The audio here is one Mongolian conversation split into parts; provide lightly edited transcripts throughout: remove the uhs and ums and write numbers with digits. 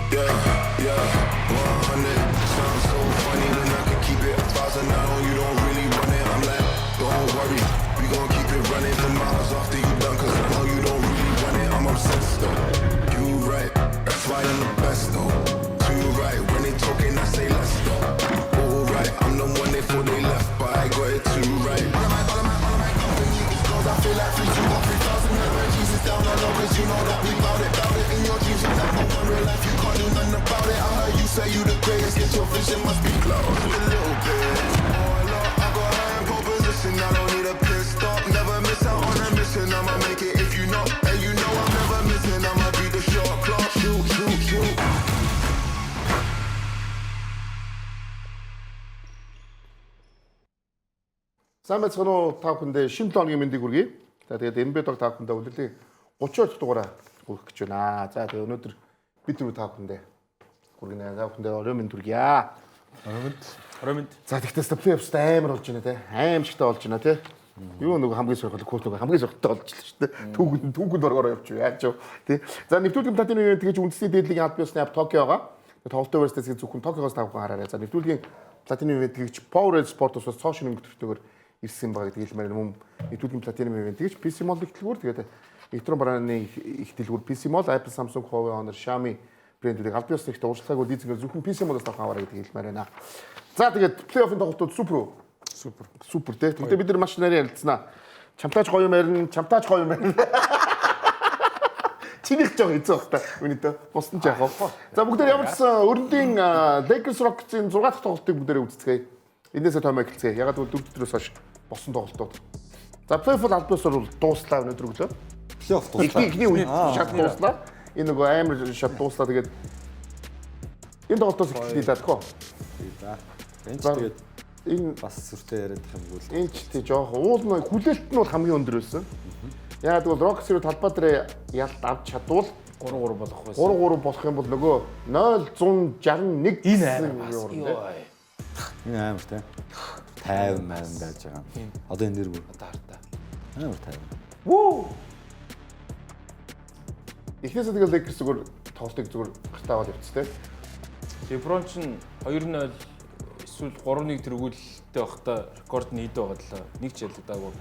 Yeah, 100. Sounds so funny when I can keep it 1,000 now. You don't really want it. I'm like, don't worry, we gon' keep it running for miles after you done. Cause I know you don't really want it. I'm obsessed though. You right, that's why I'm the best though. Too right, when they talking, I say let's go. All right, I'm the one they thought they left, but I got it too right. All of my company, cause I feel like 3,000 energies is down on low, cause you know that we bout it. In your dreams, you never know real life, you can't do nothing about it. I heard you say you the greatest, yet your vision must be closed a little bit. Oh, Lord, I got high in pole position, I don't need a pit stop. Never miss out on a mission, I'ma make it if you know. And you know I'm never missing, I'ma be the short clock. Shoot, shoot, shoot. Сайн байцгаана уу та бүхэндээ шинэ 7 өдрийн мэндийг хүргэе. За тэгээд Embed та бүхэндээ үлдээ 30 дугаараа хүргэх гэж байна. За тэгээд өнөөдөр бид түрүү та бүхэндээ хүргэнэ. Та бүхэндээ орой мэнд хүргье. Орой мэнд. За тэгтээс плей-оффс амар болж байна те. Аимшигтай болж байна те. Юу нэг хамгийн сөргөл коуч нэг хамгийн сөргөлтэй болж л шүү дээ. Түүхэнд оргоор явчих яаж юу тий. За нэвтрүүлгийн платины үеийн тэгэж үндэсний дээдлигийн аль биесны Токиогоо тоглолтын верстэйс зөвхөн Токиогоос та бүхэн хараарай. За нэвтрүүлгийн платины үеийн тэгэж Power Sport-ус цоошин өнгөтөртэйгээр ирсэн байгаа гэдэг хэлмээр мөн нэвтрүүлгийн платины үеийн тэгэж PC Mall ихтлгүүр тэгээд Electron барааны ихтлгүүр PC Mall, Apple, Samsung, Huawei, Honor, Xiaomi брэндүүдийг аль биесны их дуулцлагыг лизингээр зөвхөн PC Mall-аас авах аваарай гэдэг хэлмээр байна. За тэгээд плей-оффын тоглолтууд супер тий. Тэгтээ бид нар маш нарийн ярилцсанаа. Чамтаач гоё юм ярина, чамтаач гоё юм ярина. Чинийх жоо хэцүү баг та. Үнэтэй. Бусдын ч яах вэ? За бүгд ямар ч өрөндийн Lakers Rockets-ийн 6 дахь тоглолтыг бүгдээрээ үзцгээе. Энээсээ томоо эхэлцгээе. Ягаад гэвэл 4 өдрөөс хойш болсон тоглолтууд. За плей-офф албаас бол дууслаа өнөөдөр өглөө. Плей-офф дууслаа. Ихний үед шат дууслаа. Энэ нөгөө амар шат дууслаа тэгээд энэ тоглолтоос эхэллээ даа тхөө. Тий да. Энд тэгээд энэ бас сүртэй яриад байгаа юм бол энэ ч тий жоох уул нь хүлээлт нь бол хамгийн өндөр байсан. Яг бол Rockets-ийн талбай дээр ялт авч чадвал 3-3 болох байсан. 3-3 болох юм бол нөгөө 0-161 энэ амар юу энэ амар тий 50 маань байж байгаа. Одоо энэ нэр бүр одоо хартаа. амар 50. Вуу. Эхнээсээ тэгэл Lakers зүгээр тоглолтыг зүгээр гартаа аваад явцтэй. LeBron ч 2-0 эсвэл 3-1 тэргүүлэлттэй байхдаа рекорд нь хэд байгаа лээ. Нэг ч ялагдаагүй.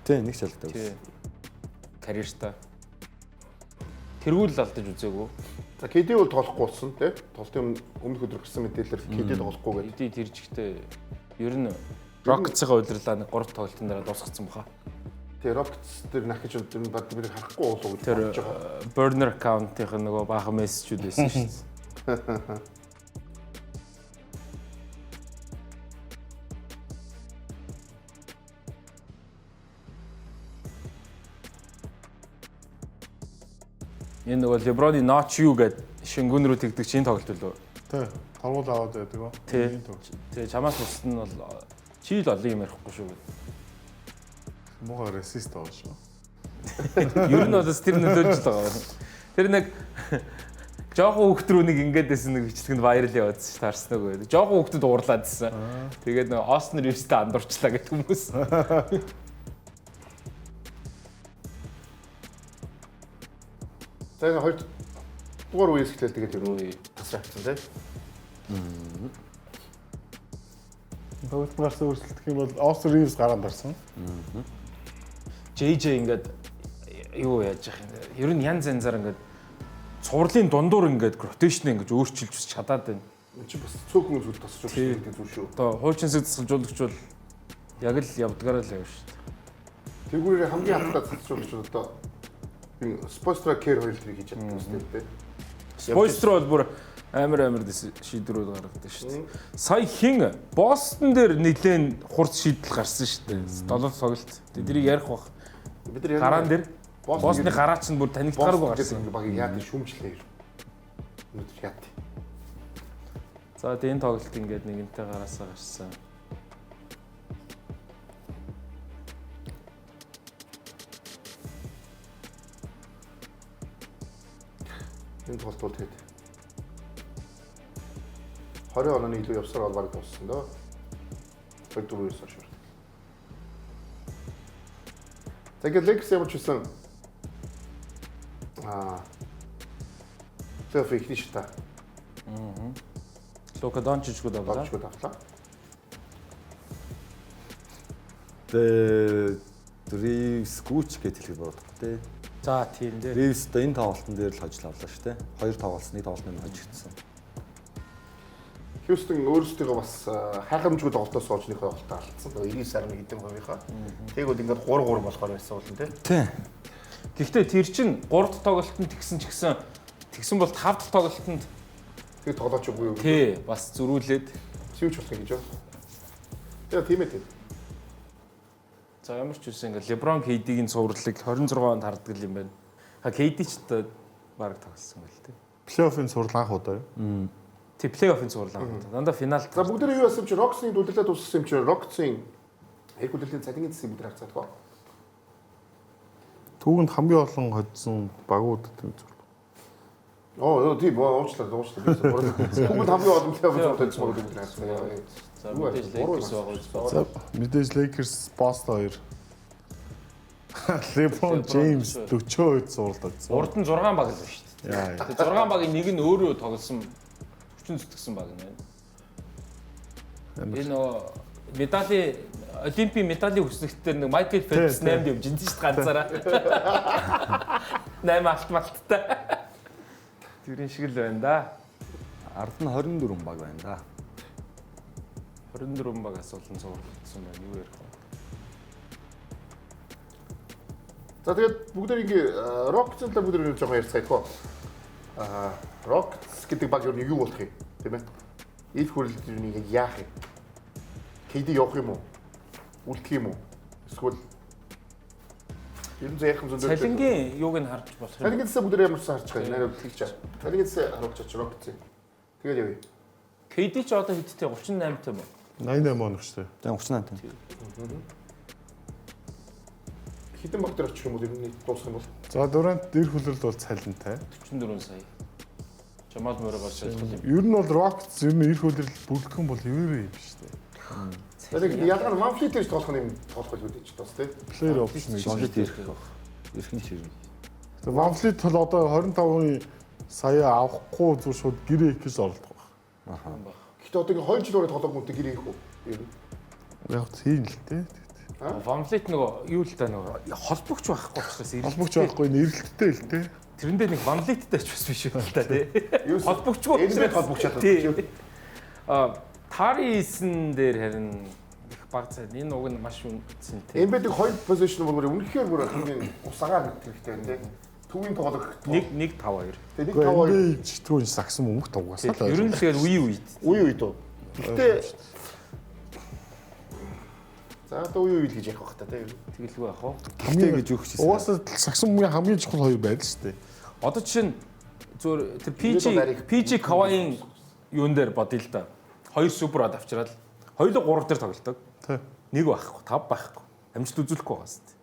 Тий, нэг ч ялагдаагүй. Тий. Карьертаа. Тэргүүл алдаж үзээгүй. За KD бол тоглохгүй болсон тий. Тоглолтын өмнөх өдөр гарсан мэдээлэлээр KD тоглохгүй гэдэг. KD тэр жигтэй ер нь Rockets-ийн удирлаа нэг 3 тоглолтын дараа дуусгацсан баха. Тий, Rockets дээр нахиж өдөр нь бад бид харахгүй болов уу гэж бодож байгаа. Burner account-ийн нөгөө баахан мессежүүд байсан шүү дээ. Энэ нөгөө LeBron-ы not you гэдэг шингүүн рүү тэгдэг чинь тоглолт лөө. Тий. Таргуул аваад байдаг оо. Тий, чамаас бусд нь бол чи л олон юм ярихгүй шүү гэдэг. Муухай ресист байгаа шүү. Ер нь бол тэр нөлөөлж л байгаа. Тэр нэг жоохон хүүхд рүү нэг ингээд байсан нэг бичлэгэнд вайрал яваадсан шүү таарсан нөгөө. Жоохон хүүхдэд уурлаад байсан. Тэгээд нөгөө Austin Reeves-тэй андуурчлаа гэдэг хүмүүс. За хоёр дугаар үеэс эхлээл тэгээд юу тасрагдсан тий. Тоглолт гарсан өөрчлөлт гэх юм бол Austin Reeves гараанд орсон. JJ ингээд юу яаж яах юм. Ер нь янз янзаар ингээд цувралын дундуур ингээд ротейшн ингэж өөрчилж чадаад байна. Энд чи бас цөөхөн зүйл тасч байгаа гэдэг зүйл шүү. Одоо хуульчинсыг засгалжуулагч бол яг л явдгаараа л явна шүү дээ. Тэгвэрээ хамгийн хатаа засгалжуулагч одоо Spoelstra Care хоёр тэрийг хийж чаддаг юм шүү дээ. Spoelstra бол бүр амар шийдвэрүүд гаргадаг шүү дээ. Сая хин Бостон дээр нэлээд хурц шийдэл гарсан шүү дээ. 7 тоглолт. Тэднийг ярих бах. Бид нар гараан дээр Бостны гараач нь бүр танигдгааргүй гарсан. Багийг яадаг шүүмжлээ. Өнөөдөр яат. За энэ тоглолт ингээд нэгэнтэй гараасаа гарсан. Энэ тоглолт бол тэгээд 20 оны илүү явсаар бол баг дууссан доо. 24-өөс хойш. Тэгээд Lakers ямар ч байсан плей-офф ихний шата Лука Дончичгүүд авлаа. Дончичгүүд авлаа. Ривс Гүүч гэж хэлэх болдог тий. За тийм дээ. Ривс одоо энэ тоглолтын дээр л хожил авлаа шүү дээ. 2 тоглолт, нэг тоглолтын хожигдсан. Хьюстон өөрсдөө бас хайхамжгүй тоглолтоос сууж нэг тоглолтоо алдсан. 99.1 хэдэн хувийнхаа. Тэгвэл ингээд 3-3 болохоор байсан бол тий. Тий. Гэхдээ тэр чинь 3 дахь тоглолтод тэгсэн бол 5 дахь тоглолтод тэг тоглооч үгүй юу? тий бас зөрүүлээд Сивч болох юм гэж байна. Тэгээ тийм ээ. за ямар ч үсэн ингээд LeBron KD-ийн цувралыг 26 онд харддаг юм байна. KD ч одоо баг тоглосон байл тий. Плей-оффын сурал анх удаа юу? Тэг плей-оффын цуврал. Дандаа финалд. За бүгдээ юу яасан чи Rockets-ийн дүлэлээ дууссан юм чи Rockets-ийн яг үлдэлийн цалингийн зэсийг бүгд харцаад гоо. Түүнд хамгийн олон хоцсон багууд гэдэг зүйл. Тийм уучлаа. Бүгд хамгийн олон плей-офф тоглолтод бүгд харцсан. За мэдээж Lakers байгаа. За мэдээж Lakers Boston 2. LeBron James 40% суралт авсан. Урд нь 6 баг л байна шүү дээ. Яа. Тэгээ 6 багийн нэг нь өөрөө тоглосон хүчин зүтгэсэн баг нь байна. Энэ медали Олимпийн медалийн хүснэгтээр нэг Майкл Фелпс 8-д явж энэ шүү дээ ганцаараа. 8 алтмалттай. Тэрийн шиг л байна да. Ард нь 24 баг байна да. 24 баг асуулан цуглагдсан байна. Юу ярих вэ? За тэгээд бүгд ингээ Rockets-тай бүгд жоохон ярьцгаая хөө. Rockets гэдэг баг юу болох юм, тийм ээ? Ил хүрэлт нэг яах юм? KD явах юм уу? Үлдэх юм уу? Эсвэл ер нь яах юм зөндөө. Цалингийн юуг нь харж болох юм. Цалингийнхаа бүгд ямарсан харж байгаа. Нэр тэгж чаа. Цалингийнхаа харуулж Rockets. Тэгээд явъя. KD ч одоо хэдтэй 38 тань байна. 88 оног шүү дээ. Тэгээ 38 тань. Хэдэн баг дээр очих юм бол ер нь дуусах юм бол. За Durant дэр хүлрэлт бол цалинтай. 44 сая. Жамал мөрөө болж ажиллах юм. Ер нь бол Rockets ер нь эр хүлрэлт бүрдэх юм бол хэвээрээ юм шүү дээ. Тэгээд ялгаар Manfred гэж тоглох юм тоглох байлгүй гэж бас тийм. Player option гэж. Жонлит ирэх нь чирнэ. За Manfred бол одоо 25 сая авахгүй зүгээр шууд гэрээ их гэж оролдох байна. Гэхдээ одоо ингээ 2 жил ураа тоглоог үнтэй гэрээ их үү? Ер нь. Яг тийм л дээ. Вамлет нөгөө юу л та нөгөө холбогч байхгүй учраас Холбогч байхгүй нэрэлттэй л дээ. тэрэндээ нэг вамлеттэй ч бас биш үү л та тий. Холбогчгүй Элемент холбогч чаддаг. Тарисн дээр харин их баг цай. Энэ уг нь маш үнцэнтэй. Эмбэдэг 2 позишн бол үнэхээр бүр хамгийн усагаар хэрэгтэй юм тийм. Төвийн тоглох 1-5-2. Тэгээд Гэхдээ 1-5-2 чигтгүүн сагсан мөнгө тугасаа л. Ер нь тэгээд үе үед. уу. Гэтэ за одоо үе гэж яах вэ та тийм. тэгэлгүй яах вэ? Гэхдээ гэж өгч хэлсэн. Угаасаа сагсан мөнгө хамгийн чухал хоёр байл шүү дээ. Одоо жишээ нь зөв тэр PG Kawhi-ын юун дээр бодъё л да. 2 суперад авчираад 2-3 дээр тоглолдог. Тий. 1 байхгүй, 5 байхгүй. Амжилт үзүүлэхгүй байгаа шүү дээ.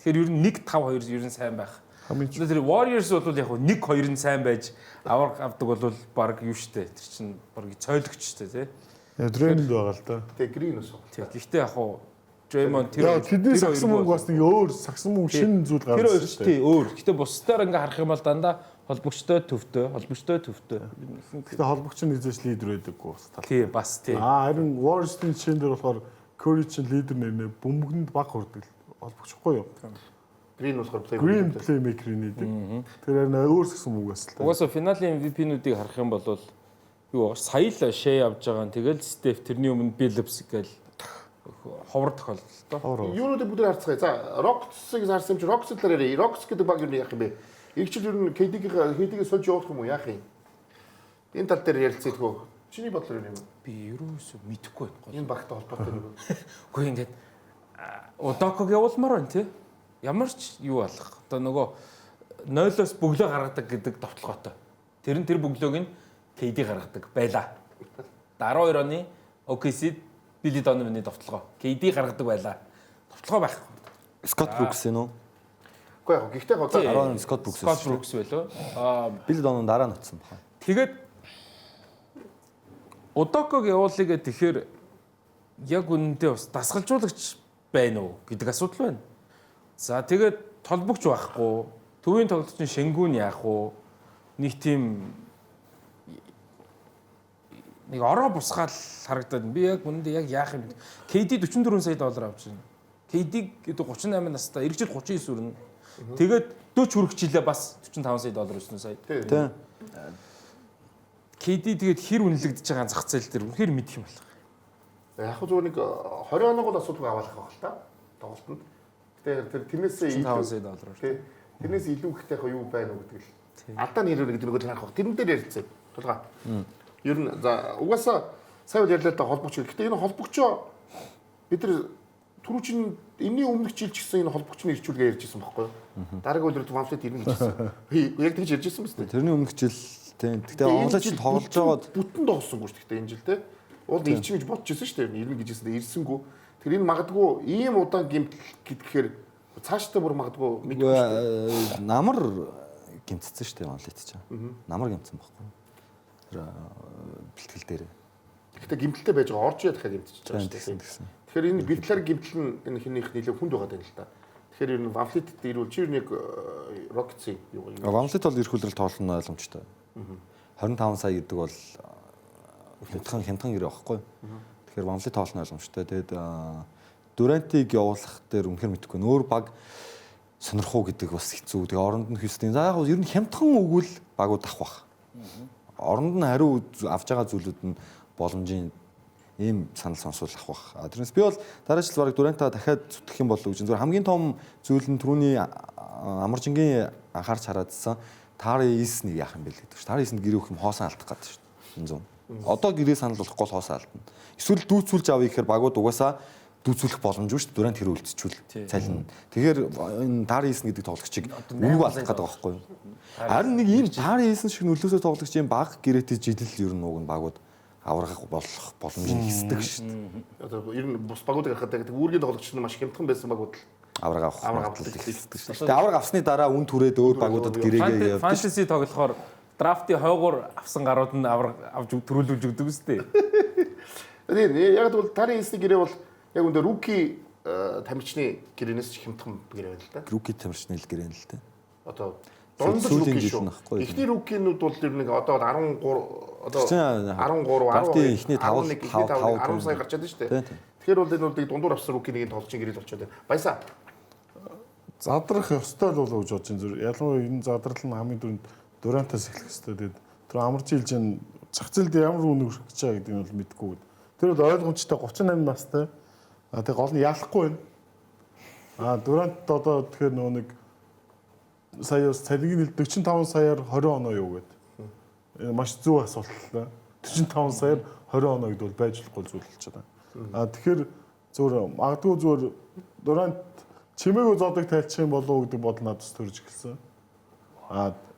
Тэгэхээр ер нь 1-5-2 ер нь сайн байх. Тэр Warriors бол яг 1-2 нь сайн байж авдаг бол баг юу штэ. Тэр чинь баг цойлогч штэ тий. Дрейнд байгаа л да. Тэгээ грин ус. Гэхдээ яг хуу Draymond Тэр тэдний сагсан мөнгө бас нэг өөр сагсан мөнгө шинэ зүйл тэр хоёр штэ өөр. Гэхдээ бусдаар ингээ харах юм бол дандаа холбогчтой төвтэй. Гэхдээ холбогч нь эзэс лидер байдаггүй бас тал. Тий бас тий. Харин Warriors-ийн жишээн дээр болохоор Curry чинь лидер нэрнэ бөмбөгөнд баг хүрдэг. Холбогчгүй юу? Грин ус хор Green playmaker нэдэг. Тэр харин өөр сагсан мөнгө бас л. Угаасаа финалийн MVP-нүүдийг харах юм бол юу сая л шээ авж байгаа нь тэгэл Steph тэрний өмнө Billups гээл ховор тохиолдолтой. Юунуудыг бүгд харцгаая. За Rockets-ыг харсан чи Rockets талаар ярив. Rockets гэдэг баг юу яах юм бэ? Игчил ер нь KD-ийг сольж явуулах юм уу яах юм? Энэ тал дээр ярилцъя тгөө. Чиний бодлоор юу юм? Би ерөөсөө мэдэхгүй байна. Энэ багтай холбоотой юм. Үгүй ингээд Удаког явуулмаар байна тий. Ямар ч юу алах. Одоо нөгөө 0-оос бөглөө гаргадаг гэдэг товтлогоотой. Тэр бөглөөг нь KD гаргадаг байла. 12 оны OKC Billy Donovan-ы товтлогоо. KD гаргадаг байла. Товтлогоо байхгүй. Scott Brooks энэ үү? Үгүй яг гэхдээ одоо 10 Scott Brooks. Scott Brooks байлоо. Billy Donovan дараа нь утсан байна. Тэгээд Удаког явуулъя гэх тэгэхээр яг үнэндээ бас дасгалжуулагч байна уу гэдэг асуудал байна. За тэгээд толбогч байхгүй. Төвийн тоглолтын Шенгүүн яах вэ? Нэг тийм нэг ороо бусгаал харагдаад би яг үнэндээ яг яах юм бэ? KD 44 сая доллар авч байна. KD гэдэг 38 настай, эх жил 39 өрнө. Тэгээд 40 хүрэх жилээ бас 45 сая доллар өснө сая. Тий. KD тэгээд хэр үнэлэгдэж байгаа зах зээл дээр үнэхээр мэдэх юм байна. Яг хөө зүгээр нэг 20 оног бол асуудал аваалах байх л та. Тоглолтод. Гэтэ тэр тэрнээсээ 5 сая доллар. Тий. Тэрнээс илүү ихтэй хөө юу байна уу гэдэг л. Алдаа нэрээр гэдэг нөгөө харах байх. Тэрэн дээр ярилцээ. Тулгаа. Ер нь за угаасаа сая үл ярьлаа та холбогч. Гэтэ энэ холбогчоо бид нар түрүүчин энэний өмнөх жил ч гэсэн энэ холбогчны ирчүүлгээ ярьжсэн байхгүй юу? Дараагийн өдрөд Вамфлет ирнэ гэжсэн. Яг тэгж ярьжсэн мэт. Тэрний өмнөх жил тийм. Гэхдээ онлайн тоглож байгаад бүтэн догсонгүй шүү дээ энэ жил те. Уул ирчин гэж бодож ирсэн шүү дээ. Ирнэ гэжсэн ирсэнгүү. Тэр энэ магадгүй ийм удаан гэмтэл гэдгээр цаашдаа бүр магадгүй мэдгүй шүү дээ. намар гимтсэн шүү дээ онлайт ч. Намар гимтсэн байхгүй. Тэр бэлтгэл дээр. Гэхдээ гэмтэлтэй байж байгаа орж яа дахиад гэмтчихэж байгаа шүү дээ. Тэгэхээр энэ бэлтлэр гэмтэл нь энэ хинийх нэлээд хүнд байгаа юм л та. Тэгэхээр ер нь Вамфлетд ирүүл чи нэг Rockets юу юм. Вамфлет бол ирэх үлрэл тоолно ойлгомжтой. 25 сая гэдэг бол хямдхан гэрээ байхгүй. Тэгэхээр Вамфлет тоолно ойлгомжтой. Тэгээд Дүрантиг явуулах дээр үнэхээр мэдэхгүй. Өөр баг сонирхуу гэдэг бас хэцүү. Тэгээ оронд нь Хьюстон. За яг ер нь хямдхан өгвөл багууд авах бах. Оронд нь хариу авч байгаа зүйлүүд нь боломжийн ийм санал сонсвол авах бах. Тэрнээс би бол дараа жил бараг Дүрантаа дахиад зүтгэх юм болов гэж зүгээр хамгийн том зүйл нь түрүүний амаржингийн анхаарч хараадсан Тари Ийснийг яах юм бэ гэдэг шүү. Тари Ийсэнд гэрээ өгөх юм хоосон алдах гэдэг шүү. 100. Одоо гэрээ санал болохгүй л хоосон алдна. Эсвэл дүүцүүлж авъя гэхээр багууд угаасаа дүүцүүлэх боломжгүй шүү. Дүрант хэрэг үлдчихвэл цалин. Тэгэхээр энэ Тари Ийсэн гэдэг тоглогчийг үнэгүй алдах гэдэг байгаа байхгүй юу? Харин нэг ийм Тари Ийсэн шиг нөлөөсөө тоглогч ийм баг гэрээтэй жилэл ер нь уг нь багууд аврах болох боломжийг хэсдэг шүү. Одоо ер нь бус багуудыг харахад үүргийн тоглогч нь маш хямдхан байсан багууд авраг авах хэсдэг шүү. Тэгээ авраг авсны дараа үн түрээд өөр багуудад гэрээгээ явдаг. Фэнтези тоглохоор драфтын хойгоор авсан гарууд нь авраг авч төрүүлүүлж өгдөг үстэй. Тэгээ яг бол Тари Ийсний гэрээ бол яг үндэ руки тамирчны гэрээнээс ч хямдхан гэрээ байна л да. Руки тамирчны л гэрээ л дээ. Одоо дундаж руки шүү. Эхний рукинууд бол ер нэг одоо 13 ихний 5 сая гарч чадсан шүү дээ. Тэгэхээр бол энэ бол дундуур авсан рукинийг тоглолчийн гэрээд болчиход байна. Баясаа. Задрах ёстой л болов гэж бодож байна зүр. Ялангуяа энэ задрал нь хамгийн түрүүнд Дүрантаас эхлэх ёстой. Тэгээд тэр амарч илж энэ зах зээлд ямар үн өрөх гэж байгаа гэдэг нь бол мэдэхгүй. Тэр бол ойлгомжтой 38 настай. Тэгээ гол нь яалахгүй байна. Дүрант одоо тэгэхээр нөгөө нэг сая цалингийн 45 саяар 20 оноо юу гэдэг. Маш зөв асуулт л. 45 саяар 20 оноо гэдэг бол байж болохгүй зүйл болж байна. Тэгэхээр зөвөр магадгүй зөвөр Дүрант чимээгөө зоодог тайлчих юм болов уу гэдэг бодол надад төрж эхэлсэн.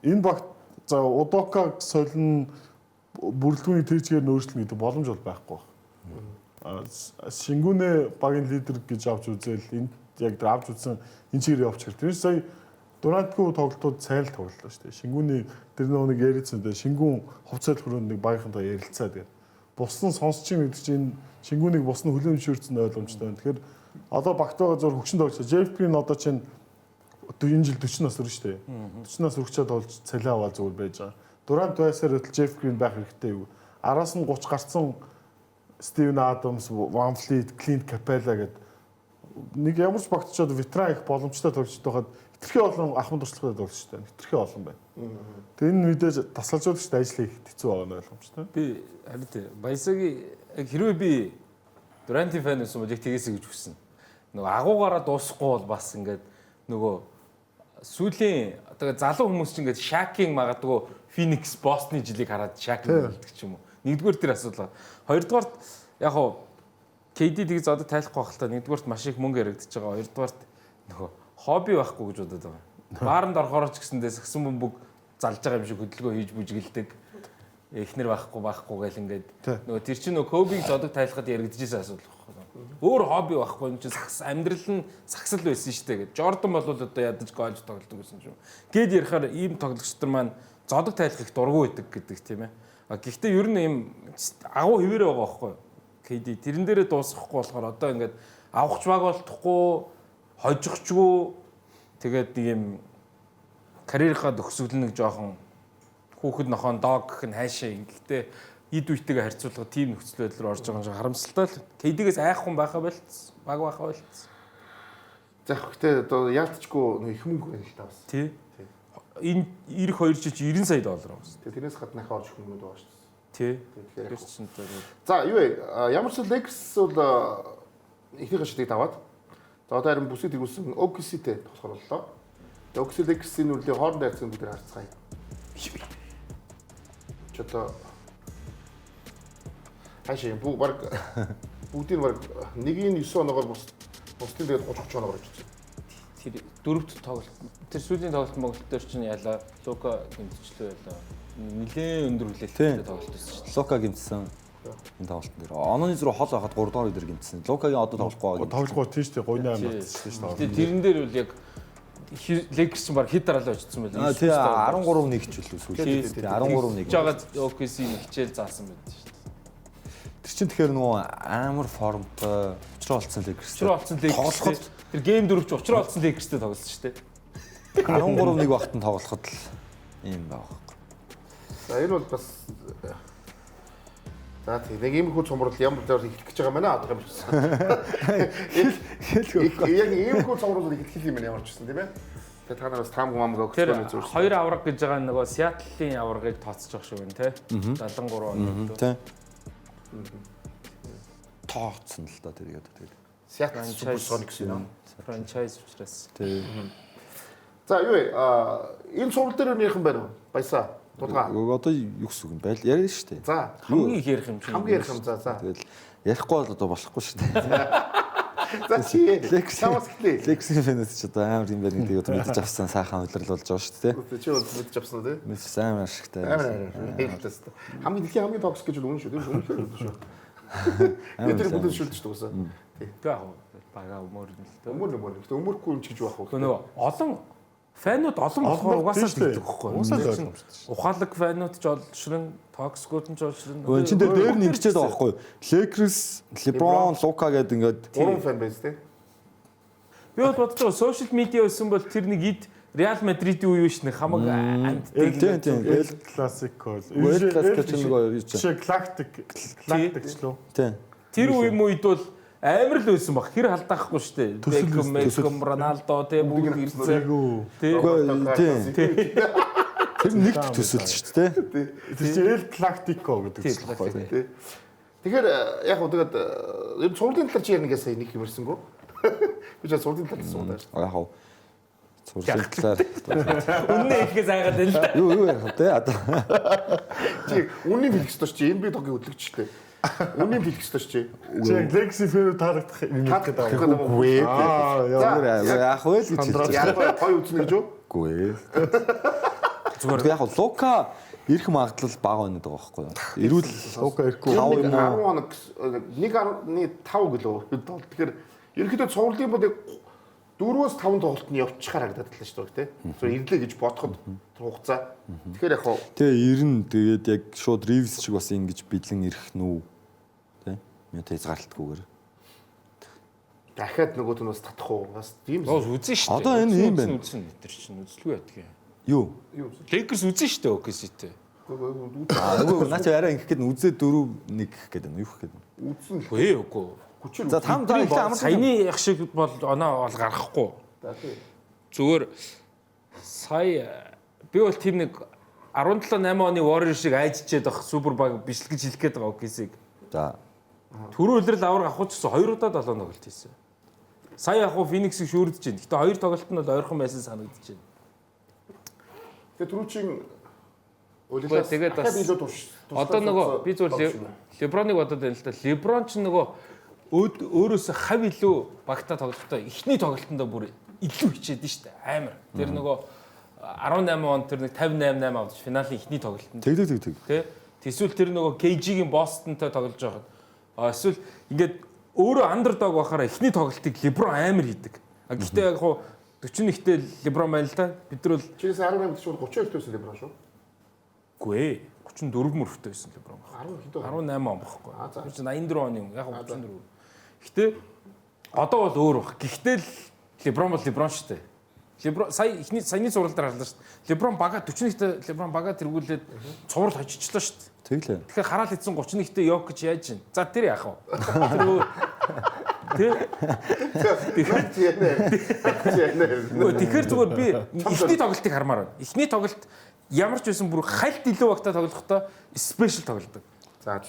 Энэ багт за Удока солин бүрэлдэхүүний тээжгээр нөөцлөн гэдэг боломж бол байхгүй байна. Шингүнэ багийн лидер гэж авч үзэл энэ яг тэр авч үзсэн энэ чигээр явж хэр. Тэрээс сая Дүрантгүй тоглолтууд сайн л тоглолоо шүү дээ. Шингүний тэр нэг яриадсан дээ. Шингүн хувцас хөрөнд нэг багийнхантай ярилцаа тэгээд бус нь сонсч юм гэдэг чинь Шингүнийг бус нь хүлээн зөвшөөрсөн ойлгомжтой байна. Тэгэхээр одоо багт байгаа зур хөгшин тоглож JFP нь одоо чинь энэ жил 40 нас өрнө шүү дээ. 40 нас өргөчөөд болж цалиа аваад зүгээр байж байгаа. Дүрант байсаар JFP байх хэрэгтэй юу? Араас нь 30 гарсан Стивен Адамс, Вамфлит, Клинт Капелла гэдэг нэг ямар ч багтчаад ветеран их боломжтой тоглогчтой хаад хитрхи олон ахмад туршлагатай тоглогчтой байна. Хитрхи олон байна. Тэгээ энэ мэдээж тасалжуулагчд ажил хийх хэцүү байгаа нь ойлгомжтой. Би харин тий Баясагийн хэрвээ би Дүрантийн фэн байсан бол яг тгээсэй гэж хүссэн. Нөгөө агуугаараа дуусахгүй бол бас ингээд нөгөө сүүлийн одоо залуу хүмүүс ч ингээд Шакийн магадгүй Феникс Бостны жилийг хараад Шакийн үлдэх ч юм уу. Нэгдүгээр тэр асуудал. Хоёрдугаарт яг хуу KD тийг зодод тайлахгүй байх л та. Нэгдүгээрт маш их мөнгө яригдчихэж байгаа. Хоёрдугаарт нөгөө хобби байхгүй гэж бодоод байгаа. Бааранд орохоор ч гэсэндээ сагсан бөмбөг залж байгаа юм шиг хөдөлгөөн хийж бүжгэлдэг. Эхнэр байхгүй гэл ингээд нөгөө тэр чинь нөгөө Кобиг зодог тайлахад яригдчихсэн асуудал байхгүй. Өөр хобби байхгүй юм чинь амьдрал нь сагсал байсан шүү дээ. Жордан бол одоо ядаж гоолж тоглодог гэсэн юм. Гэд ярихаар ийм тоглогч нар маань зодог тайлах их дургүй байдаг гэдэг тийм ээ. Гэхдээ ер нь ийм агуу хэвээрээ байгаа байхгүй. KD тэрэн дээрээ дуусахгүй болохоор одоо ингээд авахч баг болтохгүй, хожихчгүй тэгээд нэг юм карьерийнхаа төгсгөл нэг жоохон хүүхэд нохоон дог гэх нь хайшаа. Гэхдээ эд үетэйгээ харьцуулахад тийм нөхцөл байдал руу орж байгаа юм харамсалтай л. KD-гээс айх хүн байхаа болц, баг байхаа болц. За гэхдээ одоо яалтчгүй их мөнгө байна л та бас. Тий. Энэ ирэх 2 жил 90 сая доллар байна. Тэгээ тэрнээс гадна их орж хүмүүд байгаа шүү дээ. Тий. Тэгэхээр Тэр чинь за юу вэ? Ямар ч Lakers бол эхнийхээ шидийг даваад за одоо харин бүсэд ирүүлсэн OKC-тэй тусгаар боллоо. Тэгээ OKC Lakers-ийн үрлээ хоорондын харьцааг бид харцгаая. Ч одоо хаашаа баг бүгдийн баг 1-9 оноогоор бусдын тэгээд 30 оноогоор очсон. тэр дөрөвт тоглолт тэр сүүлийн тоглолт дээр чинь яалаа Лука гэмтчлээ байлаа. Нилээн өндөр хүлээлттэй тоглолт байсан шүү дээ. Лука гэмтсэн энэ тоглолтын дээр. Онооны зураг хол байхад 3 дугаар өдөр гэмтсэн. Лукагийн одоо тоглохгүй байгаа. Тоглохгүй тийм шүү дээ. Гойны аймаг шүү дээ. Тэгээ тэрэн дээр үл яг Lakers чинь баг хит дараалал очсон байлаа. Тий 13-1 ч үлээ сүүл. Тий 13-1. Жагаад OKC-ийг хичээл заасан байдаг шүү дээ. Тэр чинь тэгэхээр нөгөө амар формтой учраа олцсон Lakers. Учраа олцсон Lakers. Тэр гейм 4 ч учраа олцсон Lakers-тэй тоглосон шүү дээ. 13-1 багтан тоглоход л ийм байгаа байхгүй. За энэ бол бас за тийм нэг ийм хүү цомрол ямар дээр ихлэх гэж байгаа маа одоо юм шиг. Яг ийм хүү цомрол ихлэх юм ямар ч гэсэн тийм ээ. Тэгээ та нараас таамаг маамаг өгөх Тэр зүйл. хоёр авраг гэж байгаа нөгөө Seattle-ийн аврагыг тооцож байгаа шүү гэн тий. 73 он. Тий. Тооцсон л да тэр яа тэгээд. Seattle Supersonics юм. Франчайз учраас. Тий. За юу вэ? Энэ цомрол дээр нэрхэн байна уу? Баясаа. Тулгаа. Одоо юу гэсэн үг юм байл яриа шүү дээ. За Хамгийн их ярих юм чинь. хамгийн ярих юм за. Тэгэл ярихгүй бол одоо болохгүй шүү дээ. За чи Самас гэлээ. Lexi фэнэс ч одоо амар юм байна гэдэг одоо мэдэж авсан сайхан удирдал болж байгаа шүү дээ. Чи бол мэдчих авсан уу тий? Мэдэж амар ашигтай. Хэлтээс. Хамгийн токс гэж үнэн шүү. Тэр үнэн шүү. Тэр бүдэл шүлдэж дуусаа. Гээ бага өмөрнө л дээ. Гэхдээ өмөрөхгүй юм ч гэж байх уу. Нөгөө олон фанууд олон болохоор угаасаа тэгдэг байхгүй. Уусаа л ойлгомжтой. Ухаалаг фанууд ч олшрын, токсгууд нь ч олшрын. Өө чин дээр нь ингэчээд байгаа байхгүй. Lakers, LeBron, Luka гэдэг ингээд 3 фан байс тий. Би бол бодож байгаа сошиал медиа байсан бол тэр нэг ид Реал Мадридийн үе биш нэг хамаг амтдаг. тийм. El Clasico. El Clasico ч нэг юу ч. Чи Galactic ч лөө. Тийм. Тэр үе үед бол амар л байсан баг. Хэр халдаахгүй шүү дээ. Beckham, Ronaldo тийм бүгд ирсэн. Тийм. Тэр нэг төсөл шүү дээ. Тэр чи El Clasico гэдэг чинь байхгүй. Тэгэхээр яг хөө тэгээд ер нь цувралын талаар чи ярнагаас нэг хэмэрсэнгүү. Би ч цувралын талаар суудаа. Яг хав. Цувралын талаар. Үнэн ихээс айгаад байна л да. Юу ярих вэ? Одоо Чи үнийн хэлэх ёстой чи энэ би тогийн хөдөлгчтэй. Үнийн хэлэх ёстой чи. Чи Lexi фэнүү таалагдах юм гэдэг байгаа. үгүй. Аа Яг вэ л гэж хэлж Яг байна. гой үзнэ гэж юу? Үгүй. Зүгээр яг Лука ирэх магадлал бага байна гэдэг байгаа байхгүй юу? Ирүүл Лука ирэхгүй. 10 хоног 1.5 гэлөө. Тэгэхээр ерөнхийдөө цувралын бодыг 4-5 тоглолт нь явчих харагдаад л шүү дээ тий. Зөв ирлээ гэж бодоход хугацаа. Тэгэхээр яг хоо тэгээ ирнэ тэгээд яг шууд Ривс шиг бас ингэж бидлэн ирэх нүү. Тэ? Минут хязгаарлалтгүйгээр. дахиад нөгөөт нь бас татах уу? Бас тийм Нуус үзэн шүү дээ. Одоо энэ юм байна. Үзэн тэр чинь үзлгүй байдаг юм. Юу? Lakers үзэн шүү дээ OKC-тэй. Үгүй наач арай ингэх гээд үзээ 4-1 гэх гээд байна. Юу гэх гээд байна. үдсэн Үгүй үгүй. хүчээр За там их амар Саяны ях шиг бол оноо бол гарахгүй. Зүгээр сая би бол тийм нэг 17-8 оны Warriors шиг айжчихэд байх супер баг биш л гэж хэлэх гээд байгаа OKC-г. За. Түрүү үлрэл авраг авах гэсэн 2 удаа 7 тоглолт хийсэн. Сая яг Phoenix-ийг шүүрдэж байна. Гэтэ 2 тоглолт нь бол ойрхон байсан санагдаж байна. Тэгээ түрүүчийн Гэхдээ тэгээд бас одоо нөгөө би зүгээр LeBron-ыг бодоод байна л да. LeBron ч нөгөө өөрөөсөө хав илүү багтаа тоглолтоо эхний тоглолтондоо бүр илүү хичээд нь шүү дээ. Амар. Тэр нөгөө 18 он тэр нэг 58-8 авч финалийн эхний тоглолтод. Тэг. Тэ? Тэсвэл тэр нөгөө KG-ийн Boston-тай тоглож байхад эсвэл ингээд өөрөө underdog байхаараа эхний тоглолтыг LeBron амар хийдэг. Гэхдээ яг хуу 41-тэй LeBron байна л да. Бид нар бол Чинээс 18 гэж бол 32 төсөн либрон шүү. үгүй 34 мөрөвтэй байсан LeBron. 10 хэдөө 18 он багхгүй. За. 84 оны юм. Яг 34. Гэхдээ одоо бол өөр баг. Гэхдээ л LeBron бол LeBron шүү дээ. LeBron саяны сурал дээр харлаа шүү дээ. LeBron бага 41-т LeBron бага тэргүүлээд цуврал хожичлоо шүү дээ. Тэглээ. Тэгэхээр хараал эзэн 31-т Йокич яаж ийн? За тэр яах вэ? Тэгэхээр зүгээр би эхний тоглолтыг хармаар байна. Эхний тоглолт ямар ч байсан бүр хальт илүү багтаа тоглохдоо спешиал тоглодог. За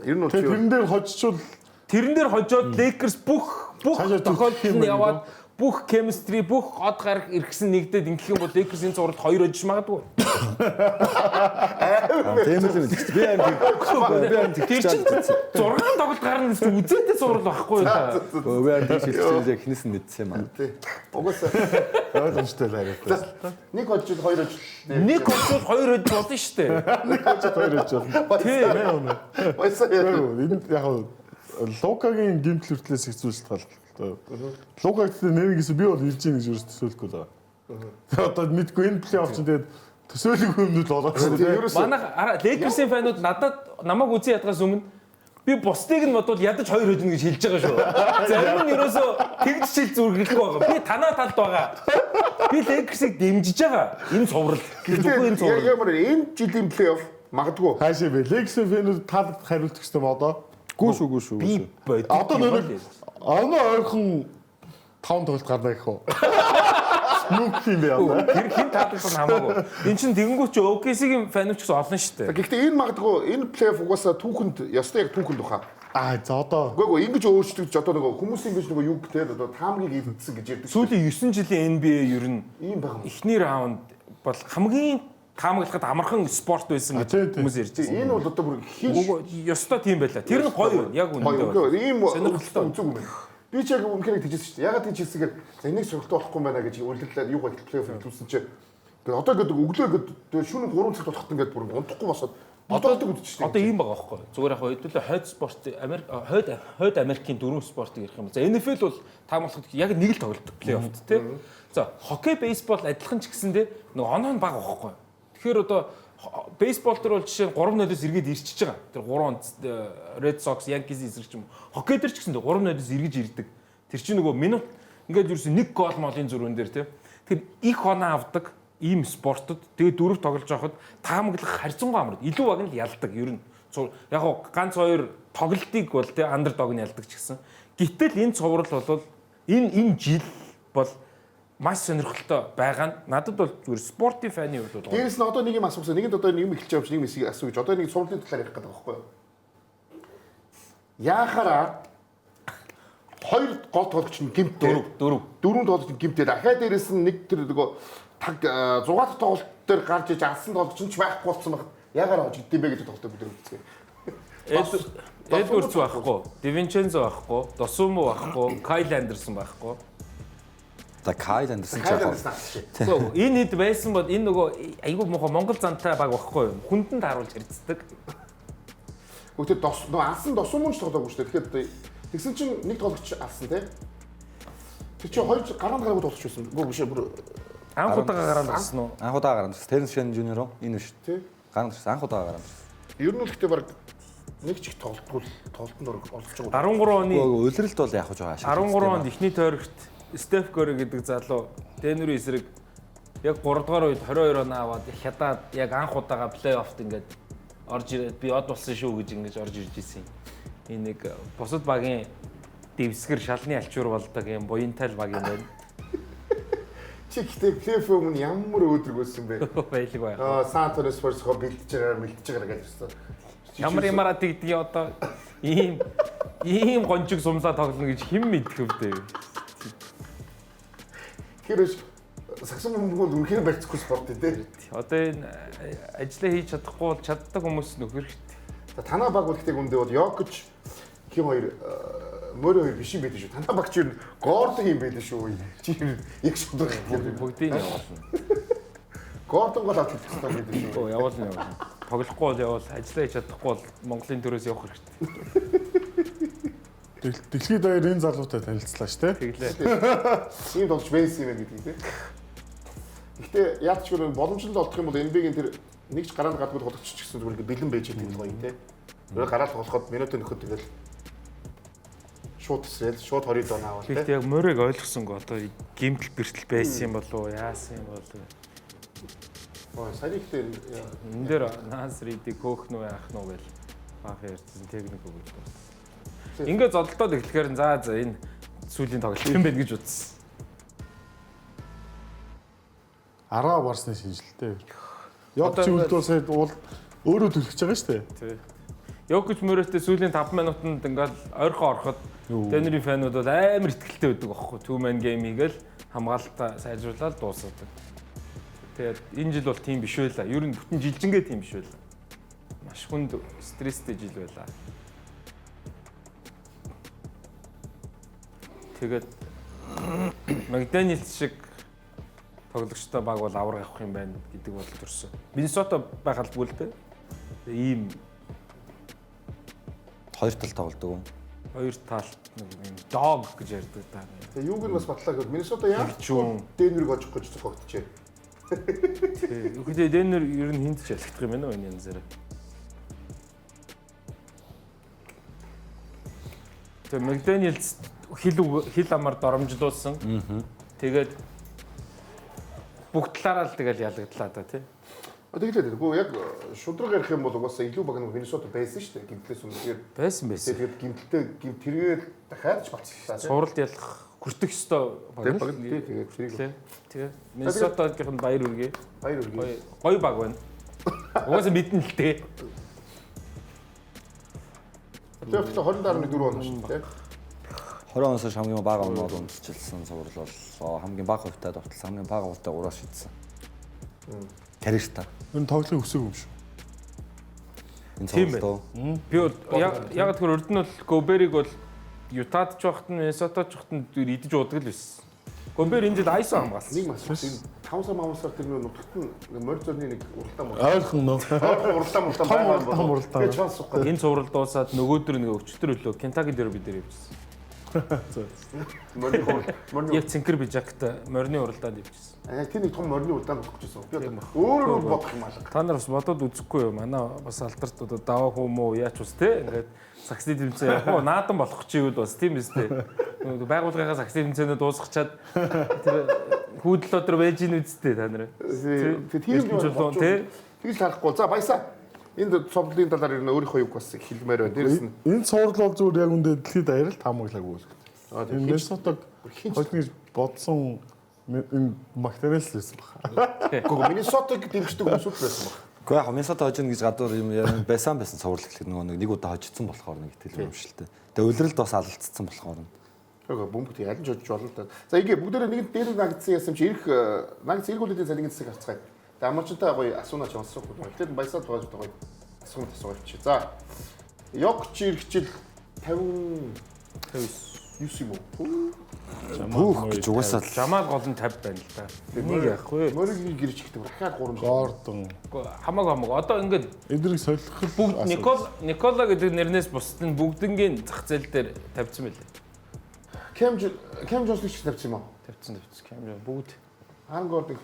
ер нь бол тэрэн дээр хожичвол Тэрэн дээр хожоод Lakers бүх тохиолдол нь яваад бүх chemistry бүх од гарах иргсэн нэгдээд ингэх юм бол Lakers-ийн зуралд 2 хожиж магадгүй. Тийм л юм. Би амин Тэр чинь 6 тоглолт гарна гэсэн үзээтэй зурал байхгүй юу та. би амин шилжүүлж эхнээс нь мэдсэн юм аа. тий. Угаасаа ойлгомжтой л харагдав. нэг хожиж 2 хожиж. Нэг хожоод 2 хожиж болно шүү дээ. Нэг хожиж 2 хожиж болно. Тийм. Баясаа Энд яг Лукагийн гимтэл хүртлээс их зүйлс талтай. Лука гэдэг нэрнээс би бол ирж ийн гэж юу төсөөлөхгүй л байгаа. Тэгээ одоо мэдгүй энэ плей-офф чинь тэгээд төсөөлөг юмнууд болоод шүү. Манай Lakers-ийн фанууд надад намайг үзэн ядгаас өмнө би бусдыг нь бодвол ядаж 2 хожно гэж хэлж байгаа шүү. Зарим нь ерөөсөө тэгж чил зүрхэхгүй байгаа. Би танаа талд байгаа. Би Lakers-ыг дэмжиж байгаа. Энэ цуврал. Зөвхөн энэ цуврал. Ямар энэ жилийн плей-офф магадгүй. Хаашаа бэ? Лексэн фэнүүд таалд хариулт өгсөн юм одоо. Гүүш. Би Одоо нэг ойрхон 5 тоглолт гарна гэх үү? Нүх юм байна. Тэр хин таалагдсан хамаагүй. Энд чинь тэгэнгүүт ч OKC-ийн фанууд ч гэсэн олон шүү дээ. Гэхдээ энэ магадгүй энэ плей-офф угаасаа түүхэнд ястай яг түүхэнд баха. За одоо Үгүй ингэж өөрчлөгдөж одоо нөгөө хүмүүс ингэж нөгөө юу гэдэг одоо таамгийг эзэлсэн гэж ярьдаг. Сүүлийн 9 жилийн NBA ер нь Ийм байгаа юм. эхний раунд бол хамгийн таамаглахад амархан спорт байсан гэж хүмүүс ярьж байна. Энэ бол одоо бүр хин Ёстой тийм байлаа. Тэр нь гоё юм. Яг үнэндээ. ийм Сонирхолтой. үзэг юм байна. Би ч яг үнэхээр тэгжсэн шүү дээ. Ягаад гэж хэлсэгээр за энийг сургалтаа болохгүй байна гэж үйлдэлээ юу гэх плей-офф хэлсэн чинь тэгээд одоо гэдэг өглөө гэдэг шөнө 3 цагт болоход ингээд бүр унтахгүй босоод бодоолдог үдчих шүү дээ. Одоо ийм байгаа байхгүй. Зүгээр яг хэдүүлээ хойд спорт хойд Америкийн дөрвөн спортыг ярих юм. За NFL бол таамаглахад яг нэг л тоглолт плей-оффт тий. За хоккей, бейсбол адилхан ч гэсэндээ нэг оноо нь бага байхгүй. Тэгэхээр одоо бейсбол төр бол жишээ нь 3-0-оос эргээд ирчихэж байгаа. Тэр 3 Red Sox, Yankees эсрэг юм. Хоккей төр ч гэсэндээ 3-0-оос эргэж ирдэг. Тэр чинь нөгөө минут ингээд юусэн нэг гол молын зүрхэн дээр тий. Тэгэхээр их оноо авдаг ийм спортод тэгээ дөрөв тоглож байхад таамаглах харьцангуй амар. Илүү баг нь л ялдаг ер нь. Яг гоо ганц хоёр тоглолтыг бол тий андердог нь ялдаг ч гэсэн. Гэтэл энэ цуврал бол энэ жил бол маш сонирхолтой байгаа нь надад бол зүгээр спортын фаны хувьд бол. Дээрээс нь одоо нэг юм асуусан. Нэгэнд одоо нэг юм эхэлж байгаа юм шиг нэг юм асуу гэж. Одоо нэг цувралын талаар ярих гэдэг байгаа байхгүй юу? Яахаараа хоёр гол тоглогч нь гимтээ. Дөрөв тоглогч нь гимтээ. Дахиад дээрээс нь нэг тэр нөгөө таг 6 дахь тоглолт дээр гарч иж алсан тоглогч нь ч байхгүй болсон багт. Яагаад хож гэдэм бэ гэж тоглолтоо бид үздэг. Эдвардс байхгүй, Дивинчензо байхгүй, Досумо байхгүй, Кайл Андерсон байхгүй. За Кайл Андерсон ч яг. So энэ хэд байсан бол энэ нөгөө айгүй мохо Монгол зантай баг байхгүй юу? Хүндэнд харуулж харьцдаг. Гэхдээ нөгөө алсан Досумо ч тоглоогүй шүү дээ. Тэгэхээр тэгсэн чинь нэг тоглогч алсан тий. Тэр чинь хоёр гараанд гараагүй тоглож байсан. Үгүй биш бүр Анх удаага гараанд гарсан уу? Анх удаа гараад ирсэн. Теренс Шен жуниор энэ биш. тий. Гараад ирсэн. Анх удаа гараад ирсэн. Ер нь л гэхдээ баг нэг ч их тоглолтгүй тоглолтод оролцож байгаа. 13 оны Улиралд бол яах вэ жоо ашиг. 13 онд эхний тойрогт Стеф Кори гэдэг залуу Денверийн эсрэг яг 3 дугаар үед 22 оноо аваад хядаад яг анх удаага плей-оффт ингээд орж ирээд би од болсон шүү гэж ингэж орж ирж исэн. Энэ нэг бусад багийн дэвсгэр шалны алчуур болдог юм буянтай баг юм байна. Чи гэхдээ плей-офф өмнө ямар өөдрөг байсан бэ? Байлиг байна. Сан Антонио Спорс хоо бэлдэж байгаа гэж хэлсэн. Ямаар тэгдэг одоо ийм гончиг сумлаа тоглоно гэж хэн мэдэх вэ? Тэгэхээр сагсан мөнгөнд үнэхээр барьцгүй спорт тий. Одоо энэ ажиллаа хийж чадахгүй бол чаддаг хүмүүс нөхөр хэрэгтэй. За танаа баг бол гэхдээ үндэ бол Йокич хим хоёр мөрөө хоёр биш юм байдаг шүү. Танаа баг чинь Гордон юм байдаг шүү. Чи яг шудрах гэх юм. Бүгдийг нь явуулна. Гордон гол атлетикстай байдаг шүү. Оо явуулна. Тоглохгүй бол явуул, ажиллаа хийж чадахгүй бол Монголын төрөөс явах хэрэгтэй. дэлхийд баяр энэ залуутай танилцлаа шүү дээ. Тэглээ. Ийм тоглож байсан юм гэдэг тий. Гэхдээ яач ч боломжтой олдох юм бол NBA-гийн тэр нэг ч гараанд гадгүй тоглогч ч гэсэн зүгээр бэлэн байж байгаа юм гоё тий. Өөрөө гараад тоглоход минутын нөхөд тэгэл шууд эсрэл шууд 20 дон аваад тий. Гэхдээ яг мөрийг ойлгосонгүй одоо гимтэл бэртэл байсан юм болов уу? Яасан юм болов уу? Сая ихтэй энэ дээр Насридийг хөөх нү яах нү гэж баах ярьсан техник өгöd байна. Ингээд зодолдоод эхлэхээр за энэ сүүлийн тоглолт юм байна гэж үзсэн. Араа барсны шинжилтэй. Яг чи үлдөө сая өөрөө төлөж байгаа шүү дээ. Тий. Йокич Мөрөтэй сүүлийн 5 минутанд ингээд ойрхон ороход Тэнэрийн фанууд бол амар ихтгэлтэй байдаг аахгүй. Two man game хийгээл хамгаалтаа сайжруулаад дуусгадаг. Тэгээд энэ жил бол тийм биш байлаа. Ер нь бүтэн жилжингээ тийм биш байлаа. Маш хүнд стресстэй жил байлаа. Тэгээд Макдэниелс шиг тоглогчтой баг бол авраг авах юм байна гэдэг бодол төрсөн. Миннесота байхалгүй л дээ. Ийм Хоёр тал тоглодог юм. хоёр талт нэг юм дог гэж ярьдаг та. Тэгээ юуг нь бас батлаа гэвэл Миннесота яг Денверийг очих гэж зохиогдчихэ. Тий. Үгүй Денвер ер нь хинт ч ялагдах юм байна уу энэ янзаараа. Тэгээ Макдэниелс хил амар доромжлуулсан. Тэгээд бүгд талаараа л тэгэл ялагдлаа да тий. Тэгэлээ тэгвэл яг шудраг ярих юм бол угаасаа илүү баг нэг Миннесота байсан шүү дээ. Гимтлээс үнэхээр Байсан. тэгээд гимтэлтэй тэргээр дахиад ч болчихлаа. Суралт ялах хүртэх ёстой баг. Тэгээд Тэгээ Миннесотагийн баяр үргээ. баяр үргээ. Гоё баг байна. Угаасаа мэднэ л дээ. Тэгээд 20.4 он шүү дээ. 20 оноос хамгийн бага оноод үнэлжсэн цуврал бол хамгийн бага хувьтай довтлсон, хамгийн бага хувьтай 3-аар шийдсэн. Карьертаа. Энэ тоглохыг өсөв юм шүү. Энэ Тийм цуврал. Би бол яг тэр урд нь бол Гобериг бол Ютад ч багт нь Миннесота ч багт нь идэж уудаг л байсан. Гобер энэ жил ISO хамгаалсан. Нэг маш энэ 5 сар тэр нутагт нь морь зөрний нэг уралдаан бол. Ойрхон нөө. Уралдаан уралдаан. Тэгээд чанс суух. Энэ цуврал дуусаад нөгөөдөр нэг өчтөр өглөө Кентаки дерби дээр явжсэн. Морьны Яг Цэнкэр Бижакта морины уралдаанд явжсэн. тэр нэг том морьны уралдаан болгочихсон. Би өөрөө бодох юм алга. Та нар бас бодоод үзэхгүй юу? Манай бас алдарт одоо даваа хүмүү яач ус те ингээд саксны тэмцээн яг уу наадан болох чи юуд бас тийм биз дээ. Байгууллагынхаа саксны тэмцээнээ дуусгачаад тэр хүүдэл өдр байж ийн үсттэй та нар. Тийм жолоо те. Тэгж харахгүй. За баясаа. Энд цовдлын талаар ер нь өөрийнхөө юг бас хэлмээр байна. Дээрэс нь Энэ цуврал бол зүгээр яг үндэ дэлхийд аяралт хамааглаагүй үсгэж. тийм Энэ Миннесотаг хожно гэж бодсон энэ Макдэниелс байсан баг. Гэхдээ Миннесотаг дэмждэг хүмүүс байсан баг. Гэхдээ яг Миннесота хожно гэж гадуур юм байсан цуврал гэхэл нэг удаа хожигдсан болохоор нэг итгэл юм шүү дээ. Тэгээ улиралд бас алдцсан болохоор нь. Гэхдээ бөмбөг тийм аль нь жож болно та. За ингээ бүгдээрээ нэг дээр нагдсан ясам чи ирэх нагдсан эргүүлээдийн цалингийн засаг харцгаая. Тэгээ амарчтай гоё асууна ч онцсохгүй. Тэгэхээр баясаа тугааж байгаа асуулт чи. За. Йокч ирэх жил 59 юм уу? Бүх гэж угаасаа л Жамаал гол нь 50 байна л да. Энийг яах вэ? Морийг гэрч ихтэй дахиад 3 Гордон. Хамаагүй. Одоо ингээд Эдрийг солих бүгд Никола гэдэг нэрнээс бусд нь бүгднгийн зах зээл дээр тавьсан байлээ. Кем Джонс гэж тавьсан юм уу? Тавьсан. Камера бүгд. Ангорд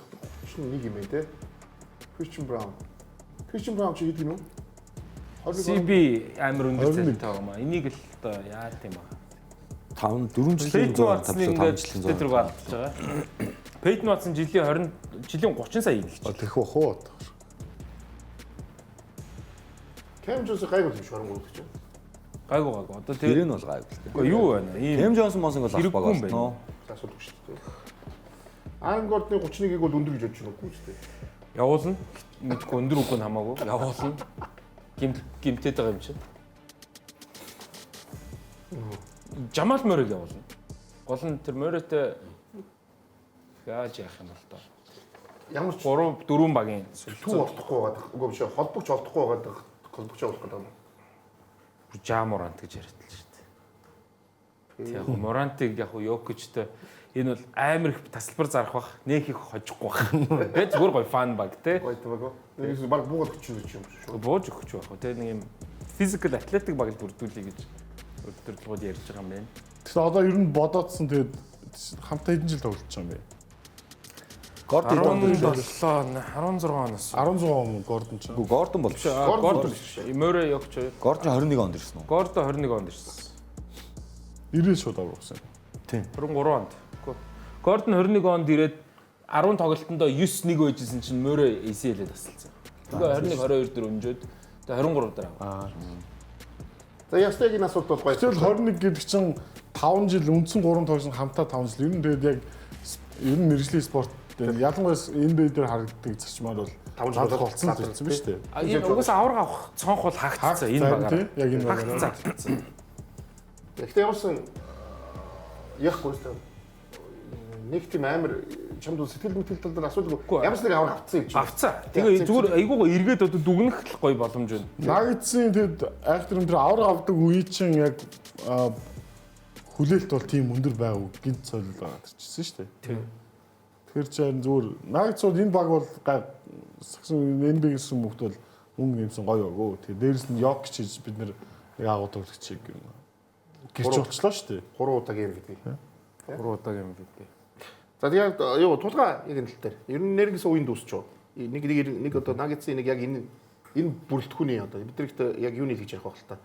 31 юм байна те. Christian Brown чи хэд гинөө? CB амар өндөр цалинтай байгаа маа. Энийг л одоо яа тийм ба. 4 жилийн Пейтн Ватсон 5 ингээд жилийн тэтэрэг алдчихж байгаа. Пейтн Ватсон жилийн 30 сая ингэлж. тэрх бах уу? Кем Джонс гайгүй юм шиг харангуй гэж. Гайгүй. Одоо Тэр тэр нь бол гайгүй л дээ. Уу юу байна? Кем Джонсон бол ах баг хэрэггүй юм болно. Асуудаг шүү дээ. Ангордны 31-ийг бол өндөр гэж бодож байна үгүй шүү дээ. Явуулна. Мэдгүй өндөр үгүй нь хамаагүй. Явуулна. Гимтээд байгаа юм чинь. Жамал Мориг явуулна. Гол нь тэр Моритой яаж яах юм бол тоо. Ямар ч 3-4 багийн түү олдохгүй байгаа. Үгүй биш холбогч олдохгүй байгаа. Холбогч олох гэдэг юм. Жаморант гэж яриад л шүү дээ. Яг Морантыг яг Йокичтэй энэ бол амар их тасалбар зарах бах, нэг их хожихгүй бах. Тэгээд зүгээр гоё фан баг те. Гоё тэмээгөө. Нэгээс баг буугаад өчөж юм шүү. Бууж өгч байх. Тэгээд нэг юм физикал атлетик баг л бүрдүүлье гэж өдөртлгүүд ярьж байгаа юм байна. Тэгэхээр одоо ер нь бодоодсон тэгээд хамтаа хэдэн жил тоглож байгаа юм бэ? Гордон 16 оноос. 16 он Гордон ч. Гордон бол биш. Гордон Море Йокич. Гордон 21 онд ирсэн үү? Гордон 21 онд ирсэн. 90 шууд авсан. Тийм. 23 онд. Гордон 21 онд ирээд 10 тоглолтондоо 9-1 байжсэн чинь Мөрөө ACL-д тасалсан. Тэгээ 21 22 дээр өнжөөд тэгээ 23 дээр аваа. За ястаг энэ асуулт бол гоё. Тэгэл 21 гэдэг чинь 5 жил үндсэн 3 тогсон хамтаа 5 жил. Ер нь тэгээд яг ер нь мэржлийн спорт ялангуяа NBA дээр харагддаг зарчмаар бол 5 жил болсон байсан биз дээ. Энэ угаасаа авраг авах цонх бол хаагцсан энэ багаар. Яг энэ багаар. Хаагцсан. Гэхдээ ямарсан яахгүй л нэг тийм амар чамд сэтгэл мэтэл тал дээр асуудалгүй ямар ч нэг авраг авцсан юм чи. Авцаа. Тэгээ зүгээр айгуугаа эргээд одоо дүгнэх л гоё боломж байна. Нагцын тэгэд айхтар өндөр авраг авдаг үе чинь яг хүлээлт бол тийм өндөр байгуу гинт цойлол байгаа гэсэн шүү дээ. Тийм. Тэгэхээр чинь зүгээр нагцууд энэ баг бол сагсан NBA гэсэн хүмүүс бол мөнгө нэмсэн гоё өгөө. Тэгээ дээрэс нь Йок хийж бид нэр агуу тоглогчийг гэрч болчлоо шүү дээ. 3 удаагийн MVP. 3 удаагийн MVP. За тэгээд юу тулгаа яг энэ тал дээр. Ер нь нэр гэсэн үеийн дуусч. Нэг одоо Нагицын нэг яг энэ бүрэлдэхүүний одоо биднэрт яг юуны хийж ярих байх л та.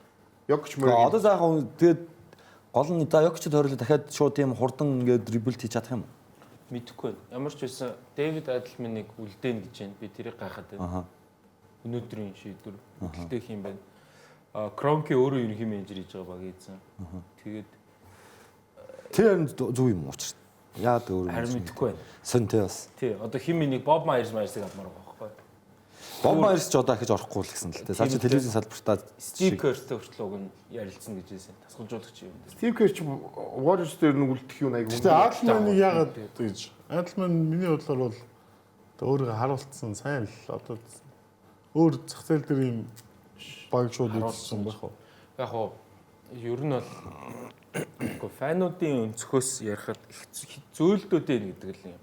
Йокч мөр. Одоо заахаа тэгээд гол нь за Йокчд хориглоо дахиад шууд тийм хурдан ингээд дрибл хийж чадах юм уу? Мэдхгүй байна. Ямар ч байсан Дэвид Адлманыг үлдээн гэж байна. Би тэрийг гайхаад байна. Өнөөдрийн шийдвэр. Гэхдээ хэм байна. Кронки өөрөө ерөнхий менежер хийж байгаа баг ийцэн. Тэгээд тэр зөв юм уучраа. Яа дөөр. харин мэдхгүй байна. Сонтой бас. Тий. Одоо химэнийг Боб Майерсыг авмаар байгаа байхгүй. Боб Майерс ч одоо ахиж орохгүй л гэсэн л дээ. Сая чи телевизийн салбартаа Стив Керртэй хүртэл уг нь ярилцсан гэж байсан. Тасгалжуулагч юм. Стив Керр ч Warriors дээр нэг үлдэх юм аяг. Тэгээ Адлманыг яагаад гэж Адлман миний бодлоор бол өөрийгөө харуулсан сайн л одоо өөр зах зээл дээр юм баг шууд үзсэн байх уу. Яг хоо ер нь бол үгүй фануудын өнцгөөс ярихад их зөөлдөөд байна гэдэг л юм.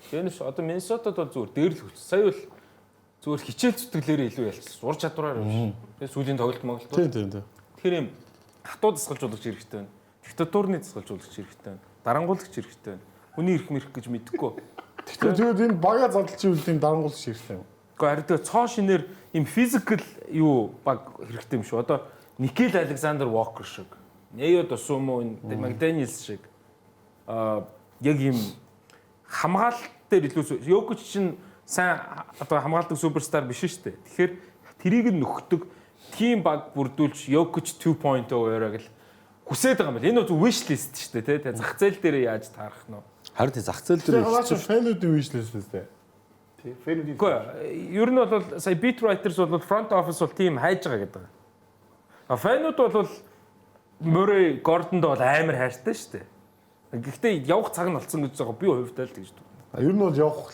Тэрнээс одоо Миннесотад бол зүгээр дээр л хүч. Сая бол зүгээр хичээл зүтгэлээрээ илүү ялцсан. Ур чадвараар юм. Тэгээ сүүлийн тоглолт моглолт. Тийм. Тэгэхээр юм хатуу дасгалжуулагч хэрэгтэй байна. Диктатурны дасгалжуулагч хэрэгтэй байна. Дарангуулагч хэрэгтэй байна. Хүний эрх мэрх гэж мэдэхгүй. Тэгээд энэ бага задлж ивэл тийм дарангуулж хэрэгтэй юм. Гэхдээ харин тэгээ цоо шинээр юм физикал юу баг хэрэгтэй юм шүү. Одоо Никел Александр Вокер шиг, Нео Досумо, Макдэниелс шиг яг юм хамгаалалт дээр илүү Йокич чинь сайн одоо хамгаалдаг суперстар биш шүү дээ. Тэгэхээр тэрийг нь нөхдөг тим баг бүрдүүлж Йокич 2.0 яриаг л хүсээд байгаа юм байна. Энэ бол wish list шүү дээ, тэ зах зээл дээр яаж таарах нь. Харин тий зах зээл дээр Тэгээд хаваач фэнүүдийн вишлээс үстэй. Тийм фэнүүдийн. Гэхдээ ер нь бол сая beat writers бол front office бол team хайж байгаа гэдэг. А фэнүүд бол Мөрэй Гордонд бол амар хайртай шүү дээ. Гэхдээ явах цаг нь болсон гэж байгаа би хувьдаа л тэгж байна. Ер нь бол явах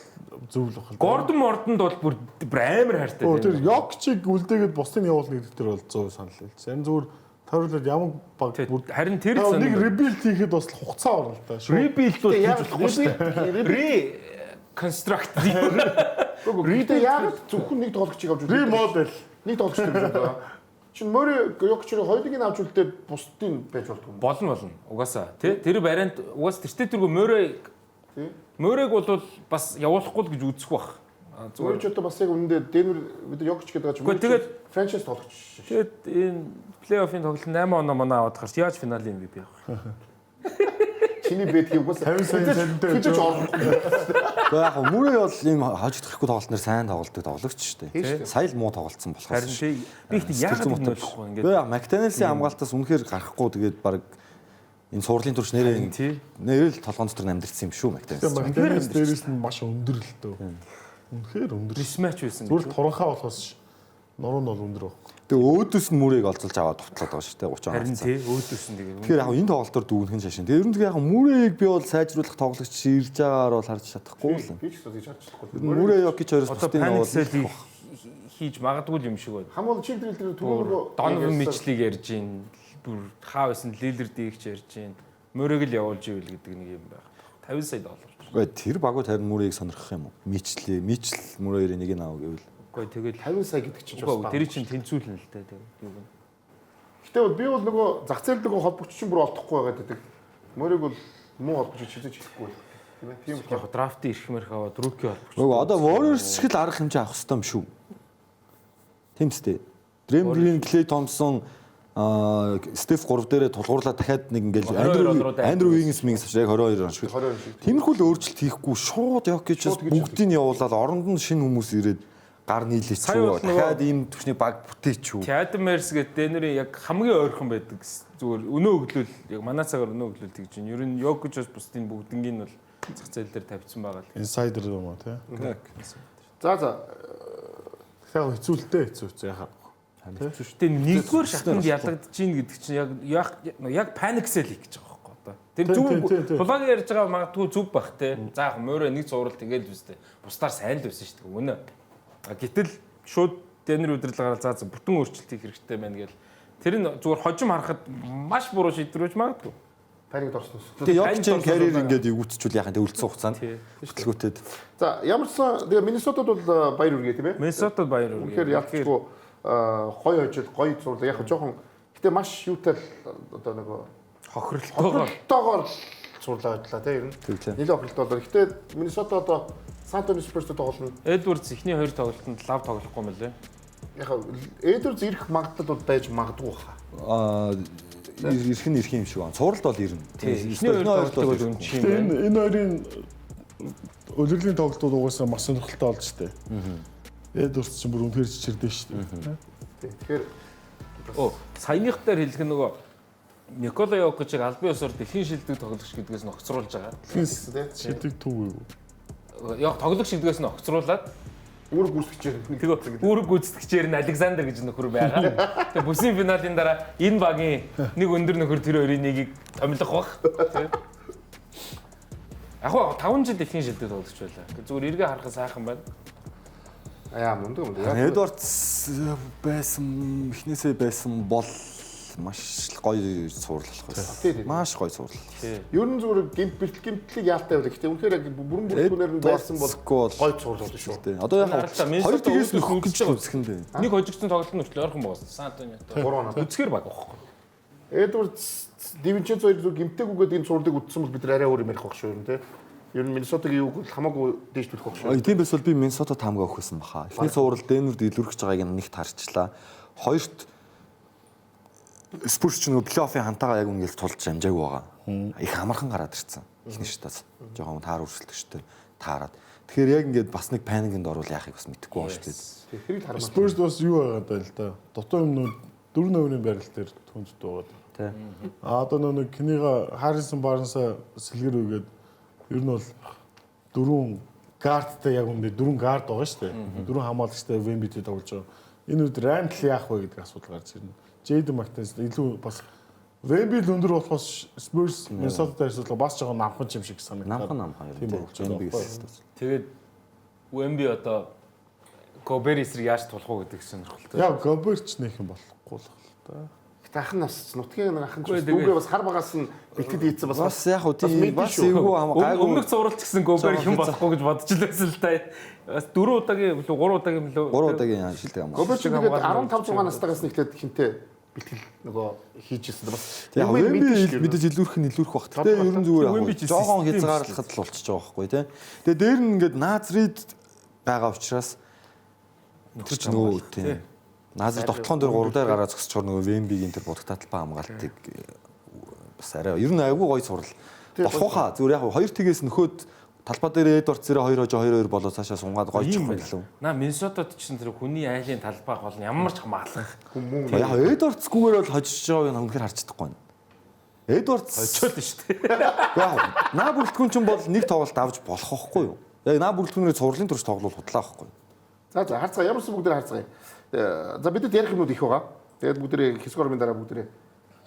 зөв л байна. Гордон Мордонд бол бүр амар хайртай. Тэр Йокчиг үлдээгээд бусдыг явуулна гэдэг дээр бол 100 санал л. Энэ зүгээр тойруулаад ямар баг бүр харин тэр нэг ребилд хийхэд бас хугацаа орно л та. Rebuild бол хийж болохгүй шүү дээ. Reconstruct. Ридэ яг зөвхөн нэг тоглогчийг авч үлдээ. Ремодел. Нэг тоглогчтой гэж байна. Чин мөрөө Йокчрын хоёрыг нь авч үлдээ бусдын байж болтгоо. Болно. Угаасаа тий. Тэр вариант угаас тэртээ тэргүй Мөрөөг бол бас явуулахгүй л гэж үзэх бах. Зүгээр ч одоо бас яг үнэндээ Денвер бид Йокч гэдэг Гэхдээ тэгээд франчайз тоглогч. Тэгээд энэ плей-оффын тоглолт 8 оноо манаа аваад гарч яаж финалийн MVP явах. Чиний бэт юус 50 сая цалинтай. Хичээж орохгүй. Гэхдээ яг Мөрэй бол ийм хожигдохгүй тоглолтноор сайн тоглолтдог тоглогч шүү дээ. Сая л муу тоглолцсон болохоос. Харин тий. Би ихтэй яагаад мэдчихгүй ингээд. Тэгээ Макдональдсийн хамгаалтаас үнэхээр гарахгүй тэгээд баг энэ суурлын турш нэрэл толгоон дотор амьдрсан юм шүү Макдональдс. Тэгээ Макдональдс дээрээс нь маш өндөр л дөө. Үнэхээр өндөр. Рисмач байсан. Зүгээр туранхаа болохоос нуруу нь бол өндөр баг. Тэгээ өөдөөс нь Мөрийг олзолж аваад товтлоод байгаа шүү дээ 30 Харин тий өөдөөс нь тэгээд. Тэгэхээр яг энэ тоглолтоор дүүнхэн шашин. Тэгээ ер нь яг Мөрийг би бол сайжруулах тоглогч ирж байгаагаар бол харж чадахгүй л. Би ч гэж харж чадахгүй. Мөрэй Йокич хоёроос бусдын явуул хийж магадгүй юм шиг байна. Хамгаал чигдрэл дээр түрүү Донован Мичлиг ярьж гин бүр хаа байсан Лилердийг ч ярьж гин Мөрийг л явуулж ивэл гэдэг нэг юм байна. 50 сая доллар. Үгүй тэр багууд харин Мөрийг сонирхох юм уу? Мичл Мөрөөрийн нэг нь аав гэвэл. Үгүй тэгээд 50 сая гэдэг чинь бас тэр чинь тэнцүүлнэ л дээ тийм. Гэтэ бол би бол нөгөө зах зээл нөгөө холбогч чинь бүр олдохгүй байгаа гэдэг. Мөрийг бол муу холбогч хийж хэлэхгүй. Тийм ээ. Тийм яг драфтын ирэх мэрх аваад рүүки холбогч. Нөгөө одоо Warriors шиг л арга хэмжээ авах хэрэгтэй юм шүү. Тийм үстэй. Дреймон Грин, Клей Томпсон Стеф 3 дээрээ тулгуурлаа дахиад нэг ингээл 22 онроо Андрю Вингс мингс яг 22 он шиг. 22 шиг. Тиймэрхүү л өөрчлөлт хийхгүй шууд Йокичс бүгдийг явуулаад оронд нь шинэ хүмүүс ирээд гар нийлээч үү. Дахиад ийм төвчний баг бүтээч үү. Кадмерс гэдэг дэнэрийн яг хамгийн ойрхон байдаг зүгээр өнөө өглөөл яг манай цагаар өнөө өглөөл тэгж байна. Ер нь Йокичс бусдын бүгднийг нь бол зах зээл дээр тавьчихсан байгаа л. Инсайдер юм уу тий. За. Тэгэхээр хэцүүлтэй яхаа. Тэ нэгдүгээр шатанд ялагдаж гин гэдэг чинь яг паник сел хийх гэж байгаа байхгүй одоо. Тэр зүг тулаагийн ярьж байгаа магадгүй зүг бах те. За яг мөрөө нэг зурал тэгэл үстэй. Бусдаар сайн л байсан шүү дээ. Үнэ. Гэтэл шууд дэнэр үдрэл гараад за бүтэн өөрчлөлт хийх хэрэгтэй байна гэл. Тэр нь зүгээр хожим харахад маш буруу шийдвэрж магадгүй. Паник орсноос. Тэгээ Йокичийн карьер ингээд эвгүүцчүүл яхаа тэ үлдсэн хугацаанд хөтөлгөөтэд. За ямарсан тэгээ Миннесотад бол баяр үргээ тийм ээ. Миннесотад баяр үргээ. Тэгэхээр ялцгүй гоё хожил гоё зурлаа. Яг жоохон гэтээ маш юутай одоо нөгөө хохирлтойгоор зурлаа байдлаа тийм ер нь. Нэлээд хохирлттой болоо. Гэтээ Миннесота одоо Сан Антонио Спурстэй тоглоно. Эдвардс эхний хоёр тоглолтод лав тоглохгүй юм лээ. Яг Эдвардс ирэх магадлал байж магадгүй хаа. Ирэх юм шиг байна. Цувралд бол ирнэ. Эхний хоёр тоглолтод бол үнч юм байна. Энэ хоёрын өдрөлийн тоглолтууд угаасаа маш сонирхолтой болж штэ. Эдвардс ч бүр үнэхээр чичирдэ штэ. Тэгэхээр саяных дээр хэлэх нөгөө Никола Йокичийг албан ёсоор дэлхийн шилдэг тоглогч гэдгээс нь огцруулж байгаа. Шилдэг төв үү? Яг тоглогч шилдгээс нь огцруулаад үүрэг гүйцэтгэгчээр тэгээ үүрэг гүйцэтгэгчээр нь Александр гэж нөхөр байгаа. Тэгээ бүсийн финалийн дараа энэ багийн нэг өндөр нөхөр тэр хоёрын нэгийг томилох бах. Яг 5 жил дэлхийн шилдэг тоглогч байлаа. Зүгээр эргээ харахад сайхан байна. Мундаг. Эдвардс байсан эхнээсээ байсан бол маш гоё цуурлах байсан. Маш гоё цуурлах. Ер нь зүгээр гимтлийг яалтай байлаа. Гэтэ үнэхээр яг бүрэн бүртгүүнээр нь байсан бол гоё цуурлал шүү. Одоо яг хоёр тгээс нөхөх гэж байгаа үзэх юм бэ. Нэг хожигдсон тоглолт нь хүртэл ойрхон байгаас Сан Антониотой. 3 оноо. Үзэхэр баг байхгүй. Эдвардс Дивинченцо хоёр зүгээр гимтэгүүгээд энэ цуурлыг үтсэн бол бид арай өөр юм ярих байх шүү юм тий. Ер нь Миннесотагийн юуг хамаагүй дээшлүүлэх байх шүү. Тийм байсвал би Миннесотад хамгаа өгөх байсан баха. Эхний цуврал Денверд илүүрхэж байгааг нь нэгт харчлаа. Хоёрт Спурс ч нөгөө плей-оффын хантайгаа яг үнгээл тулж амжаагүй байгаа. Их амархан гараад ирсэн. Эхний шатаас жоохон таар өрсөлдөгчтэй таарад. Тэгэхээр яг ингээд бас нэг паникнд орвол яахыг бас мэдэхгүй байна шүү дээ. Тэрийг хармаа. Спурс бас юу байгаад байл та. Дутуу юмнууд 4 нөмрийн байрал дээр түнжд байгаа. Тэ. Одоо нэг Книга Харрисон Барнсаа сэлгэр үгээд ер нь бол 4 гардтай яг үндэ 4 гард байгаа шүү дээ. 4 хамгаалагчтай Вембитэй тоглож байгаа. Энэ үед Рамтл яах вэ гэдэг асуудал гарч ирнэ. Джейден Мактенс илүү бас Вемби л өндөр болохоос Спурс Миннесотатай асуудал бас жоохон намхан юм шиг санагдаад. Намхан тийм болчихсон. Тэгээд Вемби одоо Гоберис яаж тулах уу гэдэг сонирхолтой. Яа Гоберч нэх юм болохгүй л та. Ахын нас нутгийн ахын ч үгээ бас хар багаас нь бэлтгэд ийдсэн бас яг уу тийм бас эвгүй гайгүй өмнөх цувралч гэсэн Гобер юм болохгүй гэж бодож лээсэн л та. Бас 4 удаагийн билүү 3 удаагийн билүү 3 удаагийн шилдэг юм. Гоберч тэгээд 15 6 настайгаас нэгтлээд хинтээ бэлтгэл нөгөө хийжсэн бас. Яг Вемби мэдээж илүүрх нь илүүрх бах. Тэ ер нь зүгээр жоохон хязгаарлахад л болчихж байгаа байхгүй тий. Тэгээ дээр нь ингээд Назрид байгаа учраас тэр ч нөгөө тий. Назрид тоглоом дээр 3 дээр гараа зогсчоор нөгөө Вембигийн тэр будагтаа талбай хамгаалтыг бас арай ер нь айгүй гоё сурал болох хаа. Зүгээр яг хоёр тгээс нөхөд талбай дээр Эдвардс 2-2 болоо цаашаа сунгаад гоё чих байлаа. Наа Миннесотад ч тэр хүний айлын талбай гол нь ямар ч хамгаалах. Яг Эдвардсгүйгээр бол хожиж байгааг нь үнэхээр харж чадахгүй байна. Эдвардс хожоод нь шүү дээ. Яг наа бүрэлдэхүүн чинь бол нэг тоглолт авч болох байхгүй юу? Яг наа бүрэлдэхүүнээр цувралын турш тоглол худлаа байхгүй юу? За харцгаа ямарсан бүгд харцгаая. За бидэд ярих юмуд их байгаа. Тэгээд бүгдээ хэсэгормын дараа бүгдээ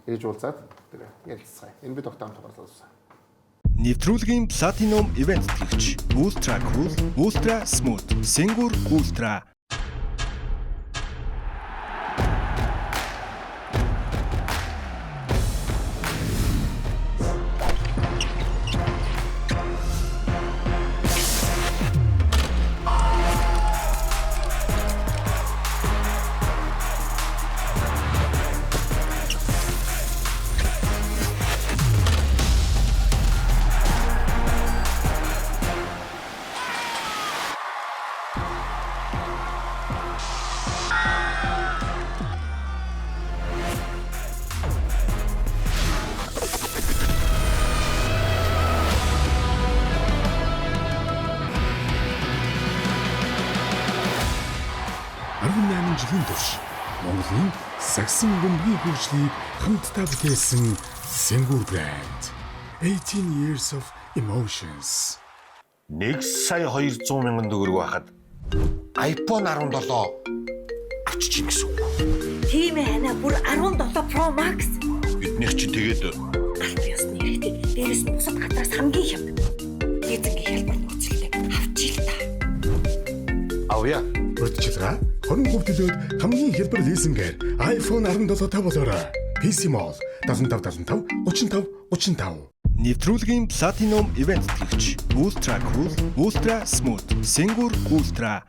ээж уулзаад бүгдээ ярилцгаая. Энэ бид тогтоом тоглосон. Нэвтрүүлгийн Platinum Event төлөгч Ultra Cool, Ultra Smooth, Singur Ultra Монголын сагсан бөмбөгийн хөгжлийг хамтдаа бүтээсэн Сэнгүр брэнд. 18 years of emotions. 1,200,000 төгрөг байхад iPhone 17 авчиж гисэн үг. Тийм ээ ана бүр 17 Pro Max. Биднийх чи тэгээд Алт ёсны хэрэгтэй. Дээрээс нь бусад гадраас хамгийн хямд. Эзэнгийн хэлбэр нөхцөлтэй авчил та. авъя. Урдчилгаа 20% төлөөд хамгийн хялбар лизингээр iPhone 17 тавуулаарай. PC Mall 7575 35 35. Нэвтрүүлгийн Platinum Event тэтгэгч Ultra Cool, Ultra Smooth, Сэнгүр Ultra.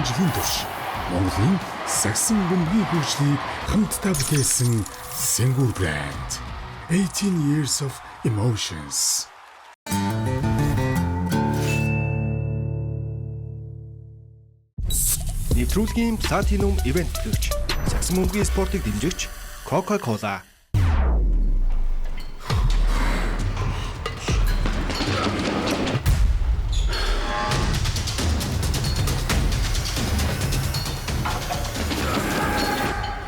жилийн турш Монголын сагсан бөмбөгийн хөгжлийг хамтдаа бүтээсэн Сэнгүр брэнд. 18 years of emotions. Нэвтрүүлгийн Platinum Event тэтгэгч сагсан бөмбөгийн спортыг дэмжигч Coca-Cola.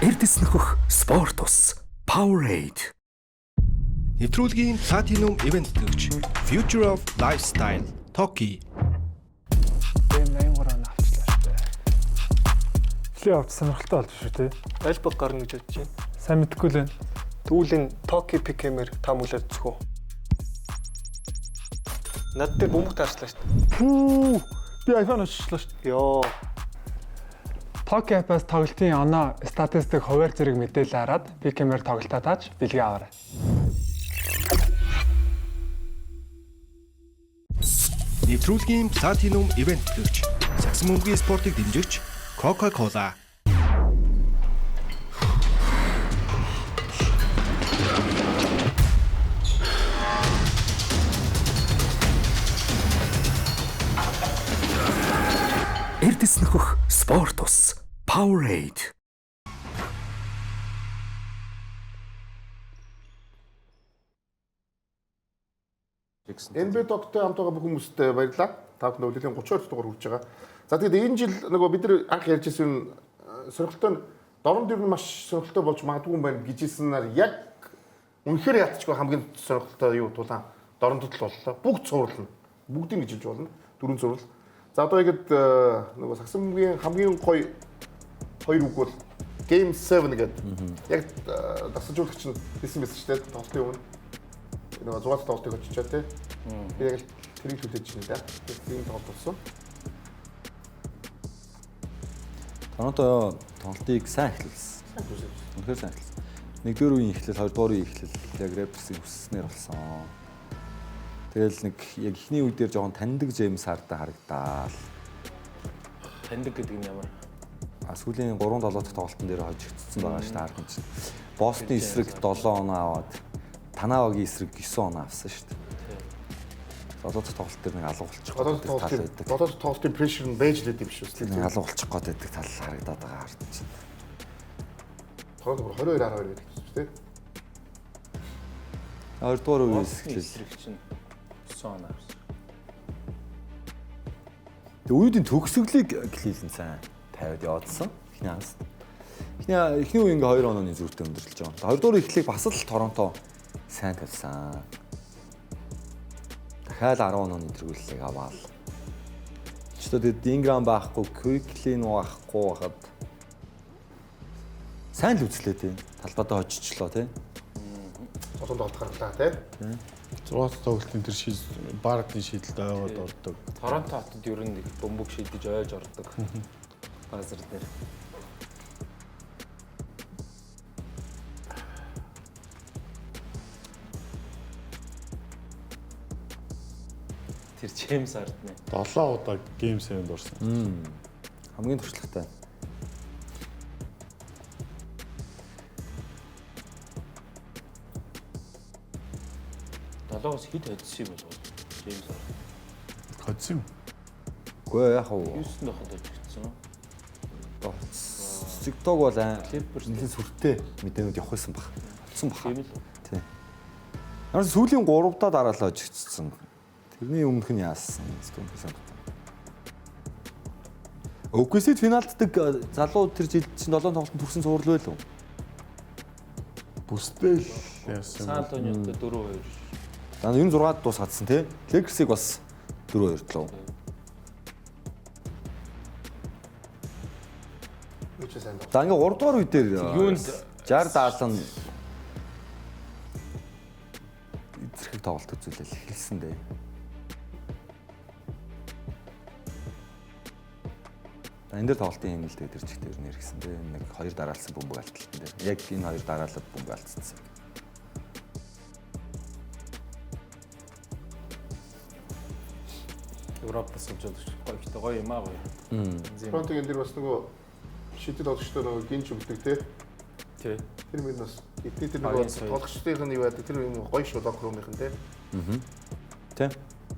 Эрдэс нөхөх спорт ус Powerade. Нэвтрүүлгийн Platinum Event тэтгэгч Future of Lifestyle Toki. Ийм 83 он авчлаа шүү дээ. Фли авч сонирхолтой болж шүү дээ. Аль баг гарна гэж бодож байна. Сайн мэдэхгүй л байна. Тэгвэл энэ Токи Пикэмэр таамаглаад зүгөө. Над дээр бөмбөг таарчлаа шүү дээ. Пүү би iPhone авчлаа шүү дээ. Йоо. Токи аппаас тоглолтын оноо статистик хуваар зэрэг мэдээлэл хараад Пикэмэр тоглолтоо тааж бэлгээ аваарай. Нэвтрүүлгийн Platinum Event тэтгэгч сагсан бөмбөгийн спортыг дэмжигч Coca-Cola. Эрдэс нөхөх спорт ус Powerade. NBA Dog-тэй хамт байгаа бүх хүмүүст баярлалаа. Та бүхэн өглөөний 32 дугаар хүрч байгаа. За тэгээд энэ жил нөгөө бид нар анх ярьж ирсэн сонирхолтой нь дорн дэр нь маш сонирхолтой болж магадгүй юм байна гэжсэнээр яг үнэхээр ядчгүй хамгийн сонирхолтой юу тулаан дорн тутал боллоо. Бүгд цуврална. Бүгдийг гэж хэлж болно. Дөрвөн цуврал. За одоо ихэд нөгөө сагсан бөмбөгийн хамгийн гоё хоёр үг бол Game 7 гэдэг. Яг дасгалжуулагч нь хэлсэн байсан шүү дээ. Тоглолтын өмнө нөгөө 6 тоглолтыг очичоо тий. Би яг л тэрийг төлөж байна да. Тийм тоглолт болсон. Торонто тоглолтыг сайн эхлүүлсэн. Үнэхээр сайн эхлүүлсэн. Нэгдүгээр үеийн эхлэл, хоёрдугаар үеийн эхлэл яг Raptors-ийн хүсснээр болсон. Тэгэл нэг яг эхний үе дээр жоохон таньдаг Джеймс Хардтай харагдаал. Таньдаг гэдэг нь ямар? Сүүлийн 3-7 дахь тоглолтын дээр хожигдсон байгаа шүү дээ харах юм чинь. Бостон эсрэг 7 оноо аваад Танавагийн эсрэг 9 оноо авсан шүү дээ. 7 дахь тоглолт дээр нэг алга болчих гээд тал байдаг. 7 дахь тоглолтын прешэр нь байж лээд юм шүү дээ. Нэг алга болчих гээд байдаг тал харагдаад байгаа хард чинь. Тоглолт 22-12 гэдэг шүү дээ. Хоёрдугаар үеэс эхлэл. Эсрэг чинь 9 оноо авсан. Тэг үеийн төгсгөлийг Cleveland сайн тавиад явуулсан. Эхний хагас. Эхний үе ингээ 2 онооны зүйртэй өндөрлөж байгаа. Хоёрдугаар эхлэлийг бас л Торонто сайн тавьсан. Дахиад 10 онооны тэргүүлэлийг аваад. Чөлөөд Динграм байхгүй, Quickly байхгүй байхад сайн л үзлээ тийм. Талбайдаа хожичлоо тийм. Олон тоглолт гарлаа тий. 6 тоглолтын тэр бардын шийдэлд ойгоод ордог. Торонто хотод ер нь бөмбөг шийдэж ойж ордог. Базар дээр. Тэр Джеймс Хардны 7 удаа Game 7-д орсон. Хамгийн туршлагатай. долоос хэд хоцсон юм бол Джеймс Хард. Хоцсон юм. Үгүй яг уу. Юусэн доход очигдсан. TikTok бол нэлээд сүртэй мэдээнүүд явах байсан баг. Утсан баг. Тийм л. Тийм. Харин сүүлийн 3 удаа дараалал очигдсан. Тэрний өмнөх нь яасан юм бэ? Өгөөсөд финалддаг залуу тэр жил чинь 7 тоглолтод төрсэн цуврал байлуу. Бүстэй л яасан. Сан Антониотой 4-2. За 96-д дуусгацсан тий. Лексиг бас 4-2 длөө. За ингээ 3 дугаар үе дээр юунд 60-70 эзэрхэг тоглолт үзүүлэл хэлсэн дээ. Энэ дээр тоглолтын юм л дээ тэр чигтэр нэр гэсэн дээ. Нэг 2 дараалсан бөмбөг алталтан дээр. Яг энэ 2 дараалал бөмбөг алтцсан. Европоос олж гоё юм аа гоё. Фронтыг энэ дэр бас нөгөө шидэд тоглогчтой нөгөө гинж өгдөг тий. Тий. Тэр минь бас эдний тэр нөгөө тоглогчдын нь юу яадаг тэр юм гоё шүү лок румынхан тий. Тий.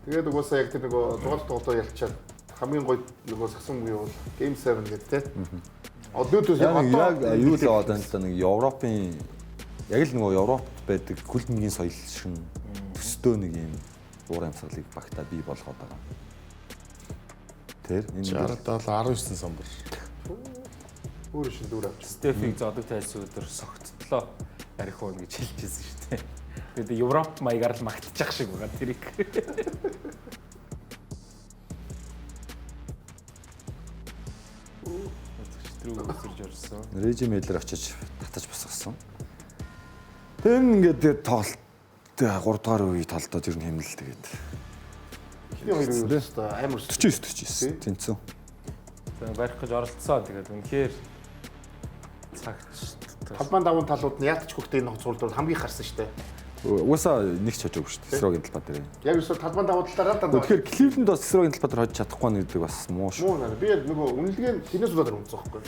Тэгээд угаасаа яг тэр нөгөө дугаал тоглолтоо ялчаад хамгийн гоё нөгөө сагсан үе бол Game 7 гэдэг тий. Одоо яг юу л аваад байна л да нэг Европын яг л нөгөө Европт байдаг культингийн соёл шин төстөө нэг юм уур амьсгалыг багтаа бий болгоод байгаа. Тэр энэ 60-19 самбар. өөр шин дүүр авч. Стефиг зодог тайлсан өдөр согттлоо арих уу гэж хэлчихсэн шүү дээ. Тэгээд Европ маягаар л магтчих шиг байгаа тэрийг. Өчтрүү өсөрж орсон. Режим медлэр очиж татаж босгосон. Тэр ингээд тоглолт 3 дугаар үе талдаад ер нь хэмнэл тэгээд. Хиний хоёр үе өстой амар 49 тэнцүү. Тэгээд барих гэж оролцсон. Тэгээд үнэхээр цагч талбайн давуу талууд нь яалтч хөхтэй энэ цуулд хамгийн харсан шүү дээ. Угаасаа нэг ч хожоогүй шүү дээ. Сесрогийн талбай дээр. Яг өсөөр талбайн давуу талаараа дандаа. Тэгэхээр Кливленд бас Сесрогийн талбай дээр хожиж чадахгүй нэгдэг бас муу шүү. Муу нэр. Би нөгөө үнэлгээ тэрнээс удаад үнэлсэн байхгүй.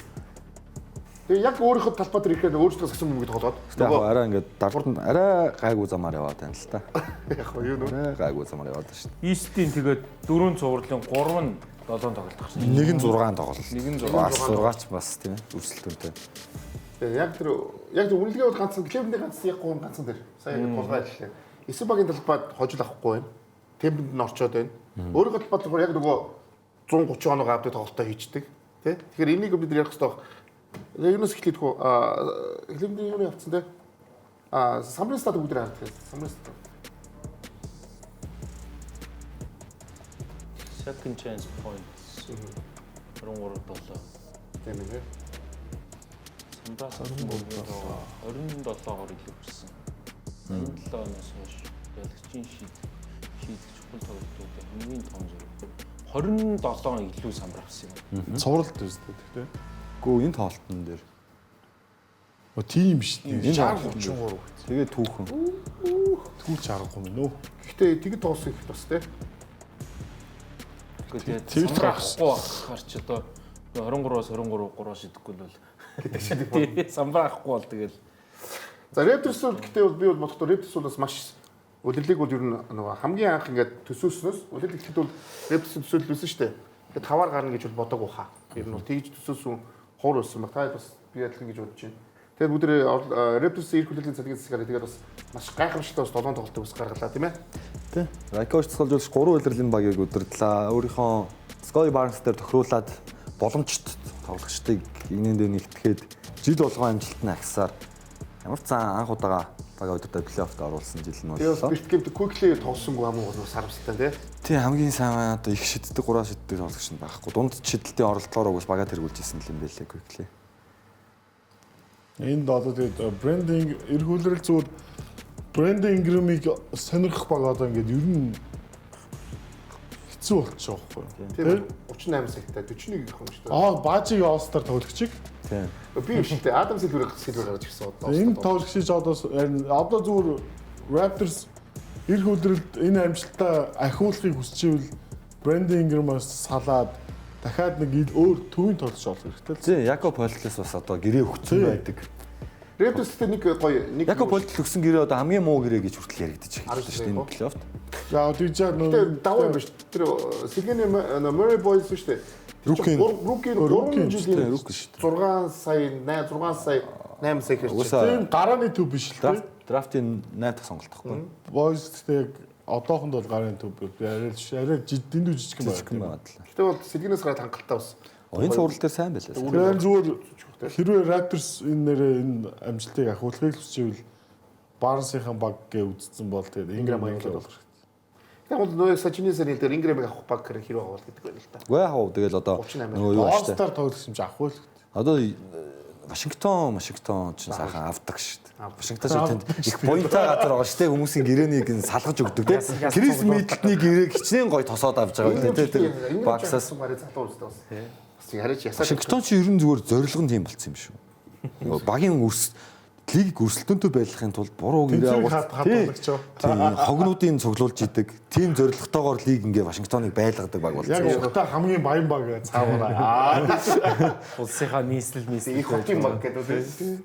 Тэгээ яг өөрийнхөө талбай дээр ирэхээр өөрсдөө сагсан юм гээд тоглоод. Тэгээ арай ингээд дартанд арай гайгүй замаар яваад байна л та. Яг уу юу нөө. Гайгүй замаар яваад байна шүү дээ. Истийн тэгээд 4 цувралын 3 нь 7 тоглолт гарсан. Нэг нь 6 тоглолт. Нэг нь 6. Бас 6 ч бас тийм өрсөлдөөнтэй. Тэгээ яг тэр үнэлгээ бол ганцхан Кливленд ганцхан яг гоо ганцхан дээр. Сая ингэ тулгаа ажиллаа. Эсрэг багийн талбайд хожил авахгүй байна. Темпэнд нь орчоод байна. Өөрийнхөө талбайд болохоор яг нөгөө 130 оноо авдаг тоглолтоо хийждэг. Тэ? Тэгэхээр энийг бид ярих хэрэгтэй баг. Юунаас эхлэх вэ? Кливлендийн юуны авцсан те? Самрын стад бүгд хардаг. Самрын стад. Second chance points. 23-7. Тийм ээ. Самраас 27-оор илүү хүрсэн. 87 оноос хойш ялагчийн шийдэх чухал тоглолтууд хамгийн том зэрэг 27 илүү самар авсан юм. Цувралт үстэй тий. Гүү энэ тоглолтын дээр. Тийм шүү дээ. 33. Тэгээ түүхэн. Түүч аргагүй юм нөө. Гэхдээ тэгэд тоос их бас те. Тэгээд самрахгүй ахаар ч одоо 23-аас 23 шидэхгүй л бол гэдэг самрахгүй бол тэгэл. За Raptors гэхдээ бол би бол бодохдоо Raptors бол бас маш удирлыг бол ер нь нөгөө хамгийн анх ингээд төсөөснөөс удирлыг ихэд бол Raptors төсөөлөлсөн шүү дээ. Тэгээд 5-аар гарна гэж бол бодоагүй хаа. Ер нь бол тэгж төсөөсөн хуур байсан баг. Та бас би адилхан гэж бодож байна. Тэгээд бүгд Raptors ирэх хүлээлийн цалингийн засгаар тэгээд бас маш гайхамшигтай бас 7 тоглолтыг бас гаргалаа тийм ээ. Тий. Райкович цэцгэлжүүлж 3 удирдлагын багийг удирдлаа. Өөрийнхөө Scottie Barnes дээр тохируулаад боломжит тоглогчдыг энэнд нэгтгэхэд жил болгоо амжилтны агсаар ямар ч зан анх удаага бага удирдаа плей-оффт оруулсан жил нь боллоо. Тэгээд Big Game quickly тоглосонгүй хамгийн гол нь харамсалтай тий. Хамгийн сайн одоо их шиддэг 3 шиддэг тоглогч нь байхгүй. Дунд шидэлтийн оролдлогоор угс бага тэргүүлж ирсэн юм байлээ quickly. Энд одоо тэгээд брендинг эргүүлрэл зүгээр брендинг Ингрэмийг сонирхох баг одоо ингээд ер нь хэцүү болчих жоохгүй. Тийм 38 саятай 41 гэх юм шүү дээ. Баажиг All-Star тоглогчиг. Тийм. Би шүү дээ Адам Силвер гарч ирсэн одоо. Энэ тоглогчид одоо зүгээр Raptors эрх үлрэлд энэ амжилтаа ахиулахыг хүсчихвэл Brandon Ingram-аас салаад дахиад нэг өөр төвийн тоглогч олох хэрэгтэй. Тийм, Jakob Poeltl-с бас одоо гэрээ өгсөн байдаг. Raptors-тэй нэг гоё нэг Jakob Poeltl өгсөн гэрээ одоо хамгийн муу гэрээ гэж хүртэл яригдчих эхэлсэн шүү дээ энэ плей-оффт. За тийж Тэр даваа биш. Тэр Сэлгэний Murray Boys шүү дээ. Рукийн 3 жилийн 6 сая 8 сая хэрэг. Тийм гарааны төв биш л дээ. Драфтын 8 дахь сонголт байхгүй. Boys-тэй одоохонд бол гарааны төв арай дэндүү жижиг юм байна. Гэтэ бол Сэлгэнээс гараад хангалттай бас. Оюун цуврал дээр сайн байлаа. Тэгэхээр зүгээр хэрвээ Raptors энэ амжилтыг ахиулахыг хүсвэл Barnes-ийн баг гээ үзсэн бол тэгээд Ingram аяглал болох. Яг бол нөө Сачинисэр хэлдгээр Ингрэмийг авах баг хэрэг авах гэдэг байна л да. Үгүй яах вэ? Тэгэл одоо нөгөө юу ааштай. All-Star тоглох юм чи авах байл. Одоо Вашингтон ч сайхан авдаг шүү дээ. Вашингтон ч тэнд их буянтай газар байгаа шүү дээ. Хүмүүсийн гэрээнийг салгаж өгдөг тийм. Крис Миддлтний гэрээг хичнээн гоё тосоод авч байгаа тийм. Тэр баксаас барыг залуу үстэй бас. Бас яриач ясаа. Вашингтон ч ерөн зүгээр зорилго нь тийм болцсон юм шүү. Багийн лиг өрсөлдөөнтэй байхын тулд буруу гэрээ хогнуудын цуглуулж идэг. Тим зорилготойгоор лиг ингээ Вашингтоныг байлгадаг баг болсон. Яг ухтаа хамгийн баян баг гэж цаавараа. Улсынхаа нийслэл их хотын баг гэдэг үү.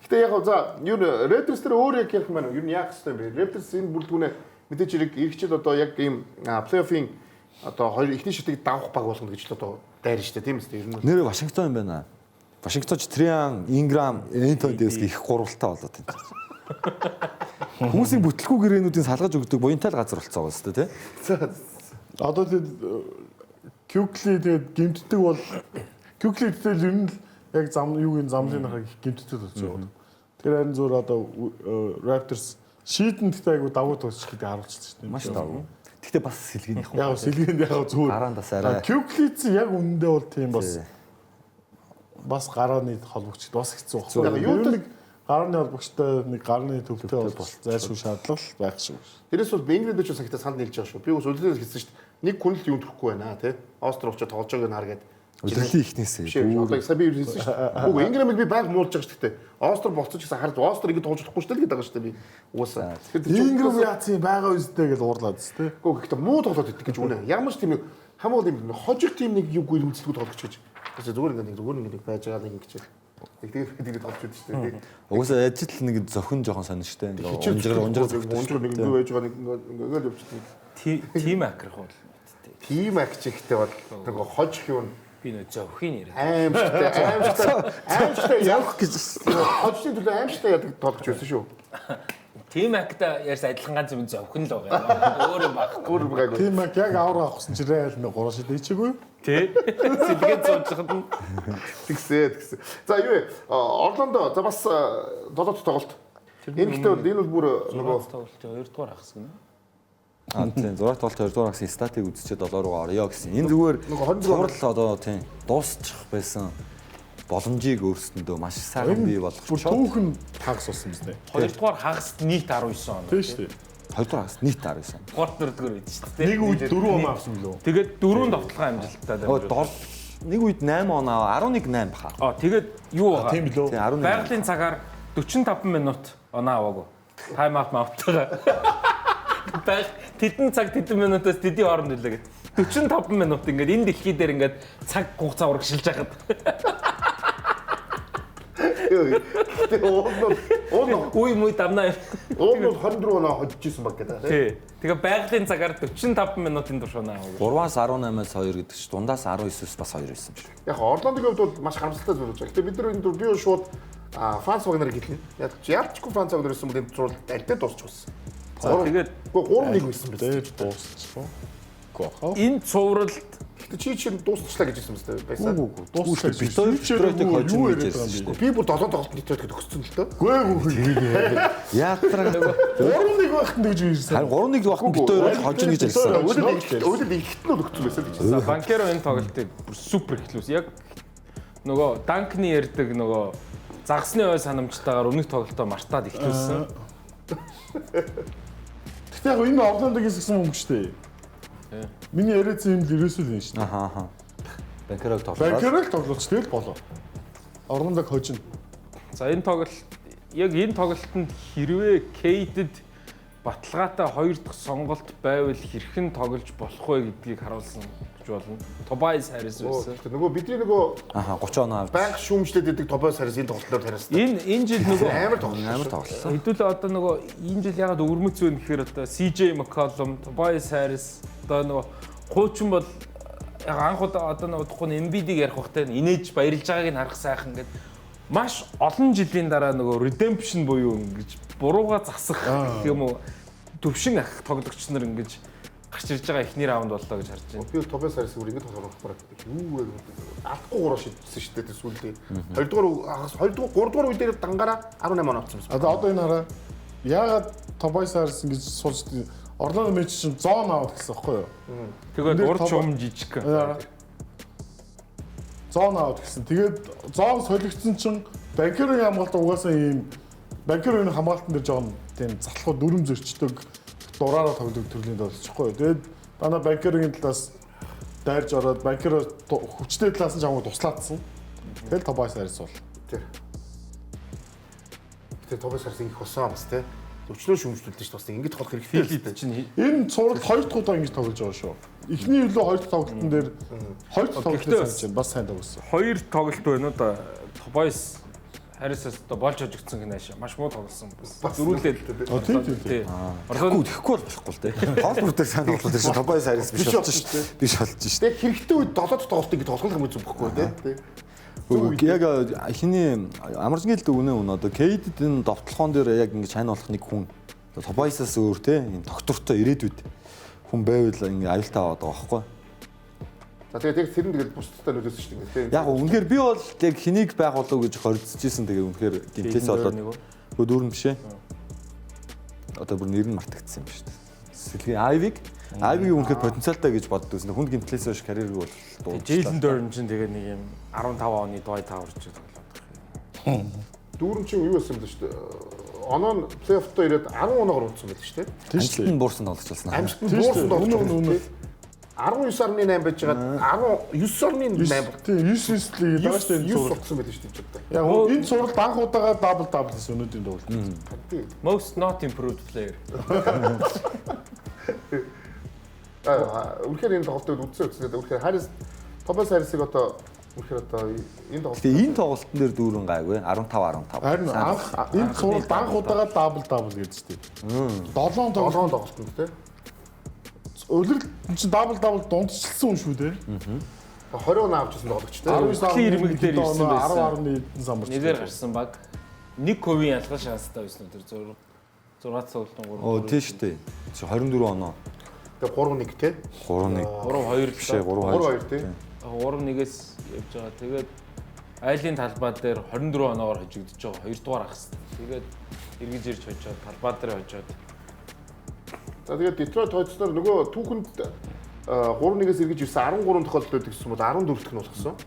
Гэтэ яг за юу Raptors дээр өөр яг ярих маань юу яах хэвээр бэ? Raptors энэ бүрэлдэхүүнээ мэдээж хэрэг иргэчд одоо яг ийм плей-оффын одоо хоёр ихний шатыг давах баг болгоно гэж л одоо дайр штэ тийм үстэй ер нь. Нэр Вашингтон юм байна. Вашингтонч Триан, Инграм, Энтони Дэвис их гурвалтай болоод байна. Хүмүүсийн бүтлгүй гэрээнүүдийн салгаж өгдөг буянтай л газар болцоо байгаа шүү дээ, тий. Одоо тэгээд Кюкли тэгээд гимтдэг бол Кюкли тэгэл ер нь яг юугийн замлын хаа гимтдэг болж байгаа. Тэр харин зөөр одоо Raptors шийдэнд айгу давуу тулч гэдэг харуулчихсан шүү дээ. Маш давуу. Гэхдээ бас сэлгэнийх юм. Яг сэлгэнд яг зүгээр. Гараандас арай. Кюклиц яг үнэндээ бол тийм бас гарааны холбогчд бас хэцүү байна. Юу нэг гарааны холбогчтой нэг гарааны төвтэй бол зайлшгүй шаардлага байх шүү. Тэрээс бол Бенгрэд ч сахитай санд нийлж байгаа шүү. Би бас өдөртөө хэлсэн шүү дээ. Нэг хүн л юм төрөхгүй байна тий. Остр очоод тоглож байгааг нь хар гээд. Өдөртөө ихнээсээ. Одоо сая би хэлсэн шүү дээ. Үгүй Ингрэмийг би баг муулж байгаа шүү дээ. Остр болцож гэсэн харж Остр ингэ тоглож болохгүй шүү дээ гэдэг байгаа шүү дээ би. Угаасаа. Ингрэм яатсан байгаа үстэй гэж уурлаад зү тий. Үгүй гэхдээ муу тоглоод идэх гэж үнэ. Ямар ч тийм нэг хамаагүй юм хожиг тийм нэг юу гүйлэмцэлгүй тоглож гэж. Тэгээс зүгээр ингэ байж байгаа нэг ингэж. Тэгээд тоглож байдаг шүү дээ. Угаасаа ажил нэг зохин жоохон сонир шүү дээ. Унжир нэг юу байж байгаа нэг ингээл явчихдаг. Тим акрах бол. Тим акч ихтэй бол нэг хожих юм. Би нөө зовхийн яриа. Аимштай явах гэж хожны төлөө аимштай яадаг тоглож байсан шүү. Тим акта ярьс адилхан ганц юм зовхон л байгаа. Өөр баг. Өөр баг. Тим ак яг авраа авахсан чинь реал нэг 3 шид ичээгүй. Тий. Сэлгээд зуужхад нь тэгсэн. За юу вэ? Орландо за бас 7 дахь тоглолт. Энэ гэхдээ бол энэ бол бүр нөгөө тоглолт 2 дугаар хагас гэнэ. Тийм 6 тоглолт 2 дугаар хагас статыг үзчихээ 7 руугаа орё гэсэн. Энэ зүгээр цуврал одоо тийм дуусчих байсан боломжийг өөрсөндөө маш сайхан бий болгочих. Бүр түүхэн хагас болсон биз дээ. 2 дугаар хагаст нийт 19 он. Тийм шүү дээ. 2 дугаар хагас нийт 19 он. 3 дугаар үед шүү дээ. Нэг үед 4 он авсан лөө. Тэгээд 4 тоглохын амжилттай дамжуулсан. Нэг үед 8 он аваа 11 8 баха. Тэгээд юу байгаа? Тийм лөө. Байгалийн цагаар 45 минут оноо аваагүй. Тайм аут маавтайгаа. Тэдэн цаг тэдэн минутаас тэдний хооронд үлээгээд 45 минут ингээд энэ дэлхий дээр ингээд цаг хугацаа урагшилж байхад. Ой муу дамнаа. Өөмөл 24 оноо ходжижсэн баг гэдэг тий. Тэгээ байгалийн цагаар 45 минутын турш оноо аваагүй. 3-аас 18-аас 2 гэдэг чинь дундаас 19-с бас 2 байсан шүү. Яг Орландогийн хувьд бол маш харамсалтай зүйл болж байгаа. Гэтэ бид нар энэ дөр би шууд Франц Вагнерыг хэлнэ. Яалтчгүй Франц Вагнер гэсэн юм зурлал альтаа дуусчихсан. Тэгээд 3-1 байсан биз. Дуусчихсан. Энэ цувралд гэтээ чи чинь дуусчлаа гэж хэлсэн мэт байсан. Үгүй дуусчихсан. Бид хоёр Детройт хожим гэж ярьсан шүү дээ. Би бүр 7 тоглолт Детройт гэж өгсөн л тоо. Үгүй Яатраа 3-1 байхад гэж ярьсан. Харин 3-1 байхад бид хоёр хожим гэж ярьсан. Өөдөө ихтэн нь өгсөн байсан гэж хэлсэн. Банкеро энэ тоглолтыг бүр супер эхлүүлсэн. Яг нөгөө Данкны ярьдаг нөгөө загсны ой санамжтайгаар өмнөх тоглолтоо мартаад эхлүүлсэн. Гэтэ яг энэ Орландогээс гисэн юм шүү дээ. Миний яриадсан юм л ерөөсөө л юм шүү дээ. Ахаа. Банкерог тоглож тэгэл болоо. Орландог хожино. За энэ тоглолт яг энэ тоглолтод хэрвээ Кейдэд баталгаатай 2 дахь сонголт байвал хэрхэн тоглож болох вэ гэдгийг харуулсан авч болно. Tobias Harris байсан. Нөгөө бидний нөгөө 30 оноо авч. банк шүүмжлээд идэг Tobias Harris энэ тоглолтоор тариасан. Энэ жил нөгөө амар тоглолт. Амар тоглосон. хэдүүлээ одоо нөгөө энэ жил ягаад өвөрмөц вэ гэхээр одоо CJ McCollum, Tobias Harris одоо нөгөө хуучин бол яг анх удаа одоо нөгөө тухайн Embiid-ийг ярих багтай инээж баярлж байгааг нь харах сайхан гэдэг маш олон жилийн дараа нөгөө redemption буюу ингэж бурууга засах гэх юм уу төвшин ах тоглогч нар ингэж гарч ирж байгаа эхний раунд боллоо гэж харж байна. Би Tobias Harris бүр ингэж тоглох байхгүй. Юу вэ? Алдахгүй 3 шидсэн шүү дээ сүүлдээ. 2-3 үе дээр дангаараа 18 он авсан юм. Одоо энэ хараа яагаад Tobias Harris ингэж суулж Орландо Мэч чинь зон аут гэсэн байхгүй юу? Тэгээд урд шуум жижиг. Зон аут гэсэн. Тэгээд зон солигдсон чинь банкерын хамгаалалт угаасаа ийм банкерын хамгаалтан дээр жоон тийм залхуу дүрм зөрчдөг дураараа тоглодог төрлийн тоглолцохгүй. Тэгээд дандаа банкерын талаас дайрж ороод банкер хүчтэй талаас нь жамаа туслаадсан. Тэгэл Tobias Harris бол. Тэгээ Tobias Harris их хосон бас тий. Өчнөө шүмжлүүлдэг шүү дээ. Ингэж тоглох хэрэгтэй чинь энэ цуврал хоёр дахь удаа ингэж тоглож байгаа шүү. Эхний өглөө хоёр дахь тоглолтын дээр хоёр дахь тоглолтын санаж байна. Бас сайн тоглосон. Хоёр тоглолт байна уу да. Tobias Harris-аас одоо болж хожигдсон гинэ маш муу тоглосон. Зөрүүлээд. Тийм. Тэгэхгүй болохгүй л дээ. Хоол бүрдээ сайн тоглоод ирсэн Tobias Harris биш болж шүү дээ. Биш болж шүү дээ. Тэгээ хэрэгтэй үед 7 дахь тоглолтыг ингэ тоглох юм зүг бохгүй тий. Яг эхний амарчгийн л өгнө одоо KD-д энэ довтлохоон дээр яг ингэ хань болох нэг хүн Tobias-аас өөр те энэ доктортой ирээдүйд хүн байвал ингэ аюултай аваад байгаа байхгүй. За тэгээд тэр нь тэгээд бусдтай нөлөөсөн шүү дээ. Яг үнэхээр би бол яг хэнийг байгуулав гэж хоригдчихсэн тэгээ үнэхээр гинтээс болоод хөө дүүрэн биш ээ. Одоо бүр нэр нь мартагдсан юм шүү дээ. Сэлгийн Ivy-г үнэхээр потенциалтай гэж боддог гэсэн. Хүнд гинтлээс биш карьерийг бол дуудлаа. Jason Durham чинь тэгээ нэг юм 15 оны Dwight Howard ч тоглоод. Дүүрэн чинь юу байсан бэ шүү дээ. Оноо нь плей-оффтоо ирээд 10 оноогоор унтсан байдаг шүү дээ. Амжилтанд буурсан тоглож болсон. Амжилтанд буурсан тоглож. 19.8 байж байгаа 19.8. Тийм 9-9 дааш энэ зураг болсон байдаг шүү дээ. Яг энэ зураг анх удаага дабл гэсэн өнөөдрийн тоглолт. Most not improved player. Үнэхээр энэ тоглолтыг үзсэн. Үнэхээр Harris Tobias Harris-ыг одоо үнэхээр одоо энэ тоглолт. Тэгээ энэ тоглолтын дээр дүүрэн гайгүй 15. Харин анх энэ зураг анх удаага дабл гэж шүү дээ. 7 тоглолт нь тий. Өлөр чинь дабл дундчилсан хүн шүү дээ. 20 он авчихсан тоглогчтой. 19 ирмэгдээр ирсэн байсан. 10 замбарч. Нэгээр гарсан баг. Нэг ковийн ялгал шанстай байсан тэр 6 цогцолтон 3. Оо тийм шүү дээ. 24 оноо. Тэгээ 3-1 тий. 3-1. 3-2 биш ээ 3-2 тий. 3-1-ээс явж байгаа. Тэгээд айлын талбай дээр 24 оноогоор хожигдож байгаа. 2 дугаар ах хэвээр. Тэгээд эргэж ирж хожоод талбай дээр хожоод. За тэгээд Detroit хойцноор нөгөө түүхэнд 3-1-ээс эргэж ирсэн 13 тохиолдол байдаг гэсэн бол 14 дахь нь болгосон.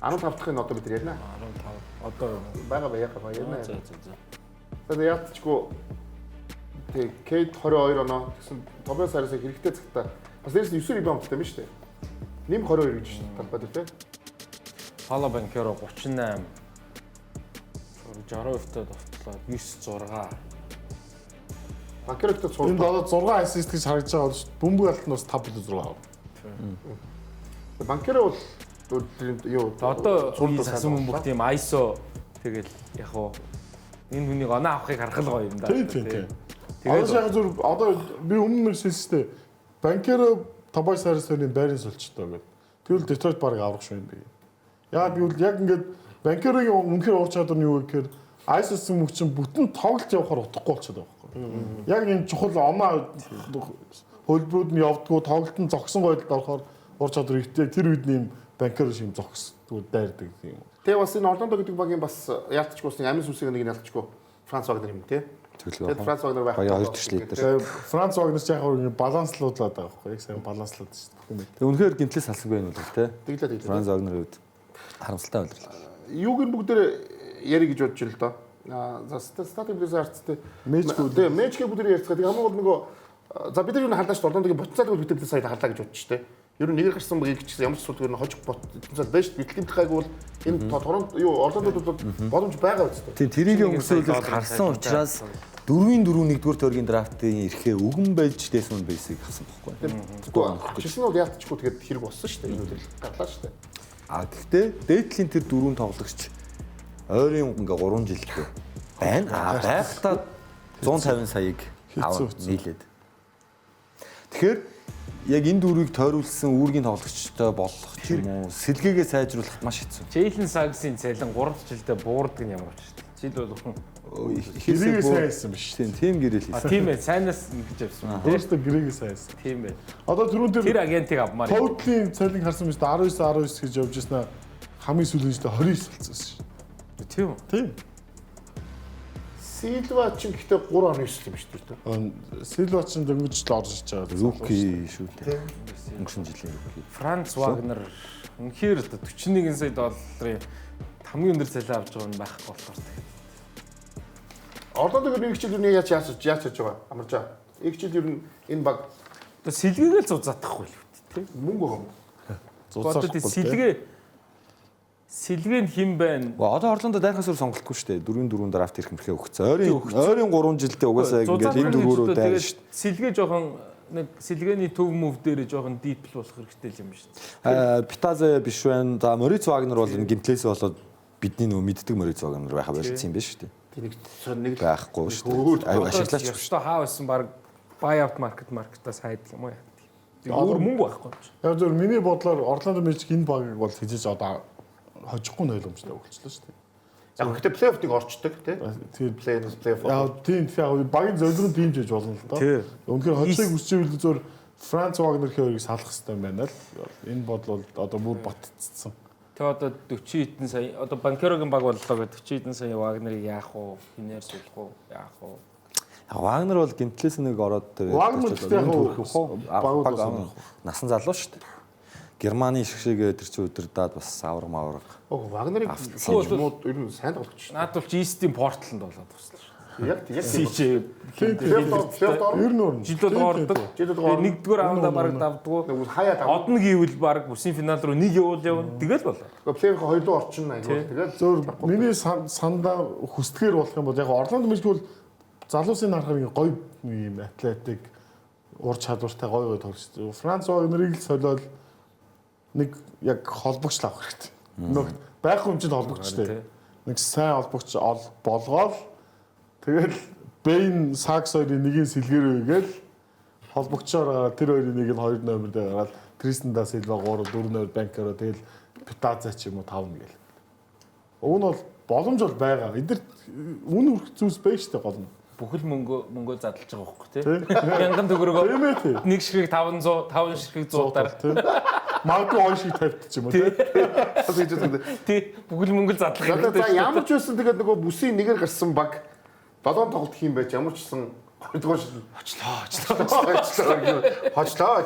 15 дахь нь одоо бид ярина. 15. Одоо бага баяа ярина. За. Тэгээд яалтчгүй тэг Kate 22 оноо гэсэн Tobias Harris-ыг хэрэгтэй цагтаа бас дээрээс нь 9 ребаундтай юм шүү дээ. Нэм 22 гэж талбай дээр тий. Paolo Banchero 38. 60%-тай довтлоо 9-6. Банкерэгтэй энэ болоод 6 ассист гэж харагдаж байгаа бол бөмбөг алтнаас 5-6 авав. Банкер бол юу одоо сасан бөмбөг тийм ISO тэгэл яг уу энэ хүнийг оноо авахыг харах л гоё юм да. Тийм. Тэгээд яг зүр одоо би өмнө нь хэлсэн шүү дээ. Банкер Tobias Harris-ийн байрын сулчтай гэдэг. Тэгвэл Detroit баг аврах шүү юм бэ. Яа би бол яг ингээд банкерыг үнэхээр уур чадвар нь юу гэхээр ISO-сын мөчн бүтэн тоглолт явахаар утгагүй болчиход байгаа. Яг энэ чухал оноо хөлбрүүд нь явдггүй тоглолтын зогсон байдалд орохоор ур чадвар ихтэй тэр үед нэм банкер шим зогсдгүй дайрдаг юм. Тэгээ бас энэ Орландо гэдэг багийн бас яалтчгүй бас амин сүсийг нэг ялтчгүй Франц Вагнер юм тий. Тэгээд Франц Вагнер байх. Хоёр төшлийдэр. Франц Вагнерс яг ингэ баланслуулаад байгаа байхгүй яг сайн баланслаад шүү дээ. Тэг үнэхээр гинтлээс салсангүй юм бол тий. Тэглээ. Франц Вагнерийн үед харамсалтай байлаа. Юуг нь бүгдээр яри гэж бодож л доо. За статик блэс арцтай мэчгүй бүгд ярьцгаа. Тэгээ хамгийн гол нөгөө за бид нар юу халдаач Орландогийн потенциалыг бид нар сая харлаа гэж бодчих штэ. Ер нь нэгээр гарсан багийг ч гэсэн ямар ч асуудал нь хожих потенциал байж битлэмт хайг бол энэ Торонто юу Орландод бол боломж байгаа үстэй. Тийм тэрийг өнгөсөөлөлд харсан учраас 4-4 нэгдүгээр төргийн драфтын ирэхээ өгөн байж Desmond Bass-ыг авсан байхгүй. Тэгвэл чилсэн бол яалтчгүй тэгээд хэрэг болсон шүү дээ. Энэ үйл гарлаа шүү дээ. Гэхдээ дээдлийн тэр 4 тоглогч ойрын ингээ 3 жилдээ байна. Байхдаа 150 саяыг нийлээд. Тэгэхээр яг энэ дөрвийг тойруулсан үүргийн тоглогчтой болох ч юм уу сэлгээгээ сайжруулах маш хэцүү. Jalen Suggs-ийн цалин 3 жилдээ буурдаг юм авч шүү дээ. Жил болгон Гэрээгээ сайнсан биш. Тийм гэрэл хийсэн. Тийм ээ, сайнаас ингэж авсан. Өөртөө гэрээгээ сайнсан. Тийм ээ. Одоо түрүүн тэр агентыг авмаар. Тоутлийн цалин харсан мэт 19 гэж явж ирсэн хамгийн сүүлийн жилдээ 29 болсон шүү. Тийм үү? Тийм. Силва ч гэхдээ 3 оны өсөл юм шүү дээ. Силва ч дөнгөж л орж иж байгаа. Руки шүү дээ. Өнгөрсөн жилийн руки. Франц Вагнер үнэхээр $41 сая долларын хамгийн өндөр цалин авч байгаа нь байхгүй болохоор. Орлодог нэг хичээл юу яаж байгаа амарч байгаа. Нэг хичээл юу энэ баг сэлгээгээл зузаатахгүй л үү тий. Мөнгө юм. Одоо сэлгээ нь хэн байна? Одоо Орлондо дайхаас өөр сонголтгүй шүү дээ. 4-4 драфт ирэх мэрхээ өгцөө. Ойрын 3 жилдээ угаасаа ингээд энэ дөрвөөрөө дайр шүү дээ. Сэлгээ жоохон нэг сэлгээний төв мөв дээр жоохон дипл болох хэрэгтэй юм шүү дээ. Питазе биш байна. За Мориц Вагнер бол энэ гимтлээс болоод бидний нөгөө мэддэг Мориц Вагнер байха байлцсан юм байна шүү дээ. Нэг байхгүй шүү дээ. Ашиглаач шүү дээ. Хаа байсан баг buyout market-аас хайдаг юм уу яа. Өөр мөнгө байхгүй юм чи. Яг зөв миний бодлоор Орландо Мэжик энэ багыг бол хизээж одоо хожихгүй ойлгомжтой өгчлөө шүү дээ. Яг гэхдээ плей-оффыг орчдөг тий. Плей-офф. Яг тийм яг багийн зөвлөрөнд тийм жиж болно л доо. Үнэхээр хожиг үсчихвэл зөв Франц Вагнер хоёрыг салах хэрэгтэй юм байна л. Энэ бодол бол одоо бүр батцсан. Тэгээ одоо 40 хэдэн сая одоо Банкерогийн баг боллоо гэдэг 40 хэдэн сая Вагнерыг яах вэ? Хинээр суулах уу? Яах вэ? Вагнер бол гимтлээс нэг ороод Вагнер яг насан залуу шүү дээ. Германы шиг тэр чи удирдаад бас авар мавар. Вагнерыг мууд ер нь сайн тоглож байна. Наад бол East-ийн Portland болоод туслаа шүү. Яг CJ ер нь өөр жилд ордог. Нэгдүгээр раунда бараг давдгуу. Хаяа давд. Одно гэвэл бараг бүсийн финал руу нэг явна. Тэгэл болоо. Плей-офф хоёрдоо орчин аягүй. Тэгэл зөөр миний сандаа хүсдэгээр болох юм бол яг Орландо Мэжик бол залуусын харахаар гоё юм атлетик ур чадвартай гоё тоглож. Франц Вагнерыг л солиод нэг яг холбогч авах хэрэгтэй. Нэг байхгүй юм чинь холбогчтэй. Нэг сайн холбогч болгоод тэгэл Бэйн Сакс хоёрын нэгийг сэлгэрөө игээл холбогчоор тэр хоёрын нэг нь 2 номер дээр гараад Тристен да Силва 3 4 номер банкероо тэгэл Питазе ч юм уу 5 гээл. Уг нь бол боломж бол байгаа. Эдгээр үн үрх зүйлс байж штэ гол нь. Бүхэл мөнгөө задлж байгаа байхгүй тий. Янган төгрөгөө нэг ширхэг 500 5 ширхэг 100-аар магадгүй ой шиг тавьт ч юм уу тий. Бүхэл мөнгө задлах хэрэгтэй. За ямар ч байсан тэгээд нөгөө бүсийн нэгээр гарсан баг 7 тоглолт хийм байж ямар ч гэсэн 2-р шил хочлоо.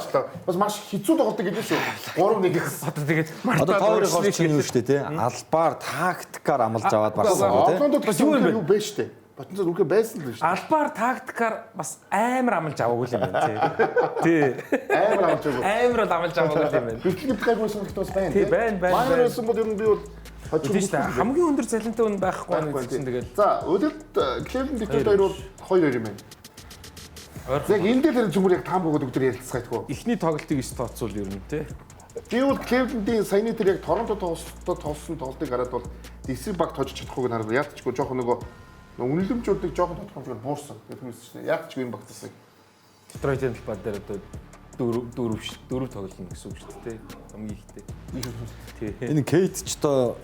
Бас маш хэцүү тоглолт гэдэг шүү. 3-1-ээс одоо тэгээд одоо тоорыг орчин юу штэ тий. Албаар тактикаар амлаж аваад барсан тий. Орлондод бас юу бэ штэ. Батцаа үргэ байсан л шүү. Албаар тактикаар бас амар амлаж аваагүй юм байна тий. Амар амлаж аваагүй юм байна. Бичлэг гайгүйсэн гэхдээ бас байна тий. Байна. Манай байсан бол ер нь би бол хамгийн өндөр цалинтай хүн байхгүй гэсэн тэгэл. За, өдөрт Клевленд Детройт хоёр бол 2-2 юм байна. Яг энэ дээр зүгээр яг таам бөгөөд өдөр ярилцгаадгүй. Эхний тоглолтыг иш тооцвол ер нь тий. Би бол Клевлендийн саяны тэр яг Торонто тоглосон тоглолтыг хараад бол DC баг тожиж чадахгүйг хараад яалтчгүй жоохон нөгөө үнэлэмжүүдийг жоохон тодорхойлж буурсан. Тэгмээс чинь яалтчгүй юм багтсан. Детройт-ийн талбай дээр одоо 4 тоглолно гэсэн үг шүү дээ. Хамгийн ихтэй. Тий. Энэ Кейт ч одоо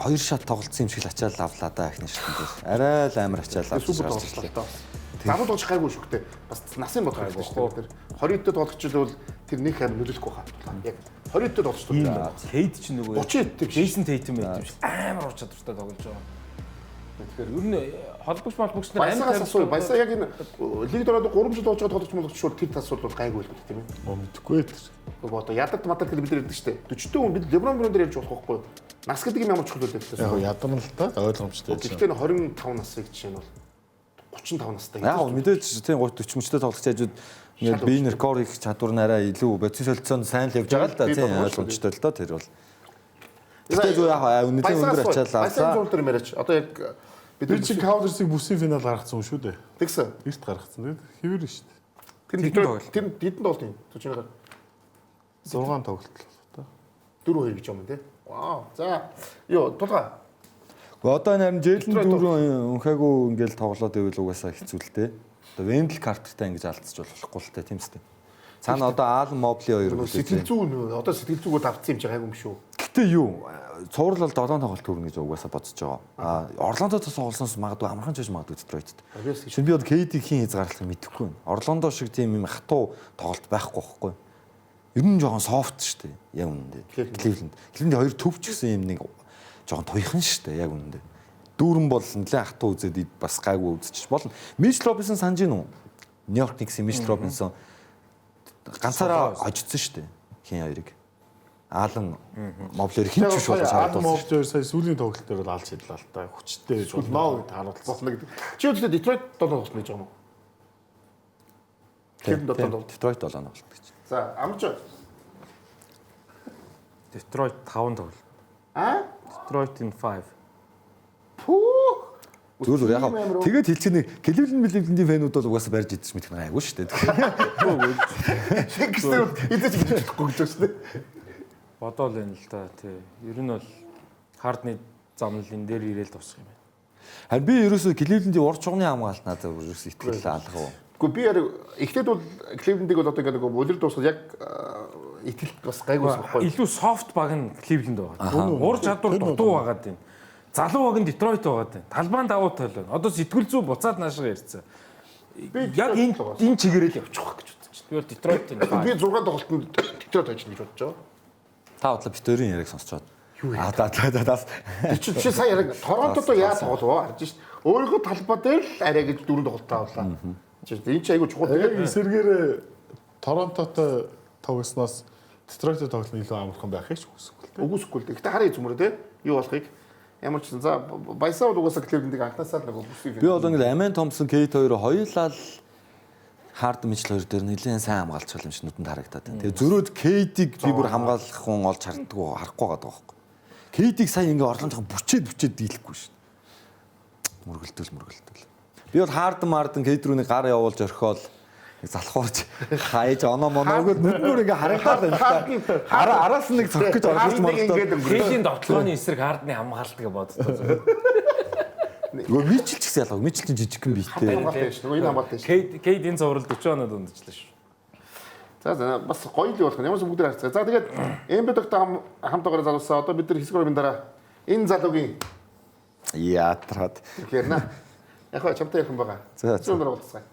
2 шат тоглолцсон юм шиг л ачаал авлаа да ихний шатнд. Арай л амар ачаал авч байгаа. Замд болж гайгүй шүү дээ. Бас насын бодох хэрэгтэй шүү дээ. 20-д тоглогчдол тэр нэг хам нөлөөлөхгүй хаа. Яг 20-д тоглогчдол Кейт ч нөгөө 30-д Джейсон Тейтем байдаг шүү. Амар ур чадвартай тоглож байгаа. Тэгэхээр ер нь холбогч нар амар асуу. Баясаа яг энэ лигд ороод 3 жил болж байгаа тоглогч молгоч шууд тэр тас бол гайгүй л тийм ээ. Мэдхгүй тэр. Нөгөө одоо ядад матад гэж бид нар ярьдаг шүү дээ. 40 хүн бид Леброн дээр ярьж болох байхгүй. Нас гэдэг юм ямар ч хөлөө хэлдэг. Яг ядан л та ойлгомжтой. Гэхдээ 25 насыг жишээ нь бол 35 настай. Яг мэдээж тийм 30 мөчтэй тоглогч хажууд ингээд бие рекорд хийх чадвар нь арай илүү бодис солилцоонд сайн л явж байгаа л да тийм ойлгомжтой л да тэр бол. Тэгтээ зөв яг үнэтэй өндөр ачаал авлаа. Баясаа зур дээр мэрэж одоо яг Би чи Cavaliers-ыг бүсийн финал гаргацсан шүү дээ. Тэгсэн. Эрт гаргацсан. Тэгээд хэвэр шүү дээ. Тэр хэдэн тоглолт юм? Төчнөөр 6 тоглолт л та. 4-2 гэж юм тий. Вау. За. Йоо, тулгаа. Гэхдээ одоо харин Жэйлэн дөрөв өнхөөгүй ингээл тоглоод байвал угаасаа хэцүү л дээ. Одоо Вендел Картертай ингэж алдчих болохгүй л дээ, тийм үстэй. Цаана одоо Аалан Мобли хоёр сэтгэл зүй одоо сэтгэл зүгөө давцсан юм чи хайгуум шүү. Гэтэ юу? Цуврал бол 7 тоглолт хүрнэ гэж угаасаа бодсож байгаа. Орлондо тоглосноос магадгүй амархан ч магадгүй Детройтд. Шинэ би бол KD-ийн хязгаарлалтыг мэдэхгүй байна. Орлондо шиг тийм юм хатуу тоглолт байхгүй байхгүй. Ер нь жоохон софт шүү дээ. Яг үнэндээ. Кливленд хоёр төвч гэсэн юм нэг жоохон туйхан шүү дээ. Яг үнэндээ. Дүүрэн бол нэлээд хатуу үзээд бас гайгүй үзчих болно. Мич Робинсон санаж гин үү? Нью-Йорк Никс Мич Робинсон ганцаараа очсон шүү дээ. Хин хоёрыг. Аалан Моблер хин ч биш болж харагдсан. Аалан Моблер сая сүүлийн тоглолт дээр бол алж хэллээ л та. Хүчтэй гэж болно гэж харуулсан гэдэг. Чи үгүй Детройт 7 тоглолт гэж байгаа юм уу? Детройт 7 тоглолт гэж. За, амарч. Детройт 5 тоглолт. Детройт in 5. Зүгээр яг тэгээд хэлчихний Кливленд фэнүүд бол угаасаа барьж идэж мэдэх нь айгүй шүү дээ. Шигстэй идэж мэдэхгүй гэж шүү дээ. Бодоол энэ л та тий. Ер нь бол хардны замналын дээр ирээл тусах юм байна. Харин би ерөөсөө Кливлендийн урд чугны хамгаалалт надад ерөөсөө итгэл алга уу. Гэхдээ би яг эхлээд бол Кливлендийг бол одоо ингээд нөгөө улир дуусгаад яг ихтэлт бас гайгүйс баггүй. Илүү софт баг нь Кливленд байгаа. Ур чадвар дутуу байгаад байна. Залуу баг нь Детройт байгаад байна. Талбайн давуу тал байна. Одоо сэтгүүл зүй буцаад наашгаа ярьцсан. Яг энэ чигээрээ л явчих واخ гэж бодсон чинь. Би бол Детройт юм. Би 6 тоглолтод Детройт очно гэж бодож байгаа. Та бодлоо битэрийн яриг сонсчоод. Чи сая яг Торонтодоо яа тоглоо харж шít. Өөрийнхөө талбай дээр л арай гэж 4 тоглолт тавлаа. Энэ ч айгүй чухал. Яг эсэргээр Торонтотой тоглосноос Детройтой тоглох нь илүү амархан байхыг ч үгүйсэхгүй. Үгүйсэхгүй л. Гэтэ харъя зүмрээ те. Юу болохыг ямар ч за баясаа бол угаасаа Кливлендийг анхнаасаа л нөгөө бүсгүй. Би бол ингээд Амен Томпсон, Кейт хоёр хоёулаа л Хард Мичл хоёр дээр нэлээд сайн хамгаалж байгаа юм шиг нүдэнд харагдаад байна. Тэгээ зөрөөд Кейтийг би бүр хамгаалах хүн олж харддаггүй харахгүй байгаа байхгүй. Кейтийг сая ингээд орлон жоохон бүчээд дийлэхгүй шүү. Мөргөлтөл. Би бол Харден Кейт рүүний гар явуулж орхиол залхуурч хайж оноо моногод нүднүүр ингээ харагдаад байна. Араас нэг цогх гэж орхиж мордоо. Кейтийн довтлооны эсрэг Хардны хамгаалалт гэж боддоо. Нөгөө Мичл ч гэсэн ялгаа. Мичл чинь жижигхэн биетэй. Нөгөө энэ хамгаалтай шүү. Кейт энэ зурвал 40 оноо дундчлаа шүү. За бас гоё л болох. Ямар ч бүгд харцгаа. За тэгээд Эмбедогтой хамтаагаар залуусаа одоо бид нар хэсэг рүү дараа энэ залуугийн яатраад хэрнэ. Яг хаа чамтай ярих юм байгаа. За зүүн дээр уулзцай.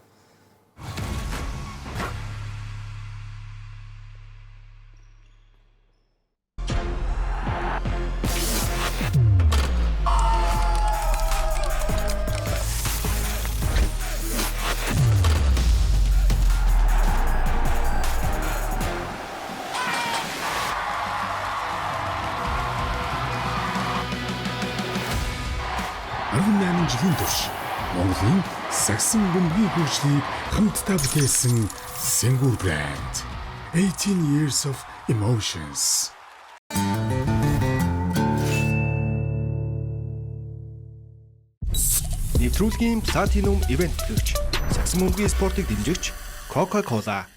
жилийн турш Монголын сагсан бөмбөгийн хөгжлийг хамтдаа бүтээсэн Сэнгүр брэнд 18 years of emotions. Нэвтрүүлгийн Platinum ивент төлөвч сагсан бөмбөгийн спортыг дэмжигч Coca-Cola.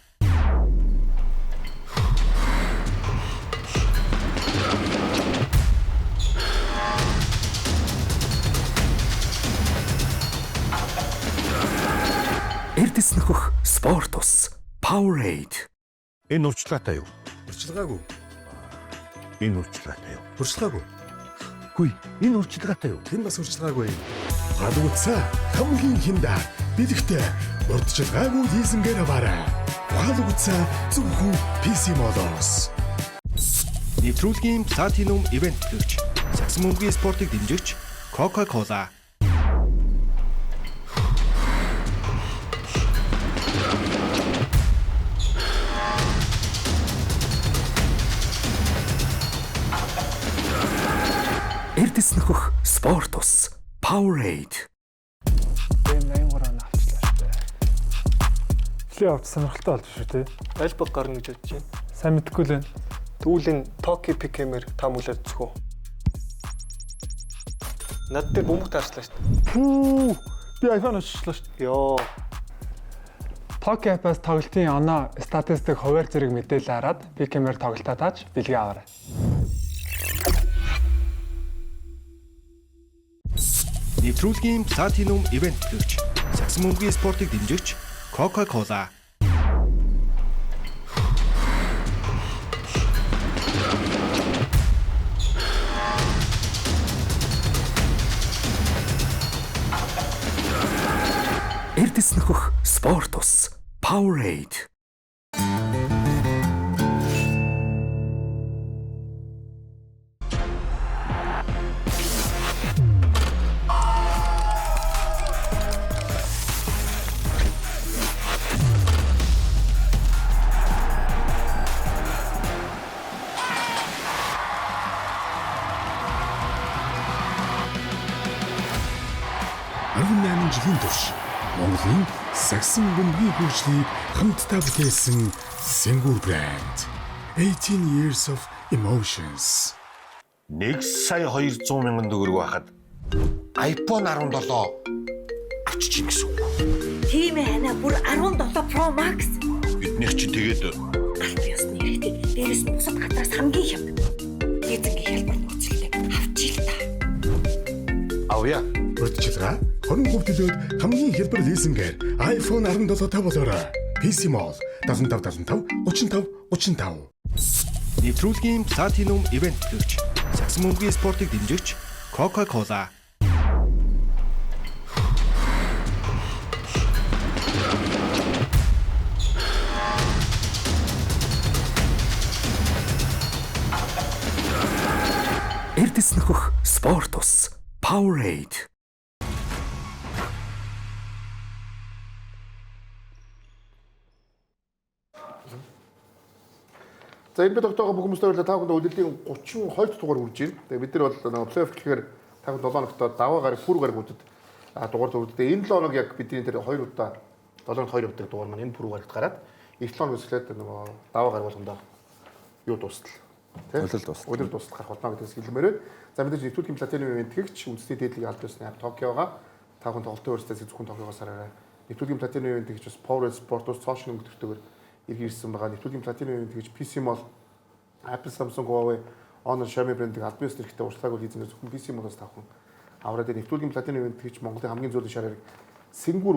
Эрдэс нөхөх спорт ус Powerade. Энэ урьдчилгаатай юу? Урьдчилгаагүй. Энэ урьдчилгаатай юу? Урьдчилгаагүй. Хүй, энэ урьдчилгаатай юу? Энэ бас урьдчилгаагүй. Гадууцаа хамгийн хиндаа бэлэгтэй урьдчилгаагүй дийсэнгээр аваарай. Гадууцаа зөвхөн PC модоос. Нэвтрүүлгийн Platinum ивент төлөвч сагсан бөмбөгийн спортыг дэмжигч Coca-Cola. Эрдэс нөхөх спорт ус Powerade. Бэм 83 авчлаа шүү дээ. Плей офф сонирхолтой болж шүү дээ. Аль баг гарна гэж бодож байна. Сайн мэдгүй л байна. Тэгвэл энэ Токи Пикемэр та мөлөд зөвхөө. Над дээр бөмбөг таарчлаа шүү дээ. Пүү. Би iPhone очсон шүү дээ. Йоо. Pocket App-аас тоглолтын оноо статистик хуваар зэрэг мэдээлэл хараад Pick-M-ээр тоглолтоо тааж бэлгээ аваарай. Нэвтрүүлгийн Platinum ивент төлөвч, Сагсан бөмбөгийн спортыг дэмжигч Coca-Cola. Эрдэс нөхөх спорт ус Powerade. жилийн турш Монголын Сагсан бөмбөгийн хөгжлийг хамтдаа бүтээсэн Сэнгүр брэнд 18 years of emotions. 1,200,000 төгрөг байхад iPhone 17 авчиж ийн гэсэн үг. Тийм ээ хана бүр 17 Pro Max. Биднийх чинь тэгээд Алт ёсны хэрэгтэй. Дээрээс нь бусад хатраас хамгийн хямд. Эзэнгийн хэлбэр нөхцөлтэй авчиж л та. авъя. Урьдчилгаа 20% төлөөд хамгийн хялбар лизингээр iPhone 17 тавуулаарай. PC Mall 7575 35 35. Нэвтрүүлгийн Platinum ивент төлөвч, Сагсан бөмбөгийн спортыг дэмжигч Coca-Cola. Эрдэс нөхөх спорт ус Powerade. За энэ бид тогтоогоо бүх хүмүүстээ та бүхэнд удирдлагын 32 дугаар хүрж байна. Тэгээ бид нар бол нөгөө плей-офф гэхээр та бүхэн 7 хоногт даваа гараг пүр гарагуудад дугаар төрүүлдэг. Энэ 7 хоног яг бидний тэр 2 удаа 7-нд 2 удаа дугаар маань энэ пүр гарагт гараад 9 хоног өсөлээд нөгөө даваа гараг болгондоо юу дуустал. Удирд дуустал гарах болно гэдгээс хэлмээр байна. За мэдээж нэвтрүүлгийн Platinum ивент гэгч үндэсний дээдлийг аль биесний Токиогоо та бүхэн тоглолтын өрсөлдөөс зөвхөн Токиогоос хараарай. Нэвтрүүлгийн Platinum ивент гэгч бас Powerade Sport-ус цоошин өнгөтөртэйгээр ирсэн байгаа. Нэвтрүүлгийн Platinum ивент гэгч PC Mall, Apple, Samsung, Huawei, Honor, Xiaomi брэндийг аль биесний хэрэгтэй урьдчилгааг хийзэнээр зөвхөн PC Mall-аас та бүхэн аваад нэвтрүүлгийн Platinum ивент гэгч Монголын хамгийн зөөлөн шарыг Сэнгүр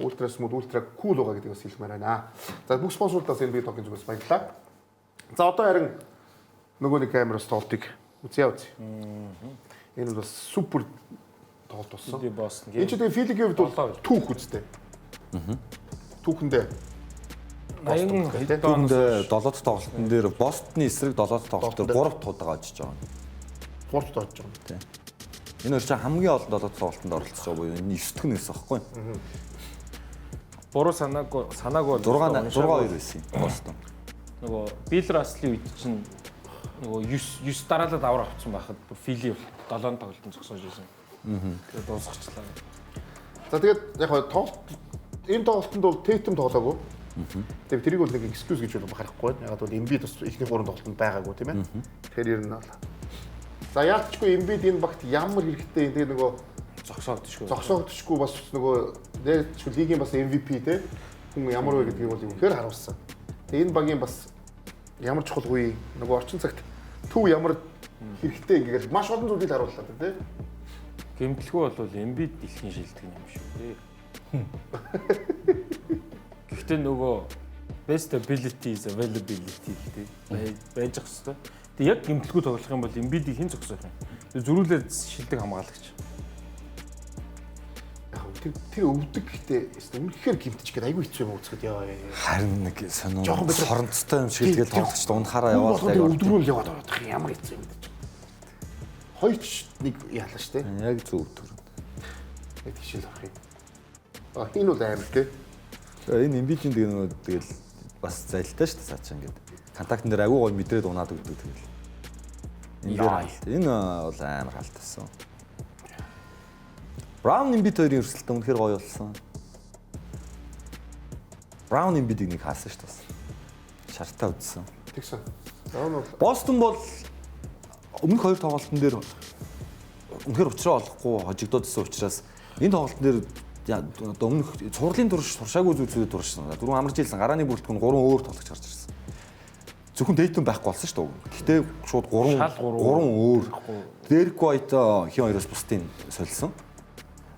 Ultra Smooth Ultra Cool байгаа гэдгийг бас хэлмээр байна. За бүх спонсорлоос энэ видеогийн зүгээс баярлалаа. За одоо харин нөгөө нэг камераас тоглолтыг үзье. Энэ бол супер тоглолт болсон. Энэ ч тэгээ филигийн хувьд бол түүх үстэй. Түүхэндээ 80 донд 7 дахь тоглолтын дээр Бостны эсрэг 7 дахь тоглолтоор 3 удаа очиж байгаа. 3 удаа очиж байгаа. Тийм. Энэ хоёр чинь хамгийн олон 7 дахь тоглолтод оролцож байгаа буюу энэ 9 дэх нь гэсэн байхгүй. Буруу санаагүй 6-2 байсан юм. Бостон. Нөгөө Билл Раслийн үед чинь нөгөө 9 дараалал авар авсан байхад Фили 7 тоглолтын зогсоож байсан. Тэгээд дуусгачлаа. За тэгээд яг тоглолт энэ тоглолтод бол Tatum тоглоогүй. Тэгээд тэрийг бол нэг excuse гэж бол харахгүй байна. Яг бол Embiid бас ихний 3 тоглолтод байгаагүй тийм ээ. Тэгэхээр ер нь бол за яалтчгүй Embiid энэ багт ямар хэрэгтэй тэгээд нөгөө зогсоогдчихгүй бас нөгөө нэрчгүй лигийн бас MVP тийм хүн ямар вэ гэдгийг бол үнэхээр харуулсан. Тэгээд энэ багийн бас ямар чухал үе нөгөө орчин цагт төв ямар хэрэгтэй ингээд маш олон зүйлийг харууллаа тийм. Гэмтэлгүй бол Embiid дэлхийн шилдэг юм шүү дээ. Гэхдээ нөгөө best ability is availability гэдэг байж ах хэвээр. Тэг яг гэмтэлгүй тоглох юм бол Embiid-ийг хэн зогсоох юм? Зөрүүлээд шилдэг хамгаалагч. Тэр өвдөг гэхдээ үнэхээр гэмтэж гээд айгүй хэцүү юм үзэхэд яа. Харин нэг сонио хоронцтой юм шиг тэгэл тоглогч унахаараа яваад яг өвдгөрөөр яваад орох ямар хэцүү юм гэж. Хоёрч нэг яалаа штэ. Яг зөв төр. Яг тийшэл авах юм. Энэ бол амар тий. Энэ Embiid-ийн тэгэл бас зайлтай штэ цаачаа ингээд. Контактн дээр агуу гой мэдрээд унаад өгдөг тэгэл. Энэ бол амар халтсан. Brown Embiid хоёрын өрсөлдөөн үнэхээр гоё болсон. Brown Embiid-ийг нэг хаасан шүү дээ. Шартаа үзсэн. Тэгсэн. Бостон бол өмнөх хоёр тоглолтын дээр үнэхээр уучраа олохгүй хожигдоод ирсэн учраас энэ тоглолтын дээр одоо өмнөх цувралын турш туршаагүй зүйлсүүдэд туршсан. Дөрөв амарч ийлсэн гарааны бүрэлдэхүүн 3 өөр тоглож гарч ирсэн. Зөвхөн Dayton байхгүй болсон шүү дээ. Гэхдээ шууд 3 өөр. Derek White хин хоёроос бусдын солисон.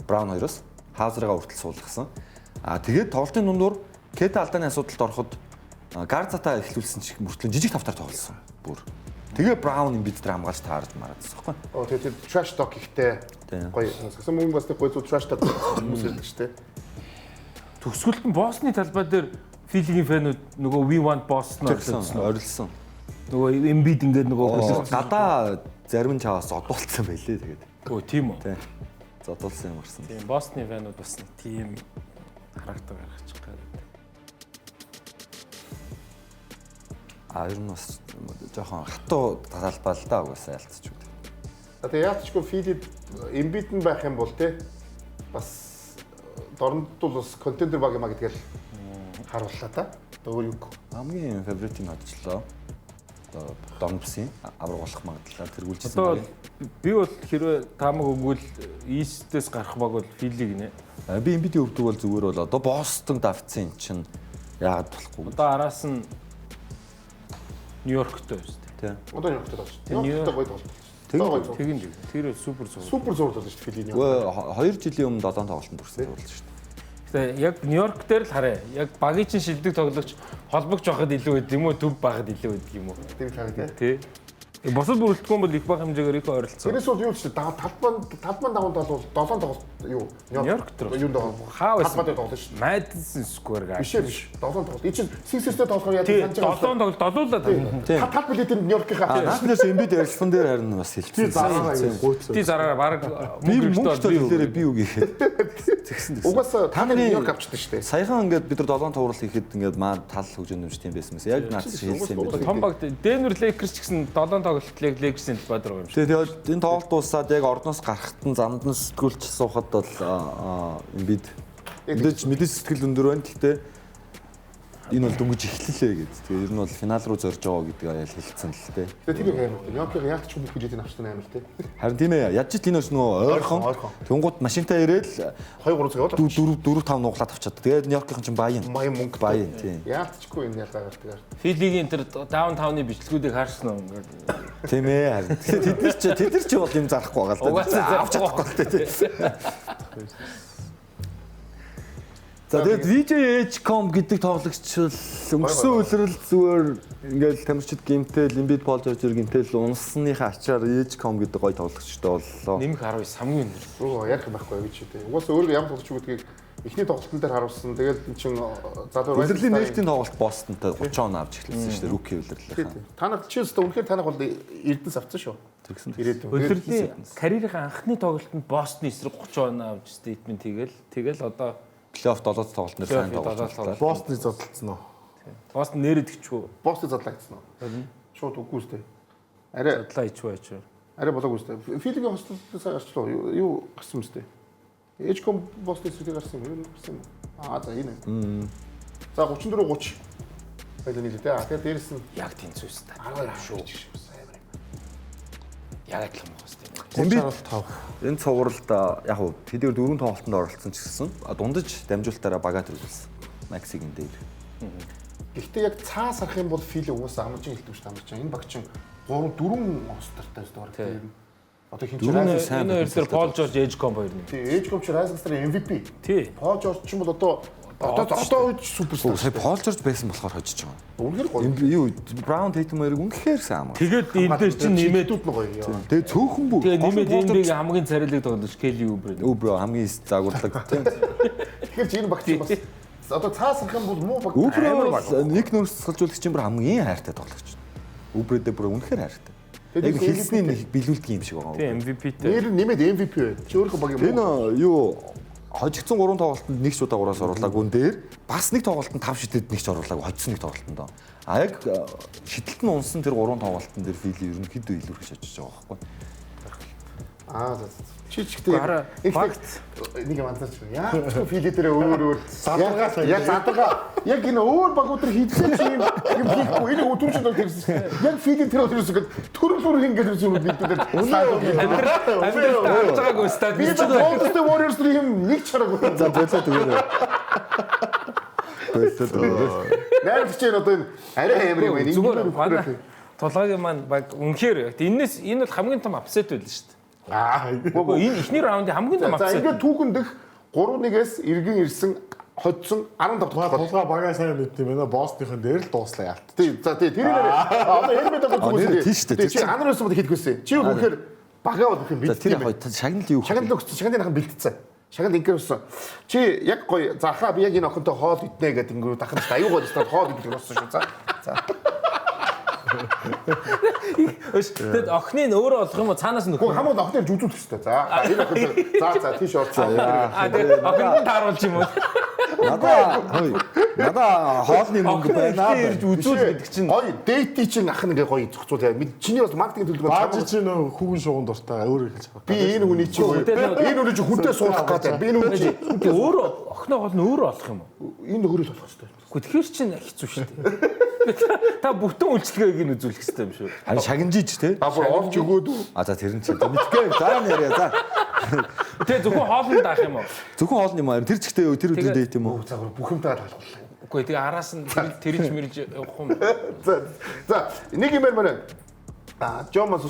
Brown хоёроос Хаазрагаа хүртэл суулгасан. Тэгээд тоглолтын дундуур Кета алдааны асуудалд ороход Гарзатаа эхлүүлсэн чих мөртлөө жижиг тавтаар тоглосон. Бүр. Тэгээ Brown юм бид тэр хамгаалж таарж мараадсан байхгүй. Тэгээд trash talk ихтэй гоё. Сагсан мөнгө бас гоё trash talk хүмүүс ирдэг шүү дээ. Төгсгөлт нь Босны талбай дээр Филигийн фэнүүд нөгөө We Want Boston орилсон. Нөгөө Embiid ингээд нөгөө гадаа зарим нь чаваас одуулсан байлээ тэгээд. Өө тийм үү. Тийм. Зодуулсан юм арсан. Тийм Босны фэнүүд бас нэг тийм характер гаргачих гэдэг. Ер нь бас жоохон хатуу талбай л да угаасаа ялцч үү. Тэгээ яалтчгүй Филид Embiid нь байх юм бол те бас дорнод бол бас контендер баг юм а гэдгээл харууллаа та. Өөр юу? Хамгийн фаворит нь хоцлоо. Одоо Домпсын аврагуулах магадлал тэргүүлжсэн байна. Би бол хэрвээ таамаг өгвөл East-ээс гарах баг бол Филиг нэ. Би Embiid-ийн өвдөг бол зүгээр бол одоо Бостон давцсан чинь яагаад болохгүй. Одоо араас нь Нью-Йорктой байна шүү дээ. Одоо Нью-Йорктой байна шүү. Нью-Йорктой гоё тоглолт. Тэгин тэр супер зураг. Супер зураг болж шүү Филиний. 2 жилийн өмнө 7 тоглолтод бүрсэн зурлаа шүү. Тэгээ яг Нью-Йорк дээр л харъя. Яг багийн чинь шилдэг тоглогч холбогч байхад илүү байд юм уу, төв байхад илүү байд юм уу? Тийм харагдаа. Тий. Босод бүрэлдэхүүн бол их баг хэмжээгээр их ойролцоо. Тэрээс бол юу ч талбан даван бол 7 тоглолт юу Нью-Йорк дээр. Юу даа. Хаа байсан? Талбан тоглож шүү. Madison Square Garden. Биш. 7 тоглолт. Энэ чинь Sixers-тэй тоглохоор яаж санаж байгаа. 7 тоглолт долуулаад байна. Тал билетийн Нью-Йоркийнхаа. Нааднаас Embiid ярилцсан дээр харин бас хэлчихсэн. Тий зараараа баг мөнгөтэй би үг ихэд. Тэгсэн. Угаасаа таны Нью-Йорк авчдаг шүү дээ. Саяхан ингээд бид нар 7 туурал хийхэд ингээд маа тал хөгжөөнд юм байсан мэс. Яг наац хэлсэн юм байна. Том баг Denver Lakers ч гэсэн 7 тоглолт Lakers-ийн талбай дээр байгаа юм шиг. Тэгээд энэ тоглолт дуусаад яг ордоноос гарахт нь замд нь сэтгүүлч суухад бол Embiid мэдээж сэтгэл өндөр байна. Гэхдээ энэ бол дөнгөж эхлэлээ гэдэг. Тэгээд ер нь бол финал руу зорж байгаа гэдэг аял хэлсэн л дээ. Тэгээд тийм юм байна. Нью-Йоркийг яалтч бүх хүлээдэг авчсан амар тий. Харин тийм ээ. Яаж ч энэ бас нөгөө ойрхон. Тэнгууд машинтаа ирээл 2 3 цаг яваад 4 5 нуглаад авчаад. Тэгээд Нью-Йоркийн чинь баян мөнгө баян тий. Яалтчгүй энэ ялгаа гардаг. Филигийн тэр даунтауны бичлэгүүдийг харсан уу ингээд. Тийм ээ. Харин тэд нар ч бол юм зарахгүй байгаа л да. Угаасаа авч чадахгүй тий. За тэгээд VJH.com гэдэг тоглогч өнгөрсөн үйлрэл зүгээр ингээл тамирчид гимтэл Embiid Paul George гимтэл унсныхаа ачаар H.com гэдэг гоё тоглогчтой боллоо. Нэмэх 19 хамгийн өндөр. Оо ярих юм байхгүй гэж үү. Угаасаа өөрөө ямар тоглогч гэдгийг эхний тоглолтын дээр харуулсан. Тэгээд эн чин залуу Улирлын нээлтийн тоглолт Бостонтой 30 он авч эхэлсэн шүү дээ. Rookie улирлынхаа. Танах чи өстө үнэхээр танах бол Эрдэнэс авсан шүү. Тэгсэн. Улирлын карьерийн анхны тоглолтод Бостон эсрэг 30 он авч statement тэгэл одоо плей-офф 7 тоглолт нэр сайн тоглолт. Бостны зодтолцсон уу? Бостон нэрээд гिचгүй. Бостны задлагдсан уу? Шууд үгүй үстэй. Арай задлаа ичвэ. Арай болоогүй үстэй. Филигийн хостелээс гарчлаа. Юу гисэн үстэй. H.com Бостны эсрэг гарсан юм. Юу гисэн юм? За энэ. За 34 30. Байлаа нийлээ тэ. Тэгээд дээрэс нь яг тэнцүү үстэй. 12 шүү. Яг адилхан байх үстэй. Энэ цувралд яг хуу тэдгээр 4 тоглолтод оролцсон ч гэсэн дундаж дамжуулалтаараа багаа төрүүлсэн. Максигийн дээр. Гэхдээ яг цаас харах юм бол Фили угаасаа амарчин хэлдэг шүү дээ амарчин. Энэ баг чин 3 4 остортой шүү дээ. Одоо хин ч энэ хоёр дээр Paul George H.com хоёр нэг. Тий, H.com ч Rising-ийн MVP. Тий. Paul George ч юм бол одоо үед суперстар. Сая Paul George байсан болохоор хожиж байгаа. Үнэхээр гоё. Юу Brown Tatum хоёрыг үнэхээр сайн амаа. Тэгээд энэ дээр чинь нэмээд гоё. Тэгээд цөөхөн бүх. Тэгээд нэмээд NBA-гийн хамгийн царилэг тоглогч Kelly Oubre. Oubre хамгийн загварлаг тийм. Тэгэхээр чи энэ багт бас одоо цаас харах юм бол муу баг. Oubre нэг нөөц тасгалжуулагч юм бүр хамгийн хайртай тоглогч. Oubre дээр бүр үнэхээр хайртай. Яг хэлсний нэг биелүүлдэг юм шиг байгаа. Тийм MVP-тэй. Нэр нэмээд MVP бай. Чи өөрөө баг юм. Энэ юу хожигдсон 3 тоглолтод нэг ч удаагаас оруулаагүй дээр бас нэг тоглолтод 5 шидэд нэг ч оруулаагүй хожигдсон нэг тоглолтод. А яг шидэлт нь унсан тэр 3 тоглолтын дээр Фили ерөнхийдөө илүүрхэж очиж байгаа байхгүй. Аа за. Чи ч гэдэг нэг юм анзаарч байна. Яа фили дээр өөр яг задаргаа яг энэ өөр багууд төр хийдсэн чи юм хийхгүй энэ өдөрчөд тэрсэн. Яг фили тэр өдөрөөс гээд төрөлөөр ингэж юм бид дээр амьдрал тааж байгаагүй стад би Golden Warriors-ийн юм нэг чараагүй. За болоод өгөөрэй. Найрч чинь одоо энэ арай амар юм байна. Зүгээр тулгагийн маань баг үнэхээр энэс энэ бол хамгийн том апсет байл шүү дээ. Энэ ихний раундын хамгийн том апсет. За ингээд түүхэн дэх 3-1-ээс эргэн ирсэн хоцсон 15 дахь тулгаа багаа сайн мэд юм байна. Боссныхын дээр л дууслаа ялт. Тий. За тий. Тэр нэр одоо энэ мэдээ нэр тийш дээ. Чи анар байсан бол хэлэхгүйсэн. Чи үнэхээр багаа бол их бэлдсэн. Тэр шагнал юу? Шагнал өгсөн. Шагналынхан бэлдсэн. Шагнал ингээд өссөн. Чи яг гоё захаа би яг энэ охинтой хоол иднэ гэдэг ингээд дахин аюугаа өстөд хоол идэх болсон шүү. За. Тэгэд охины нь өөрөө олох юм уу цаанаас нь нөхөө хамаг охиныг жүжүүлэх хэрэгтэй. За энэ охин за тийш орцоо. Тэгээд охиныг тааруулж юм уу? Надаа хоолны мөнгө байна. Ирж үзүүл гэдэг чинь гоё дейти чинь ах нэг гоё зохицуул. Чиний бас маркетинг төлөвлөгөө бааж чинь хүүхэн шуган дуртай өөрөө хэлж байгаа. Би энэ хүний чинь энэ хүний чинь хүнтэй суулгах гэдэг. Би энэ хүний чинь өөрөө охиноо хоол нь өөрөө олох юм уу? Энэ нөхөрөө олох хэрэгтэй. Гэхдээ тэгэхээр чинь хэцүү шүү дээ. Та бүтэн үйлчлэгийг нь үзүүлэх хэрэгтэй юм шүү. Харин шагнажиж тий. Бафар олж өгөөд. А за тэр нь чинь мэдгүй. За нэрээ за. Тэ зөвхөн хоолнд даах юм уу? Зөвхөн хоолны юм аа. Тэр ч ихтэй тэр өдөр дэйт юм уу? За бүх юмтай талхууллаа. Үгүй тэгээ араас нь тэрж мэрж явах юм. За нэг юм байна. Жомас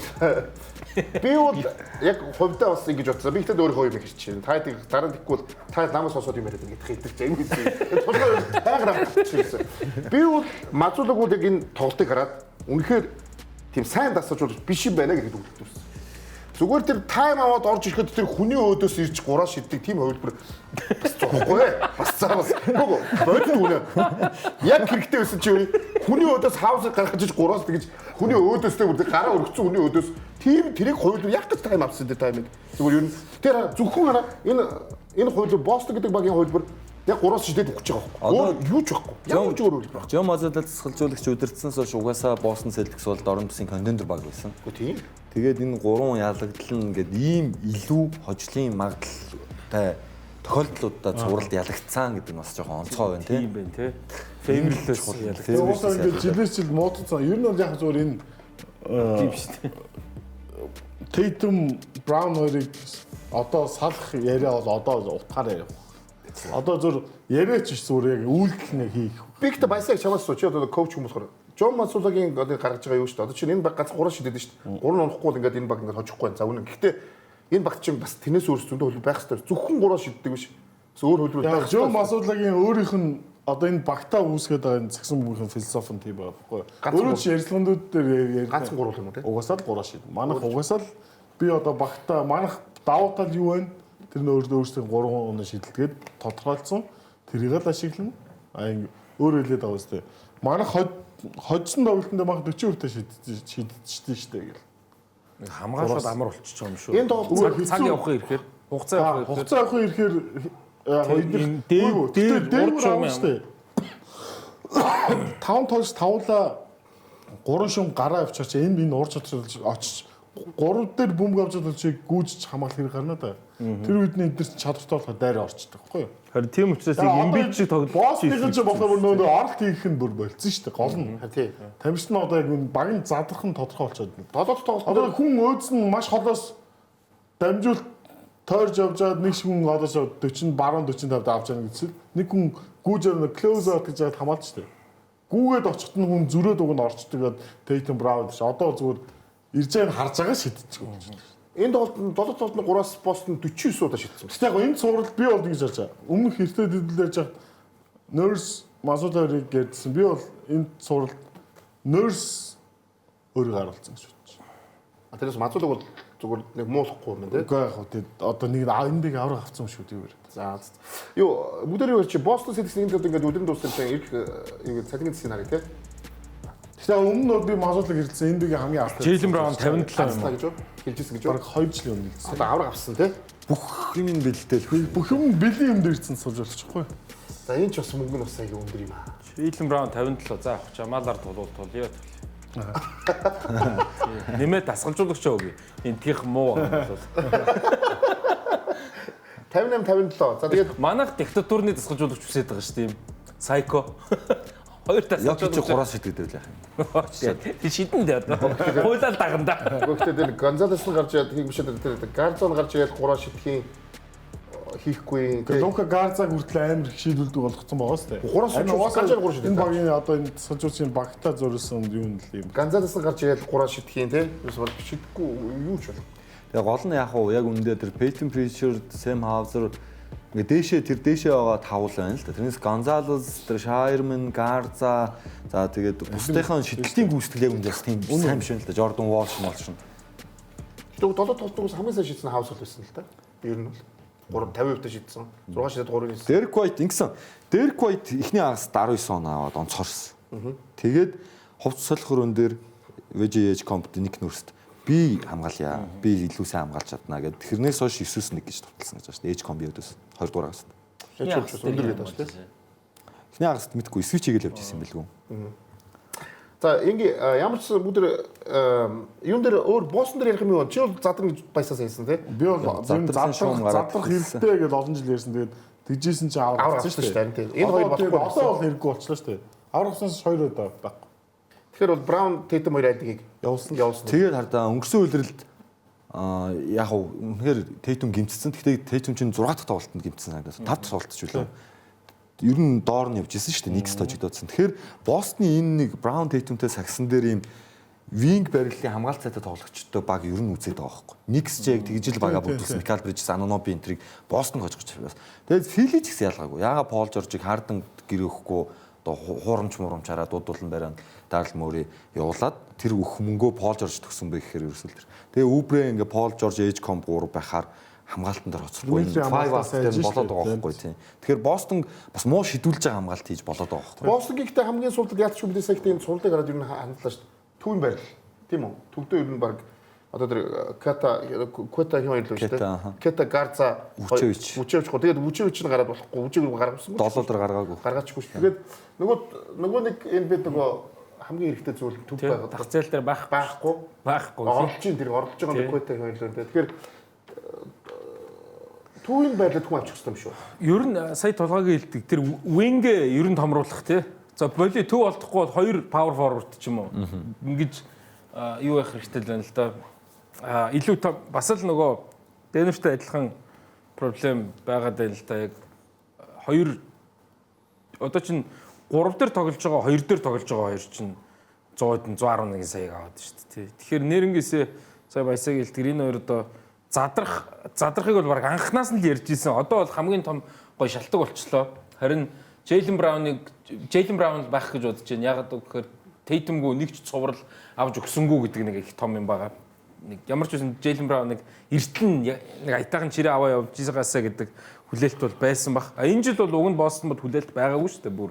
би бол яг хувьдаа бас ингэж бодсон. Би ихтэй өөрөө юм хэрч чинь. Та дараа нь тэггүй бол та намайг сонсоод юм яриад ингэж хэлдэг чинь. Энэ тулгаар байгаараа хэлсэн. Би бол мазуулагууд яг энэ тоглолтыг хараад үнэхээр тийм сайн дасгаж биш юм байна гэдэг үг төрсөн. Зүгээр тэр тайм аваад орж ирэхэд тэр хүний өөдөөс ирж гураа шиддэг тийм хувилбар бас зоохгүй бас цаавас гоо боддог үнэ яг хэрэгтэй байсан чи хүний өөдөөс хаусыг гаргаж иж гураас тэгж хүний өөдөөстэй бүр гараа өргөцсөн хүний өөдөөс тийм тэрийг хувилбар яг гэж тайм авсан тэр таймыг зүгээр юу тэр зөвхөн хараа энэ хувилбар Бостон гэдэг багийн хувилбар яг гураас шидэд өгч байгаа байхгүй юу ч байхгүй ямар ч өөр хувилбар Жом Азадал засгалжуулагч удирдсанаас хойш угаасаа Бостон Селтикс бол дорн бүсийн контендер баг байсан. Тийм. Тэгээд энэ гурван ялагдал нь ингээд ийм илүү хожлын магадaltaй тохиолдлуудаа зуралд ялагдсан гэдэг нь бас жоохон онцгой байна тийм байна тий. Фэмэрлээс ялагдсан. Уусаа ингээд жилээс жил муудсан. Ер нь бол яг зөвөр энэ тийм шүү дээ. Tatum Brown хоёрыг одоо салах яриа бол одоо утгаар яриа. Одоо зөв яриач ш зүгээр яг үйлдэл нэг хийх. Бигт баясаг чамаас чи одоо коуч хүмүүсээр Жон Масуулагийн одоо гаргаж байгаа юу шүү дээ. Одоо чинь энэ баг ганц 3 шидэд шүү дээ. 3 унохгүй бол ингээд энэ баг ингээд хожихгүй байна. За үнэн. Гэхдээ энэ багт чинь бас тэрнээс өөр зөндөө хөл байх хэрэгтэй. Зөвхөн 3 шиддэг биш. Бас өөр хөлбөр байх. Жон Масуулагийн өөрийнх нь одоо энэ багтаа үүсгээд байгаа энэ загсан бүхэн философи нь тийм байгаа байхгүй. Өөрөө чи ярилцлагууд дээр ганцхан 3 юм уу те? Угасаал 3 шид. Манайх угасаал би одоо багтаа манайх давуу тал юу вэ? Тэр нь өөрсдөө 3 өнө шидэлгээд тодорхойлцсон. Тэрийг л ашиглана. Өөр хэлээд байгаа үстэй. Манайх хоцсон тоглолтонд баг 40% шидчихсэн шүү дээ гэл. Хамгаалаад амар болчихж байгаа юм шүү. Энэ тоглолт цаг явахын ирэхээр хугацаа явахын ирэхээр дээр урч юм шүү дээ. 5 тоглолт тавлаа 3 шум гараа авчирч энэ урч очиж 3 дээр бөмбөг авч байгаа чиг гүйж хамгаалах хэрэг гарна да. Тэр үед нь эдгээр чадвартай болохоор дайр орчдөг байхгүй юу? Харин тийм учраас имбич шиг тоглож боссныхан ч болохоор нөгөө оролт хийх нь бүр болцсон шүү дээ. Гол нь. Тий. Тамирч нь одоо яг баг нь задрах нь тодорхой болчиход байна. Долоод тоглолт. Одоо хүн өөдс нь маш холоос дамжуулт тойрж явж байгаад нэг хүн одоос 40 баруун 45-д авч яана гэсэн. Нэг хүн гүйж явна close out гэж яагаад хамгаалж шүү дээ. Гүүгээд очихт нь хүн зөрөөд уг нь орчдөг. Tatum Brown ш. Одоо зүгээр ирж байгааг харж байгаа шидчихгүй. Энэ тоглолтод 7 тоглолтын 3-аас Бостон 49 удаа шидсэн. Гэтэл яг энэ цувралд би бол ингэж харж байгаа. Өмнөх эртний дэдэлж яхад Nurse Masudari гэдсэн. Би бол энэ цувралд Nurse өөрийг харуулсан гэж бодож байна. Тэрээс Масудаг бол зүгээр нэг муулахгүй юм тийм. Үгүй яг одоо нэг эндийг авраг авсан шүү дээ. За. Юу бүгдээр юу чи Boston Celtics нэг л ингээд өдрөнд дууссан ирэх цалингийн сценарий тийм. Тэгэхээр өмнө нь би Масуудаг хэлсэн эндийг хамгийн алт. Jaylen Brown 57 юм гэж хэлжсэн гэж. Бараг 2 жилийн өмнө хэлсэн. Одоо авраг авсан тийм. Бүх юм бэлдээл. Бүх юм бэлэн юм дээр ирсэн сууж болчихгүй. За энэ ч бас мөнгө нь бас аяг өндөр юм аа. Jaylen Brown 57 за авах чамаалаар тулуул. Нэмээд дасгалжуулагч өгье. Энтгийнх муу бол 58 57. За тэгээд манайх диктатурны дасгалжуулагч үсээд байгаа шүү дээ. Сайко. Хоёр дасгалжуулагч 3-аас шийдэгдэл яах юм. тий шидэн дээ одоо. Хуйлал даганда. гэхдээ тэр Гонзалес нь гарч ирээд хийх биш тэр Гарзон гарч ирээд 3 шидхийн хийхгүй. Тэгээ Лука Гарзаг хүртэл амар их шийдвэлдэг болгоцсон байгаа шүү дээ. 3 шидхийн энэ багийн одоо энэ тасгалжуулагчийн багтаа зориулсан юу нэл юм. Гонзалес нь гарч ирээд 3 шидхийн тий. Юус бол шидэггүй юу ч бол. Тэгээ гол нь яг уу яг үндэ тэр Peyton Pritchard, Sam Hauser ингээ дээшээ байгаа тавл байна л да. Тэрнээс Gonzalez, тэр Shireman, Garza за тэгээд бусдынхаа шидэлтийн гүйцэтгэл яг үндээс тийм сайн биш байна л да. Jordan Walsh шин. Тэгээд 7 тоглолтоос хамгийн сайн шийдсэн Hauser байсан л да. Ер нь бол 50% шийдсэн. 6 шидэд 3 хийсэн. Derek White ингэсэн. Derek White эхний агаас 19 он аваад онцгорсон. Тэгээд хувц солихорон дээр VJH компт нэг нөрст би хамгаалъя. Би илүү сайн хамгаалж чадна гэдэг. Тэрнээс хойш 9-1 гэж товтлсон гэж байна шүү дээ. H комби өдөөс 20 дугаар агаас. Хичээлч өндөр гэдэг байна шүү дээ. Эхний агаас мэдгүй switch хийгээл явж ирсэн бэлгүй. За ингээ ямар ч бүдэр юун дээр өөр боссон дээр ярих юм уу? Чи бол задран гэж баясаас хэлсэн тий. Би бол задрах хэрэгтэй гэж олон жил ярьсан. Тэгээд тэгжсэн чи аврагсан шүү дээ. Энэ хоёр болохгүй. Одоо бол хэрэггүй болчлаа шүү дээ. Аврагсанаас 2 удаа байхгүй. Тэгэхээр бол Brown Tatum хоёр айлдгийг явуулсан. Тэгээд хардаа өнгөрсөн үеэрэлд яг уу үнэхээр Tatum гимцсэн. Гэхдээ Tatum чинь 6 дахь тоглолтод гимцсэн санагдаж 5 дахь тоглолт ч үлээ. Ер нь доор нь явж исэн шүү дээ. Нэг стожигдоодсэн. Тэгэхээр Бостны энэ нэг Brown Tatumтэй сагсан дээр ийм wing барилгын хамгаалт цайтай тоглогчтой баг ер нь үзээд байгаа байхгүй. Knicks ч яг тэгж л бага бүтүүлсэн. Michael Bridges, Anunoby энтрийг Бостон хожгож байна. Тэгээд Philly ч гэсэн ялгаагүй. Яага Paul George-ыг Harden гэр өгөхгүй одоо хуурамч муурамчаараа дуудуулан бариад Daryl Morey явуулаад тэр өөх мөнгөө Paul George төгсөн бэ гэхээр ерөөсөл тэр. Тэгээ Oubre ингээ Paul George Age comp 3 байхаар хамгаалтан дээр хоцрохгүй 5-аас болоод байгаа байхгүй тийм. Тэгэхээр Бостон бас муу шидүүлж байгаа хамгаалт хийж болоод байгаа байхгүй. Бостон гэхдээ хамгийн сүүлд яач юм бэ сая тийм сурлыг гараад ер нь хандлаа шүү дээ. Түүн байл. Тийм үү? Төвдөө ер нь баг одоо тэр Ката юм илүү шүү дээ. Ката Гарза Учевич гоо. Тэгээд Учевич нь гараад болохгүй. Учевич гаргавсан. Доллар гаргаагүй. Гаргаачгүй шүү. Тэгээд нөгөө нэг энэ бид нөгөө хамгийн хэрэгтэй зүйл төв байгаа. Дах зээл дээр байхгүй. Орлож ин тэр орлож байгаа Ката юм илүү. Тэгэхээр түүний байдлаар хүн авчих хэрэгтэй юм шүү. Ер нь сая толгойг хэлдэг тэр wing ер нь томруулах тий. За боли төв олдохгүй бол 2 power forward ч юм уу. Ингэж юу яах хэрэгтэй л байна л да. Илүү бас л нөгөө Denver-тэй адилхан проблем байгаад байна л да. Яг 2 одоо чинь 3 дээр тоглож байгаа 2 дээр тоглож байгаа 2 чинь 111 саяг аваад шүү дээ. Тэгэхээр нэрнгээсээ сая баясаг хэлдэг энэ хоёр одоо задрахыг бол баг анханаас нь л ярьж ирсэн. Одоо бол хамгийн том гой шалтгаан болчлоо. Харин Jaylen Brown байх гэж бодож байна. Ягаад гэвэл Tatum-гөө нэг ч цуврал авч өгсөнгүү гэдэг нэг их том юм байгаа. Нэг ямар ч үсэн Jaylen Brown нэг эртэл нэг аятайхан чирээ аваа явж байгаасаа гэдэг хүлээлт бол байсан баг. Энэ жил бол уг нь Бостон бод хүлээлт байгаагүй шүү дээ. Бүр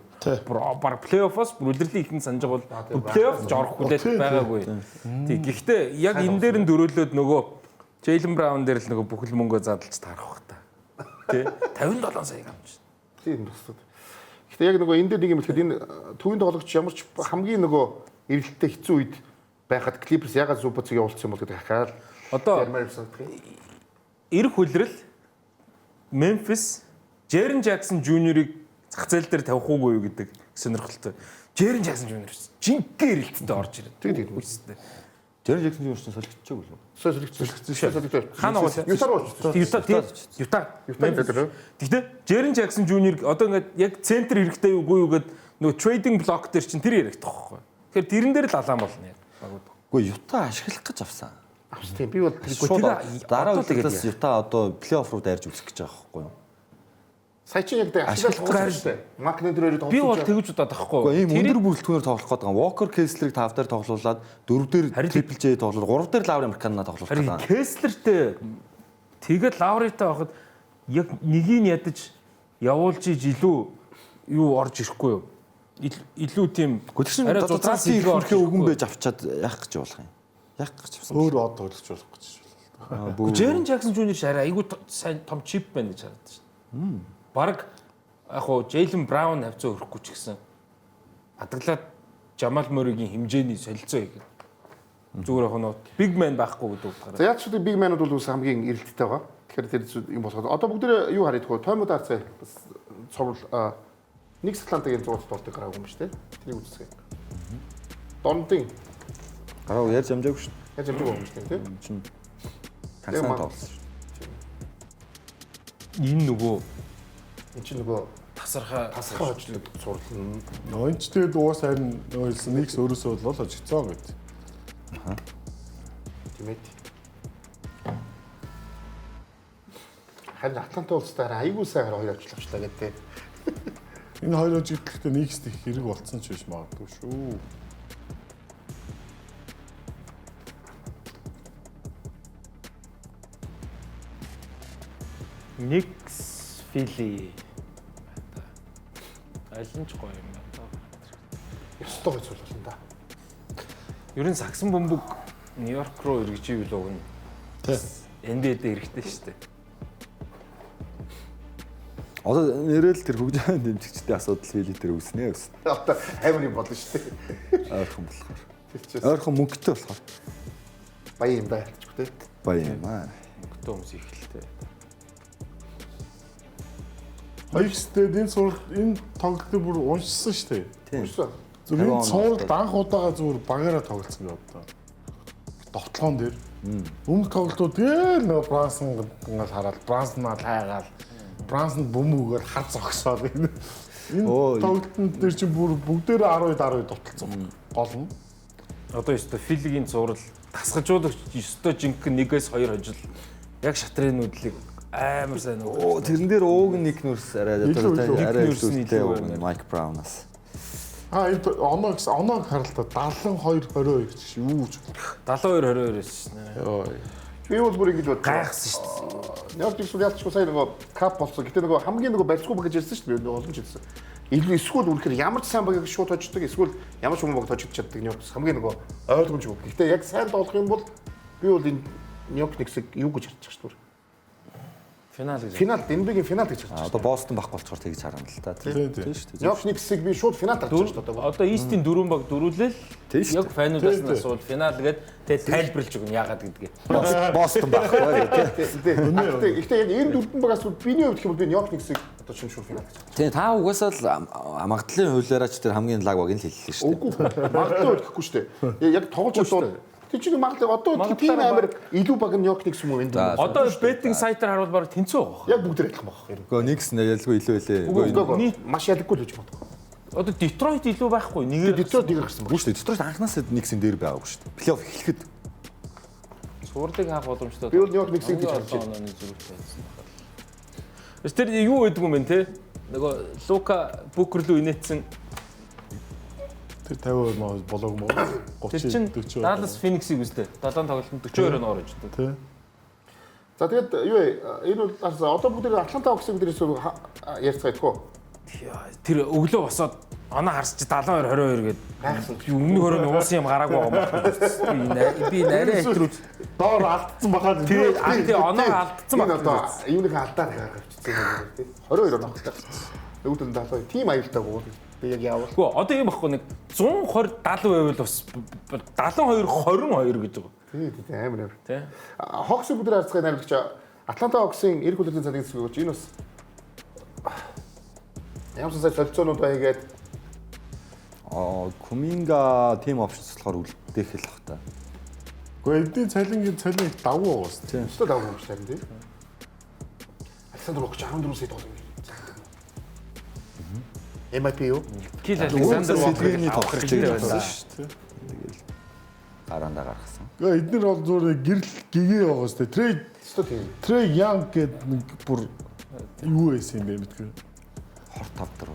баг плей-оффоос бүр үлрэлийн ихэнх санаж байгаа бол плей-офф ч орох хүлээлт байгаагүй. Тэг. Гэхдээ яг энэ дээр нь дөрөөлөөд нөгөө Jaylen Brown дээр л нөгөө бүхэл мөнгөө задлж таарах бах та. Тэ 57 сая авч. Тийм байна. Гэхдээ яг нөгөө энэ дээр нэг юм хэлэхэд энэ төвийн тоглогч ямар ч хамгийн нөгөө эргэлттэй хэцүү үед байхад Clippers ягаад Зубацыг явуулсан юм бол гэдэг хахаад одоо эрх хүлрэл Memphis Jaren Jackson Jr-ыг зах зээл дээр тавих уугүй юу гэдэг сонирхолтой. Jaren Jackson Jr жинхэнэ эрэлттэй орж ирээд. Тэгээд үстэй. Jaren Jackson Jr чинь солигдчихгүй юу? Солигдсон. Хаана Юта. Гэхдээ Jaren Jackson Jr одоо ингээд яг центр хэрэгтэй үгүй юу гэд нөгөө trading block дээр чинь тэр яригдах байхгүй. Тэгэхээр тэрэн дээр л алаан болно яг. Үгүй Юта ашиглах гэж авсан. Тийм би бол дараа үеэс Юта одоо плей-офф руу дайрж үзэх гэж байгаа байхгүй юу? Сая чи яг ашиглах гэж байна. Макнедрээр тоглож. Би бол тэгж удаад байхгүй. Үгүй ийм өндөр бүрэлдэхүүнээр тоглох гэдэг нь Walker Kessler-ыг 5 дээр тоглуулад 4 дээр Triple J тоглуулад 3 дээр Lauri Markkanen тоглуулах гэдэг. Kessler-тэй тэгээд Lauri-тай байхад яг нэгийг ядаж явуулж иж илүү юу орж ирэхгүй юу? Илүү тийм арай зузаас илэрхээ өгөн байж авчаад яах гэж болох юм. Яах гэж авсан. Өөр од тоглож болох гэж байна. Jaren Jackson Jr шараа айгүй сайн том чип байна гэж харагдаж байна. Бараг яг хуу Jaylen Brown хавцаа өрөхгүй ч гэсэн адаглаад Жамал Мөрөгийн хэмжээний солилцоо хийгээд. Зүгээр яг нь big man байхгүй гэдэг утгаараа. За яаж ч big man-ууд бол бас хамгийн эрэлттэй байгаа. Тэгэхээр тэр юм болоход одоо бүгд юу хараад хөө тоймод арцаа бас цоврол нэг Атлантагийн 100 дуртай гараагүй юм шүү дээ. Тэрийг үзсгээ. Донтын гараа яаж амжаагүй шүү. Яаж амжаагүй юм шүү дээ тийм. Чин тасаа тоолсон шүү. Энэ нөгөө энэ чинь нөгөө тасархай хожлог сурлал. Ноонч тэгээд уус харин ойлсон нэгс өөрөөсөө бол очигцоо гэд. Аха. Тимэт. Харин Атланта улстай айгүй сайгаар хоёр ажиллагчлаа гэдэг. Энэ хоёр ажиглахтай нэгс их хэрэг болцсон ч биш магадгүй шүү. Никс Фили. Алин ч гоё юм байна. Ёстой гэж болно да. Ер нь сагсан бөмбөг Нью-Йорк руу эргэживэл уг нь. Тэ. NBA-д эрэхтэй шүү дээ. Одоо нэрэл тэр хөгжөөнд дэмжигчдийн асуудал Фили тэр үснэ өс. Одоо амар юм болно шүү дээ. Ойрхон болохоор. Ойрхон мөнгөтэй болохоор. Баян юм да ялчгүй те. Баян юм аа. Мөнгөтэй хүмүүс ихэлтэй. Хоёрстэд энэ сурал энэ тоглолтыг бүр уншсан шүү дээ. Тийм. Зүгээр энэ суралд анх удаага зүгээр багаараа тоглолцсон юм одоо. Довтлогон дээр. Өмнөх тоглолтууд гээл нөгөө Брансон ингээл хараад Брансонаа тайгаал. Брансонд бөмбөгөөр хар зогсоод энэ тоглолтын дээр чинь бүр бүгдээрээ 10-10 довтлцсон. Гол нь. Одоо ёстой Филигийн зурал тасгажуулагч ёстой жинхэнэ 1-2 хожил яг шатрын нүдлийг амар сайн нөгөө. Тэрэн дээр ууг нэг нүрс арай илүүтэй ууг Майк Браунаас. Энэ оноо харалтаа 72-22 гэж юу ч 72-22 шнэ. Би бол бүр ингэж бод гайхсан шүү дээ. Нью-Йорк Кnicks ялчгүй сайн нөгөө кап болсон. Гэтэ нөгөө хамгийн нөгөө барьцгүй баг гэж ярьсан шүү дээ. Олон ч хэлсэн. Эсвэл үнэхээр ямар ч сайн багийг шууд хождог, эсвэл ямар ч хүмүүс баг хожиж чаддаг Нью-Йорк хамгийн нөгөө ойлгомжгүй. Гэтэ яг сайн доолох юм бол би бол энэ Нью-Йорк Knicks-ийг юу гэж харж байгаа шүү дээ. Финал гэж. Финал NBA-гийн финал гэж харж байгаа. Одоо Бостон байхгүй болчихоор тэгж харна л та. Тийм шүү дээ. Нью-Йорк Knicks-ийг би шууд финал харж байгаа шүү дээ. Одоо East-ийн 4 баг дөрүүлэл яг файнуудаас нь асуул финал гээд тэгээд тайлбарлаж өгнө яагаад гэдгийг. Бостон байхгүй. Гэхдээ яг энэ дөрвөн багаас биний хувьд гэх юм бол би Нью-Йорк Knicks-ийг одоо чинь шууд финал гэж харж байгаа. Тийм та угаасаа л магадлалын хуулиараач тэр хамгийн лаг баг нь л хэллээ шүү дээ. Үгүй магадлал гэхгүй шүү дээ. Яг тоглож бодвол тэр чинь магадлал одоо тийм амар илүү баг нь Нью-Йорк Knicks юм уу энэ. Одоо беттинг сайтаар харуул баг тэнцүү байгаа. Яг бүгд адилхан байгаа. Гэхдээ Knicks ялгүй илүү байлээ. Маш ялггүй л гэж боддог. Одоо Детройт илүү байхгүй. Нэгээр Детройт нэг гарсан байна шүү дээ. Детройт анханасаа Knicks-ийн дээр байгаагүй шүү дээ. Плей-офф эхлэхэд суурдыг хаах боломжтой. Би бол Нью-Йорк Knicks-ийг гэж харж байна. Тэр юу гэдэг юм бэ те? Нөгөө Лука Бүкер рүү инээдсэн 50% маа болоог маа 30 40. Даллас Фениксийг үстэй. 7 тоглолтод 42 оноор очдог. Тий. За тэгээд юу вэ? Энэ бол одоо бүгд Атланта Хоксыг дээрээс ярьцгаадгүй. Тэр өглөө босоод оноо харсч 72-22 гээд гайхсан. Өмнө хөрөө уусан юм гараагүй юм. Би нарийн актрууд доор алдсан бахаад тий оноо алдсан баг. Одоо юуныг алдаад гаргавчихсан тийм. 22 оноо алдсан. Өвдөн 70 тим аюултайг би яг яавал. Гэхдээ одоо юм баггүй нэг 120 70 байвал бас 72-22 гэж байгаа. Тий амар. Тий. Хокс бүгд харцгаа найруулагч Атланта Хоксын эрх хүлээлийн цалин зөвлөж энэ бас ямар ч солилцоонууд байгээд Куминга тим опшнс болохоор үлдээх л бах та. Гэхдээ эдийн цалингийн давуу уус. Тийм. Өстой давуу юм шиг тийм. Александр Вокч 14 сая доллар. MIP юу? Кил Александр Вокчгийн авах хэрэгтэй байсан шүү дээ. Тэгэл гараандаа гаргасан. Гэхдээ эднэр бол зүгээр гэрэл гэгээ байгаа шүү дээ. Трейд өстой тийм. Трей Янг гэдэг нэг бүр юу байсан юм бэ мэдгүй. Хорт тавдар.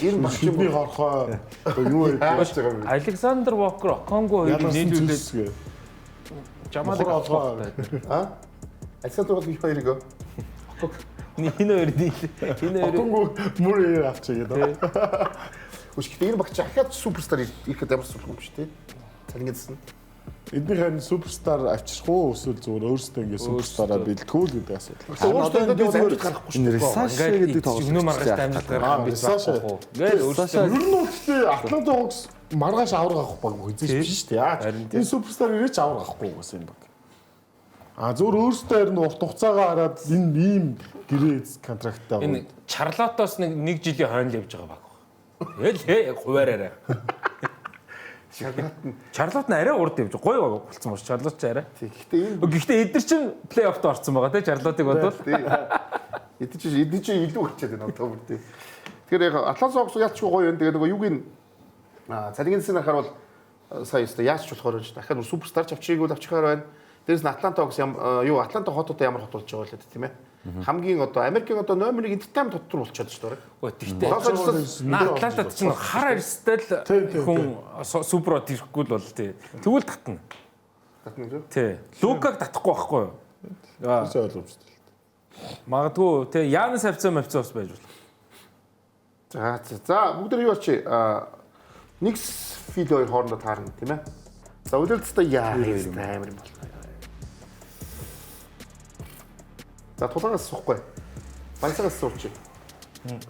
Энэ багчны хорхоо юу яаж байгаа юм бэ? Александр Вокер, Конго хоёрыг нийлүүлээд Жамалыг олгоо. Александр Вокер хоёрыг энэ хоёр нийлээ. Конго мөр авчиг гэдэг. Үгүй энэ багч ахаад суперстар ирэхэд ямар суулгүй юм шүү дээ. Цалингийн Эдний харин суперстар авчрах уу эсвэл зүгээр өөрсдөө ингээ суперстараа бэлтгэв л гэдэг асуудал. Өөртөө энэ амжилт гарахгүй шүү дээ. Рисаша гэдэг тоглолт. Өнөө маргааш амжилт гаргах юм биш байхгүй. Ингээд өөрсдөө Ер нь үстэй Атланта Хокс маргааш авар гах баг хэзээ биш шүү дээ. Яа. Энэ суперстар ирээч авар гахгүй гэсэн юм баг. Зүгээр өөрсдөө харин урт хугацаагаа хараад энэ ийм гэрээ контракттай байна. энэ Чарлотоос нэг жилийн хойно явж байгаа баг. Тэгэл хуваараарай. Чарлот нь арай урд явж гоё болцсон ба Чарлот ч арай. Гэхдээ эдгээр чинь плей-оффт орсон байгаа тий Чарлотыг бодвол. Эдгээр чинь илүү болчиход байна одоо бүр тий. Тэгэхээр яг Атланта Хокс яалчгүй гоё юм. Тэгээ нөгөө юуг нь цалингын харахаар бол сая өстө яаж ч болохоор дахиад суперстар ч авчиг бол авчихаар байна. Дээрээс нь Атланта Хокс Атланта хотод ямар хот болж байгаа л тийм ээ. Хамгийн одоо Америкийн одоо номер 1 entertainment дотор болчиход шүү дээ. Гэхдээ Атлантад чинь хар арьстай л хүн суперод ирэхгүй л бол тий. Тэгвэл татна. Татна гэж. Тий. Лукаг татахгүй байхгүй юу? Үгүй ойлгомжтой. Магадгүй тий Янис хавцаа байж болно. За бүгд юу болчих Никс фил хоёр хоорондоо таарна тийм ээ. За үлээлцтэй амар юм бол. За тулгаас суухгүй. Баясагаас сууч.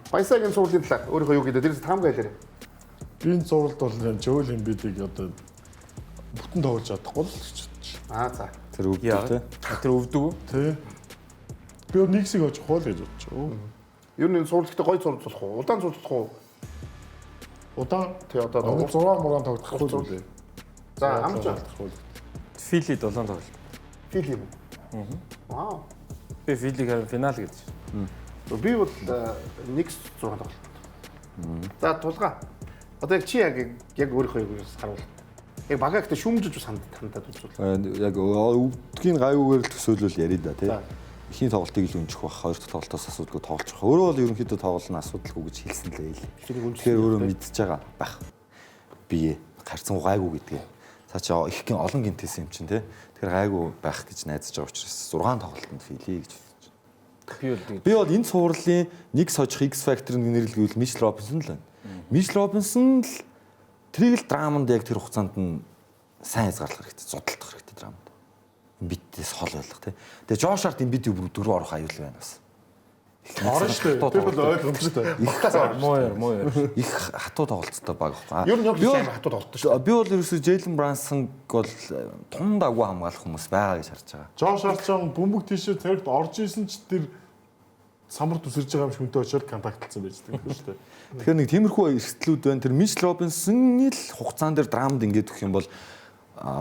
Баясагийн суурлын талаар өөрийнхөө юу гэдэг дээрээс таамаг хэлээрэй. Энэ зурвалд бол Joel Embiid-ийг одоо бүтэн тоглож чадахгүй л гэж бодчих. За. Тэр өвдөв тий. Тэр өвдөг үү? Тий. Би Никсийг очих уу л гэж бодчих. Ер нь энэ суурлахтай гоё зурдлах уу? Удаан зурдлах уу? Удаан тий одоо 6 мургаан тоглохгүй л үү. За амжаа. Фили 7 тоглолт. Фили юм. Вау. Би Филиг харин финал гэдэг. Би бол Никс 6 тоглолт. За тулгаа. Одоо яг чи яг өөрийнхөө юу харуул. Яг багаагт шүмжиж хандаад үзвэл. Яг өвдгийн гайвуугаар л төсөөлөл ярий да тий. Эхний тоглолтыг л өнжих байх, хоёр дахь тоглолтоос асуудалгүй тоглож байгаа. Өөрөө бол ерөнхийдөө тоглолт нь асуудалгүй гэж хэлсэн л байл. Тэгэхээр өөрөө мэдчихэж байгаа байх. Би гарцсан гайгүй гэдгээ. Цаа чи их гин олон гинтэйсэн юм чинь тий. Тэгэхээр гайгүй байх гэж найдаж байгаа учраас 6 тоглолтод филий гэж хэлж. Би бол энэ цувралын нэг сожих X Factor-ыг нэрлэвэл Мичл Робинсон л байна. Мичл Робинсон л тэрийг л драманд яг тэр хугацаанд нь сайн хязгаарлах хэрэгтэй, зодтолдох хэрэгтэй драманд. Битээс хол байлгах тий. Тэгээ Жош Харт Эмбидийг бүр дөрөв орох аюул байна бас. Орно шүү дээ. Тэр бол ойлгомжтой. Муу яар. Их хатуу тоглолцтой баг байхгүй. Ер нь яг сайн хатуу тоглолт шүү. Би бол ерөөсөө Джейлен Брансонг бол тунд агуу хамгаалах хүмүүс байгаа гэж харж байгаа. Жош Харт бөмбөг тийшээ тэрэгт орж исэн ч тэр самар тусарж байгаа юм шиг хүнтэй очиод контактлсан байж байгаа шүү дээ. Тэгэхээр нэг тиймэрхүү эрсдлүүд байна. Тэр Мичл Робинсны л хугацаанд дээр драмд ингээд өгөх юм бол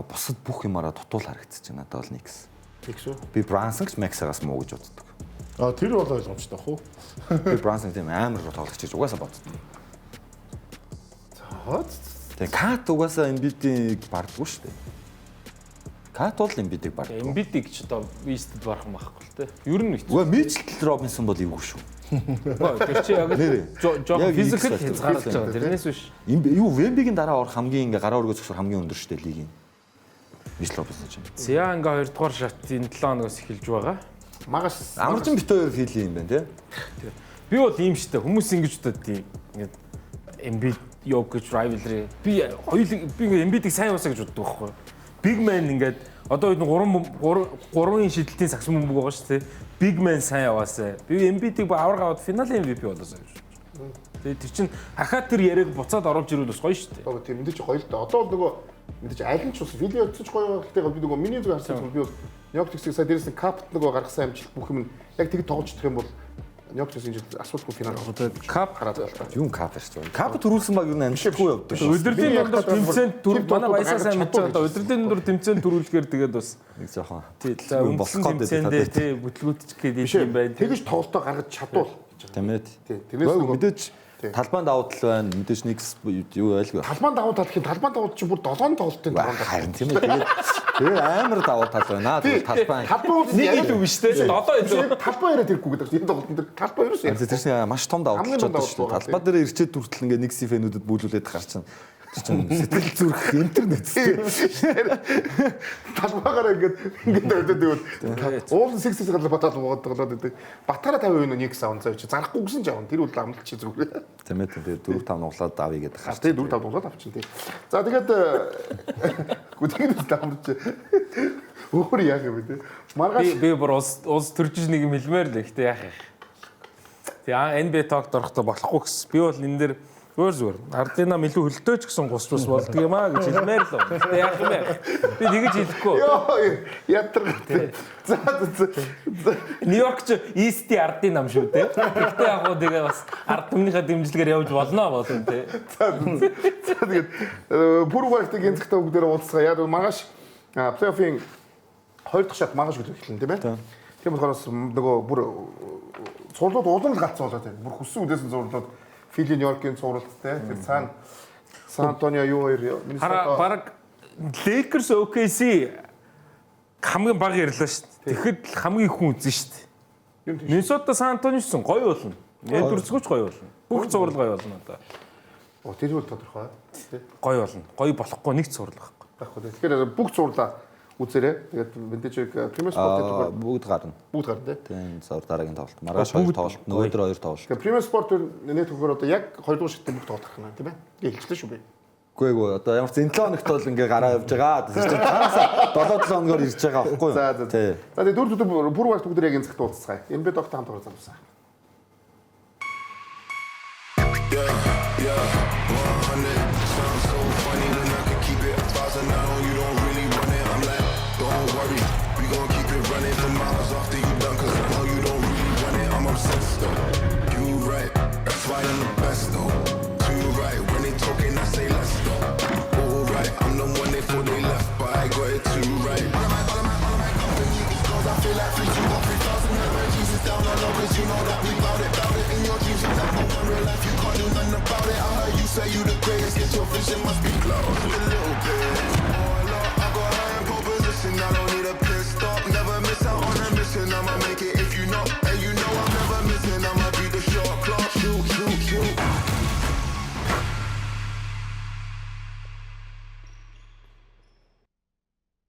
бусад бүх юмараа дутуул харагдчихж байна. Надад бол Никс. Никс үү? Би Брансонгч Максагаас муу гэж боддог. Тэр бол ойлгомжтой ах уу? Би Брансонг тийм амар тоглогч гэж угаасаа боддог. Тэгээ Кат угаасаа Эмбидийг бардггүй шүү дээ. Кат бол Эмбидийг бардггүй. Эмбидийг ч одоо Вистэд барах юм байхгүй л те. Ер нь хэцүү. Үгүй Мичл Робинсон бол эвгүй шүү. Тэр чи яг жоо физикал хязгаарлаж байгаа. Тэрнээс биш. Юу Вембигийн дараа орох хамгийн ингээ гараа өргөө зөвсөр хамгийн өндөр шүү дээ лигийн. Мичл Робинсон чинь. Зя ингээ 2 дугаар шатын 7 хоногоос эхэлж байгаа. Магаш амарчин бит хоёр фил юм байна тий. Би бол ийм штэ хүмүүс ингэж боддог ингээд Embiid Jokic rivalry би Embiid-ийг сайн уусаа гэж боддог байхгүй. Big man ингээд одоо үед 3 шидэлтийн сагс бөмбөг байгаа шүү дээ. Big man сайн яваасаа. Би Embiid-ийг авраг аваад финалийн MVP болоосаа гэж. Тэгээ тэр чинь хахаад тэр яриаг буцаад оруулж ирвэл бас гоё шүү дээ. Тэгээ мэдээж гоё л дээ. Одоо нөгөө мэдээж аль нь ч бас видео өцөж гоё гэхдээ би нөгөө миний зүг харсан би бол Ньоктиксийг сая дээрээс нь капт нөгөө гаргасан амжилт бүх юм яг тэг тоглож чадах юм бол Ньоктикс энэ жил асуудалгүй финал одоо кап хараад байлаа. Юм кап шүү дээ. Кап төрүүлсэн баг юу нэ амжилтгүй явдаг. Өдөрлийн дундор тэмцээнд төрөв манай баясаа сайн мэдж байгаа. Одоо өдөрлийн дундор тэмцээнд төрүүлэхээр тэгээд бас нэг жоохон тий өнгөлсөн тэмцээндээ тий бүтлгүүтчих гээд юм байна. Тэгэж тоглолтоо гаргаж чадвал тийм ээ. Тэрнээс мэдээж талбайн давуу тал байна. Мэдээж Никс юу байлгүй. Талбайн давуу тал гэхэд талбайн давуу чинь бүр 7 тоглолтын давуу харин тийм ээ. Тэгээ амар давуу тал байна. Талбайн нэг илүү биш те. 7 илүү. Талбайн яриад ирэхгүй гэдэг. Энэ тоглолтын дээр талбайн ерөөс. Тэр чинь маш том давуу тал шүү дээ. Талбай дээр ирчээд дүртэл ингээ Никси фэнүүдэд бүлүүлээд гарчихна. Сэтгэл зүрх интернет. Талбайгаар ингээд ойдод уулын сэгсээс гадаа батал буудгаад байдаг. Батараа 50% нэг саунд зав чи зарахгүй гэсэн ч явна. Тэр үл амлалт чи зүгээр. Тийм ээ. 4-5 нуглаад давъя гэдэг хаа. Тэгээ 4-5 нуглаад авчин тий. За тэгээд гүтгэн амлалт чи өөр яах юм бэ тий. Маргааш би бүр улс төржиж нэг юм хэлмээр л ихтэй яах юм. Тэгээ NBA Talk дөрөхтэй болохгүй гэсэн. Би бол энэ дэр зүгээр Ардина илүү хөлтөөч гэсэн гус болдго юм аа гэж хэлмээр л байна. Тэгээ яах юм бэ? Би тэгэж хэлэхгүй. Ятар. За Нью-Йоркч East-ийн ардын нам шүү дээ. Гэхдээ яг гоо тэгээ бас ард түмнийхээ дэмжлэгээр явж болно тий. За тэгээд бүргээртэй гинцэгтэй бүгдээр уулзгаа. Яг маргааш плей-оффын 2 дахь шат маргааш гэж эхэлнэ тийм ээ. Тийм болохоор нөгөө бүр цуурлууд улам л галцсан болоод байна. Бүр хүссэн үдээс нь цуурлууд Фили Нью-Йоркийн цуурлалтай. Тэр цаана Сан Антонио юу хоёр Миннесота баг Lakers OKC хамгийн бага ярьлаа шүү дээ. Тэгэхэд хамгийн хүн үзэн шүү дээ. Миннесота Сан Антониосон гоё болно. Эд үрцгүүч гоё болно. Бүх цуврал гоё болно одоо. Тэр үл тодорхой. Гоё болно. Гоё болохгүй нэг цуврал байхгүй. Тэгэхээр бүх цуурлаа үзээрэй. Тэгээд мэдээж Premier Sport бүгд гарна. Бүгд гарна тийм. Зур дараагийн тоглолт. Маргааш 2 тоглолт, нөгөөдөр 2 тоглолт. Тэгээд Premier Sport нэг төгөөр одоо яг 2 дугаар шатны бүх тоглолт гарна тийм ээ. Эхэлчихлээ шүү би. Үгүй одоо ямар ч энэ 7 хоногт бол ингээ гараа явж байгаа. Тэгэхээр 7 хоногор ирж байгаа байхгүй юу? За тэгээд 4 өдөр бүр баг бүгд яг энэ цагт уулзцгаая. Энэ бид огт хамт оролцсон. I'm the best though. Too right when they talking, I say let's go. All right, I'm the one they thought they left, but I got it too right. All of my company goes, I feel like 3,000 energies is down on low, cause you know that we bout it. In your dreams, you never in real life, you can't do nothing about it. I heard you say you the greatest, get your vision must be close a little bit.